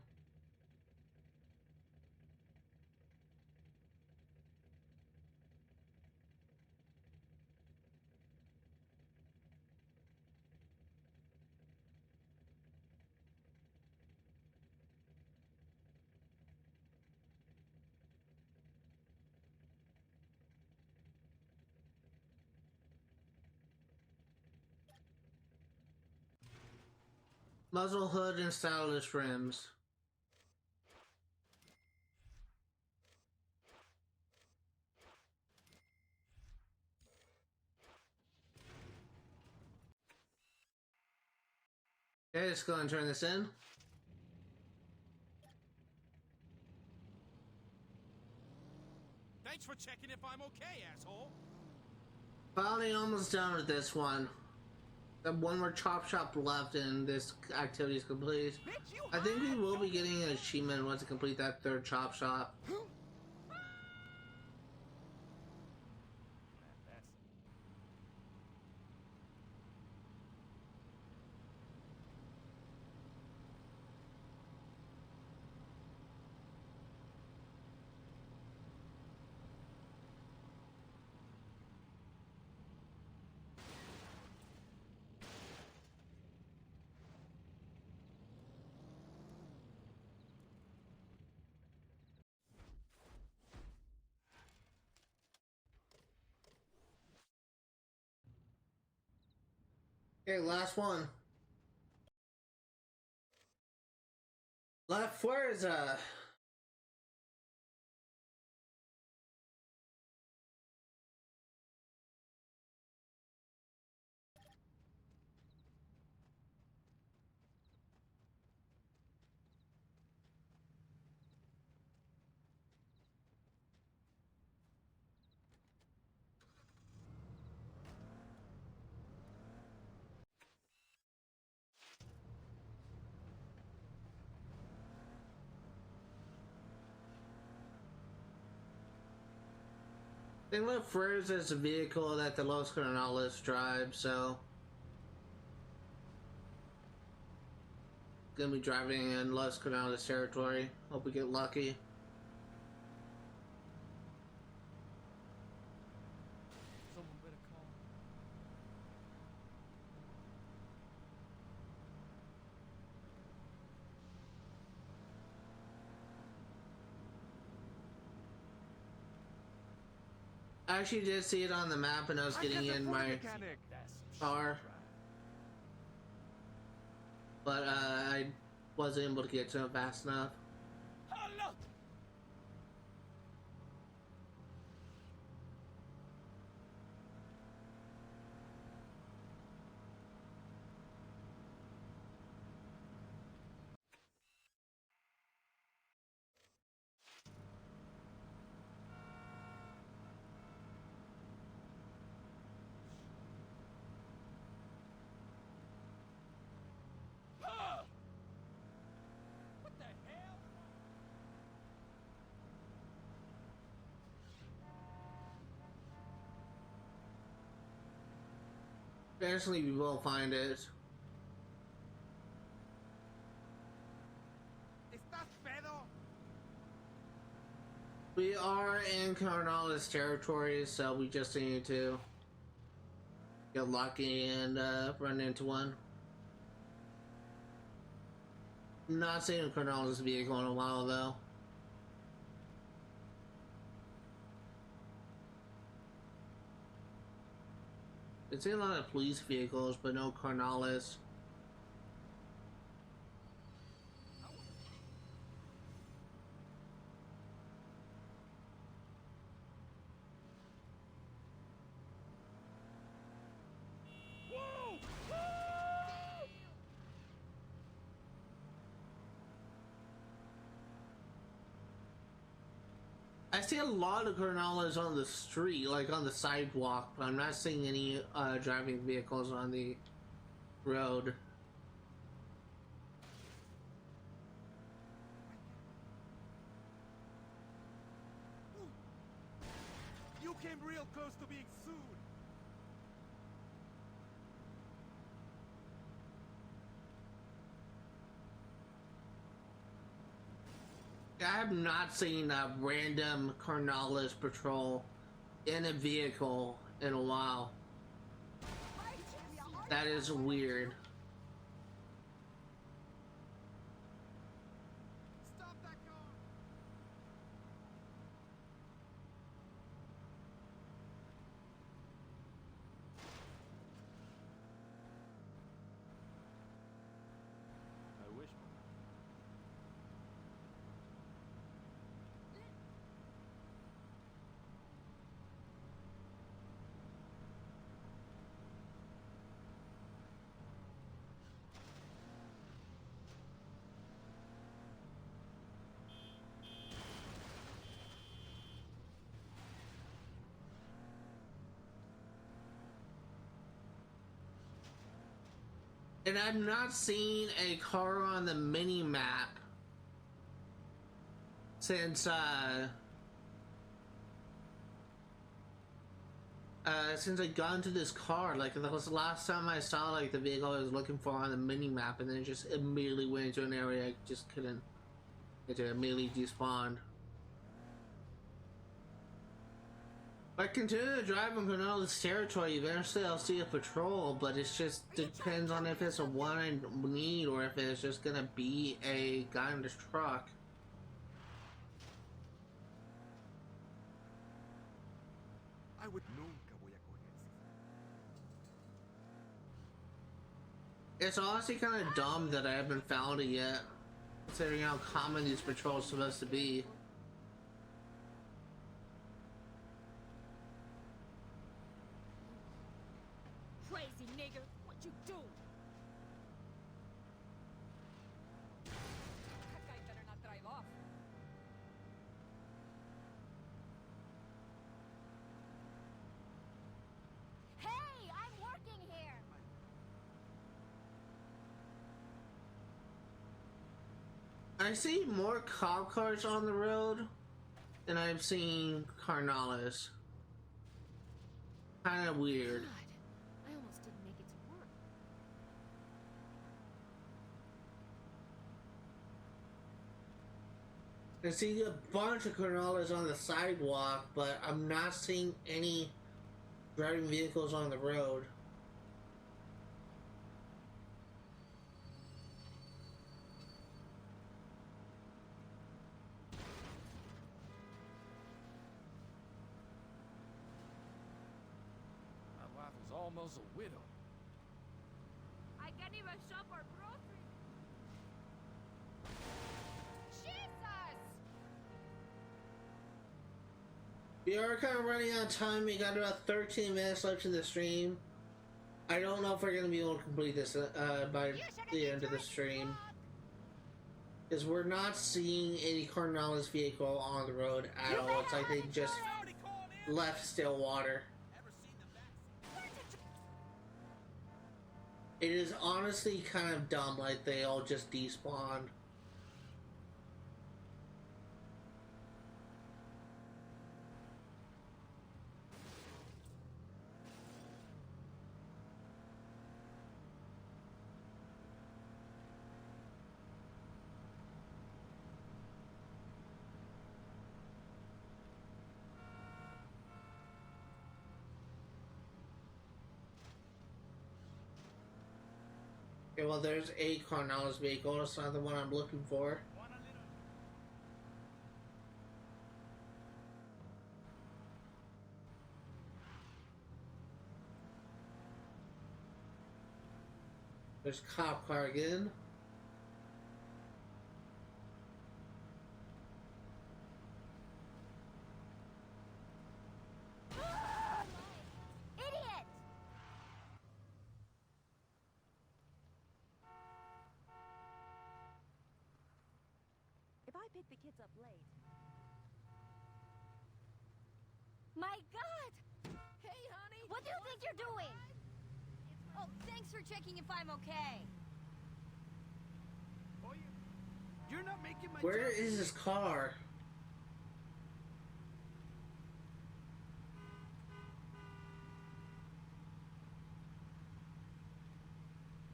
A: Muzzle hood and stylish rims. Okay, let's go and turn this in.
G: Thanks for checking if I'm okay, asshole.
A: Finally almost done with this one. The one more chop shop left and this activity is complete. I think we will be getting an achievement once we complete that third chop shop. Okay, last one. La Fuerza. I think La Fuerza is a vehicle that the Los Carnales drive, so gonna be driving in Los Carnales territory. Hope we get lucky.
F: Someone better call.
A: I actually did see it on the map and I was getting in my car. But I wasn't able to get to it fast enough. Eventually we will find it. We are in Carnales territory, so we just need to get lucky and run into one. Not seeing a Carnales vehicle in a while though. It's a lot of police vehicles, but no Carnales. I see a lot of Carnales on the street, like on the sidewalk, but I'm not seeing any driving vehicles on the road.
G: You came real close to being sued.
A: I have not seen a random Carnales patrol in a vehicle in a while. That is weird.
G: Stop that car!
F: I wish.
A: And I'm not seeing a car on the mini map since I got into this car. Like, that was the last time I saw like the vehicle I was looking for on the mini map, and then it just immediately went into an area I just couldn't. It immediately despawned. If I continue to drive on Carnales territory, eventually I'll see a patrol, but it just depends on if it's a one I need or if it's just gonna be a guy in this truck.
G: I would nunca voy a coger ese.
A: It's honestly kind of dumb that I haven't found it yet, considering how common these patrols are supposed to be.
E: Crazy nigger, what you do? That guy better not drive off. Hey, I'm working here.
A: I see more cop cars on the road than I've seen Carnales. Kind of weird.
C: God, I almost didn't make it to work.
A: I see a bunch of Carnales on the sidewalk, but I'm not seeing any driving vehicles on the road.
F: My wife was almost a widow.
E: I can't even shop our groceries. Jesus!
A: We are kind of running out of time. We got about 13 minutes left in the stream. I don't know if we're going to be able to complete this by the end of the stream, because we're not seeing any Carnales vehicle on the road at all. It's like they just left Stillwater. It is honestly kind of dumb, like they all just despawned. Okay, well, there's a Carnales vehicle. It's not the one I'm looking for. There's a cop car again.
E: Idiot!
H: If I pick the kids up late,
E: My God! Hey, honey! What do you think you're doing? Oh, thanks for checking if I'm okay.
P: Oh, you're not making my
A: Where
P: job
A: is his car?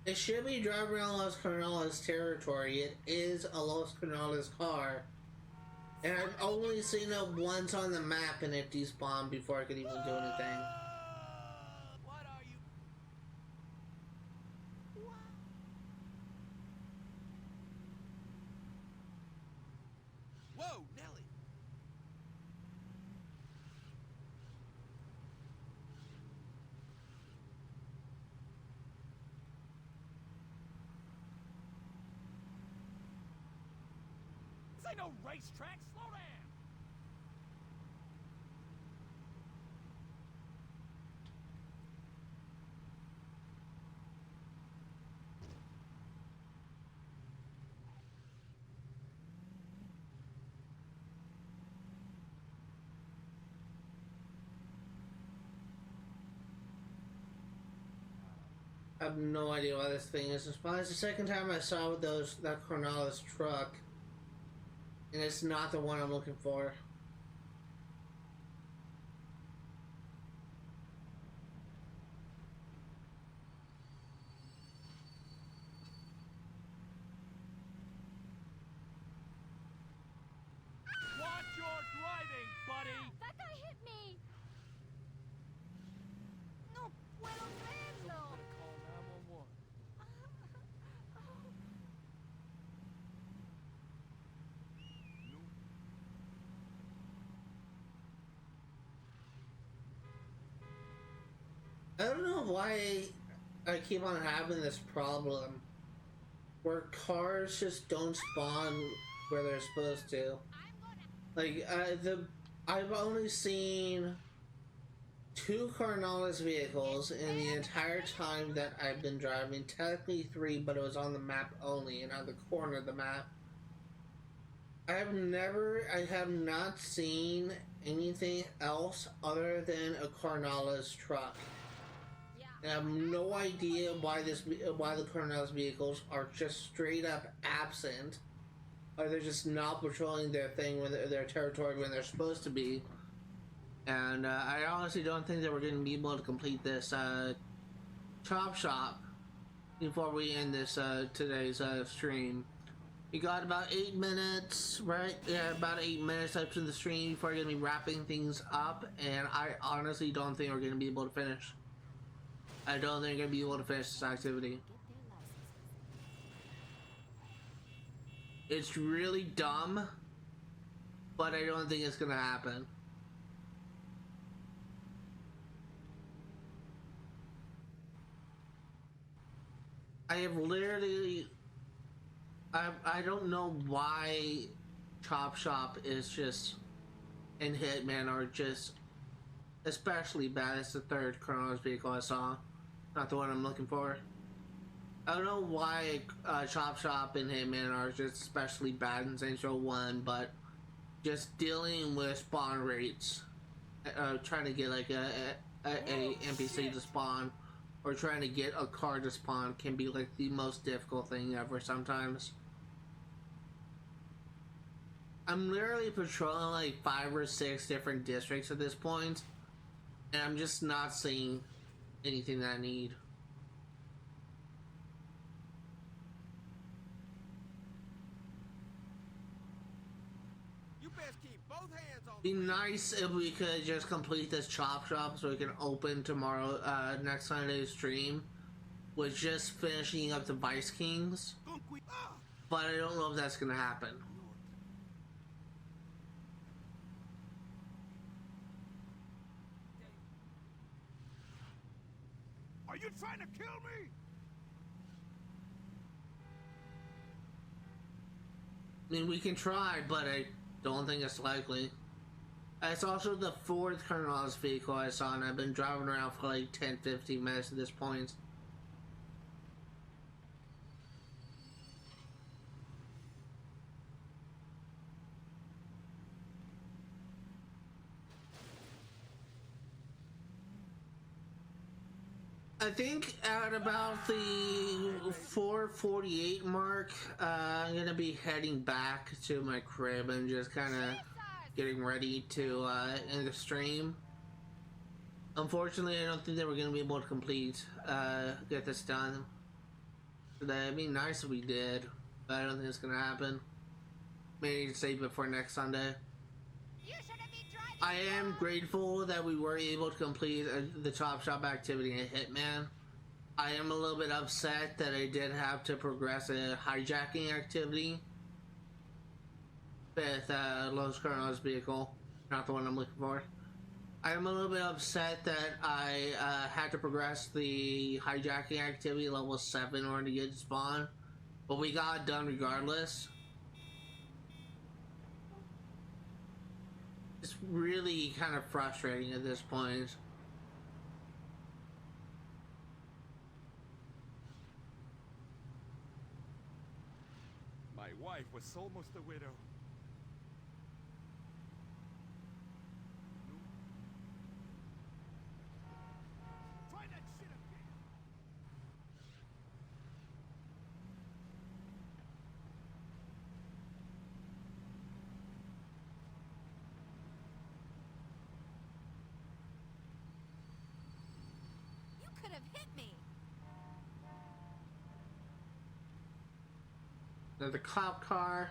A: It should be driving around Los Carnales territory. It is a Los Carnales car. And I've only seen it once on the map and it despawned before I could even do anything.
B: What are you?
J: Whoa, Nelly.
P: This ain't no racetrack. Slow down.
A: I have no idea why this thing is. It's the second time I saw that Carnales truck. And it's not the one I'm looking for.
P: Watch your driving, buddy.
E: That guy hit me! No puedo verlo!
P: Call 911.
A: I don't know why I keep on having this problem where cars just don't spawn where they're supposed to. Like I've only seen 2 Carnales vehicles in the entire time that I've been driving. Technically 3, but it was on the map only and on the corner of the map. I have not seen anything else other than a Carnales truck. And I have no idea why the Carnales vehicles are just straight up absent, or they're just not patrolling their territory when they're supposed to be. And I honestly don't think that we're going to be able to complete this chop shop before we end this today's stream. We got about 8 minutes, right? Yeah, about 8 minutes left in the stream before we're going to be wrapping things up, and I honestly don't think we're going to be able to finish. I don't think we're going to be able to finish this activity. It's really dumb, but I don't think it's going to happen. I have literally... I don't know why Chop Shop is just... and Hitman are just especially bad. It's the third Carnales vehicle I saw. Not the one I'm looking for. I don't know why Chop Shop and Hitman are just especially bad in Saints Row 1, but just dealing with spawn rates, trying to get like a NPC to spawn, or trying to get a car to spawn can be like the most difficult thing ever sometimes. I'm literally patrolling like 5 or 6 different districts at this point, and I'm just not seeing anything that I need.
J: You best keep both hands on.
A: Be nice if we could just complete this chop shop so we can open tomorrow, next Sunday's stream, with just finishing up the Vice Kings. But I don't know if that's gonna happen.
P: Are you trying to kill me?
A: I mean, we can try, but I don't think it's likely. It's also the 4th Carnales vehicle I saw, and I've been driving around for like 10-15 minutes at this point. I think at about the 4:48 mark, I'm gonna be heading back to my crib and just kind of getting ready to end the stream. Unfortunately, I don't think that we're gonna be able to get this done today. It'd be nice if we did, but I don't think it's gonna happen. Maybe save it for next Sunday. I am grateful that we were able to complete the Chop Shop activity in Hitman. I am a little bit upset that I did have to progress a hijacking activity with Los Carnales vehicle, not the one I'm looking for. I am a little bit upset that I had to progress the hijacking activity level 7 in order to get spawn, but we got it done regardless. It's really kind of frustrating at this point.
G: My wife was almost a widow. Try that shit again.
E: You could have hit me.
A: The cop car.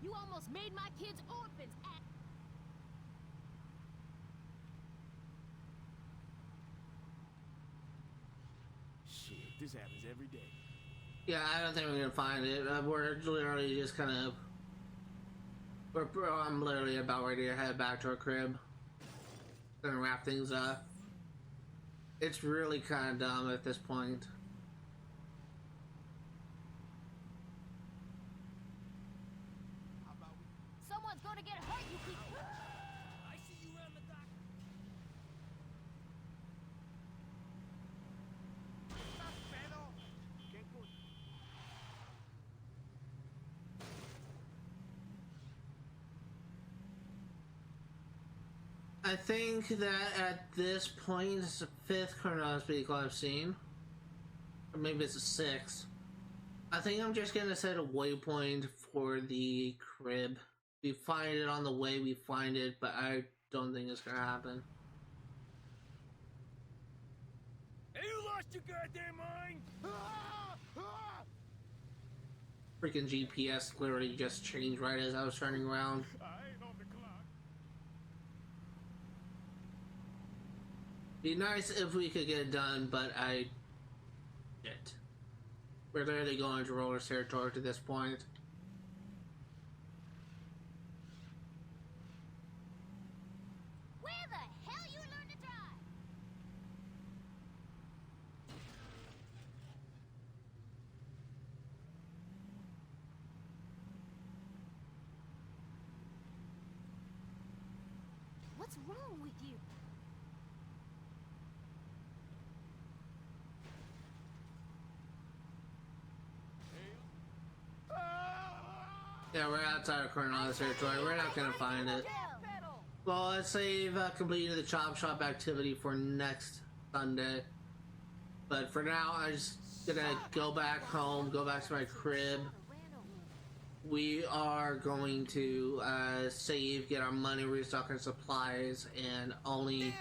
C: You almost made my kids orphans.
J: Shit, this happens every day.
A: Yeah, I don't think we're gonna find it. We're literally just kind of. I'm literally about ready to head back to our crib. Gonna wrap things up. It's really kind of dumb at this point.
C: Someone's gonna get hurt. You keep.
J: I see you around the dock.
G: ¿Estás pedo? ¿Qué co-
A: I think that at this point, it's the 5th Carnales vehicle I've seen. Or maybe it's the 6th. I think I'm just gonna set a waypoint for the crib. We find it on the way, we find it, but I don't think it's gonna happen.
J: Hey, you lost your goddamn mind?
A: Freaking GPS literally just changed right as I was turning around.
G: I ain't on the clock.
A: Be nice if we could get it done, but shit. We're literally going to roller territory to this point.
C: Where the hell you learn to drive? What's wrong with you?
A: Yeah, we're outside of Carnales territory. We're not gonna find it. Well, let's save completing the Chop Shop activity for next Sunday. But for now, I'm just gonna go back home, go back to my crib. We are going to save, get our money, restock our supplies, and only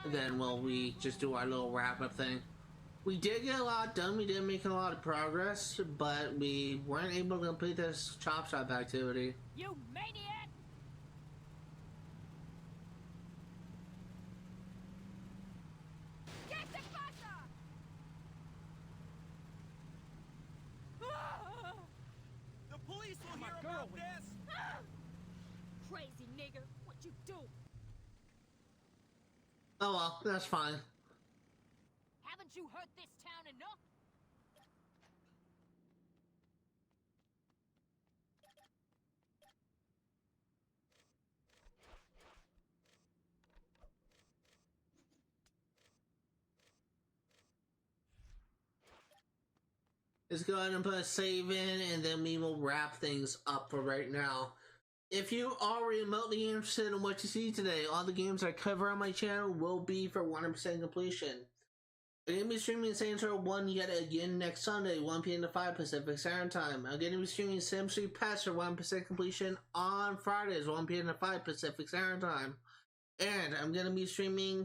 A: then will we just do our little wrap-up thing. We did get a lot done, we did make a lot of progress, but we weren't able to complete this Chop Shop activity.
C: You maniac! Get the pasa!
J: The police will hear about this.
C: Crazy nigger, what you do?
A: Oh well, that's fine.
C: Haven't you heard this town enough?
A: Let's go ahead and put a save in, and then we will wrap things up for right now. If you are remotely interested in what you see today, all the games I cover on my channel will be for 100% completion. I'm going to be streaming Saints Row 1 yet again next Sunday, 1 p.m. to 5 Pacific Standard Time. I'm going to be streaming Sims 3 Patch for 100% completion on Fridays, 1 p.m. to 5 Pacific Standard Time. And I'm going to be streaming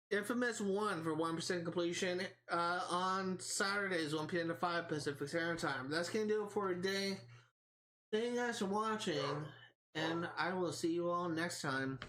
A: Infamous 1 for 1% completion on Saturdays, 1 p.m. to 5 Pacific Standard Time. That's going to do it for today. Thank you guys for watching, and I will see you all next time.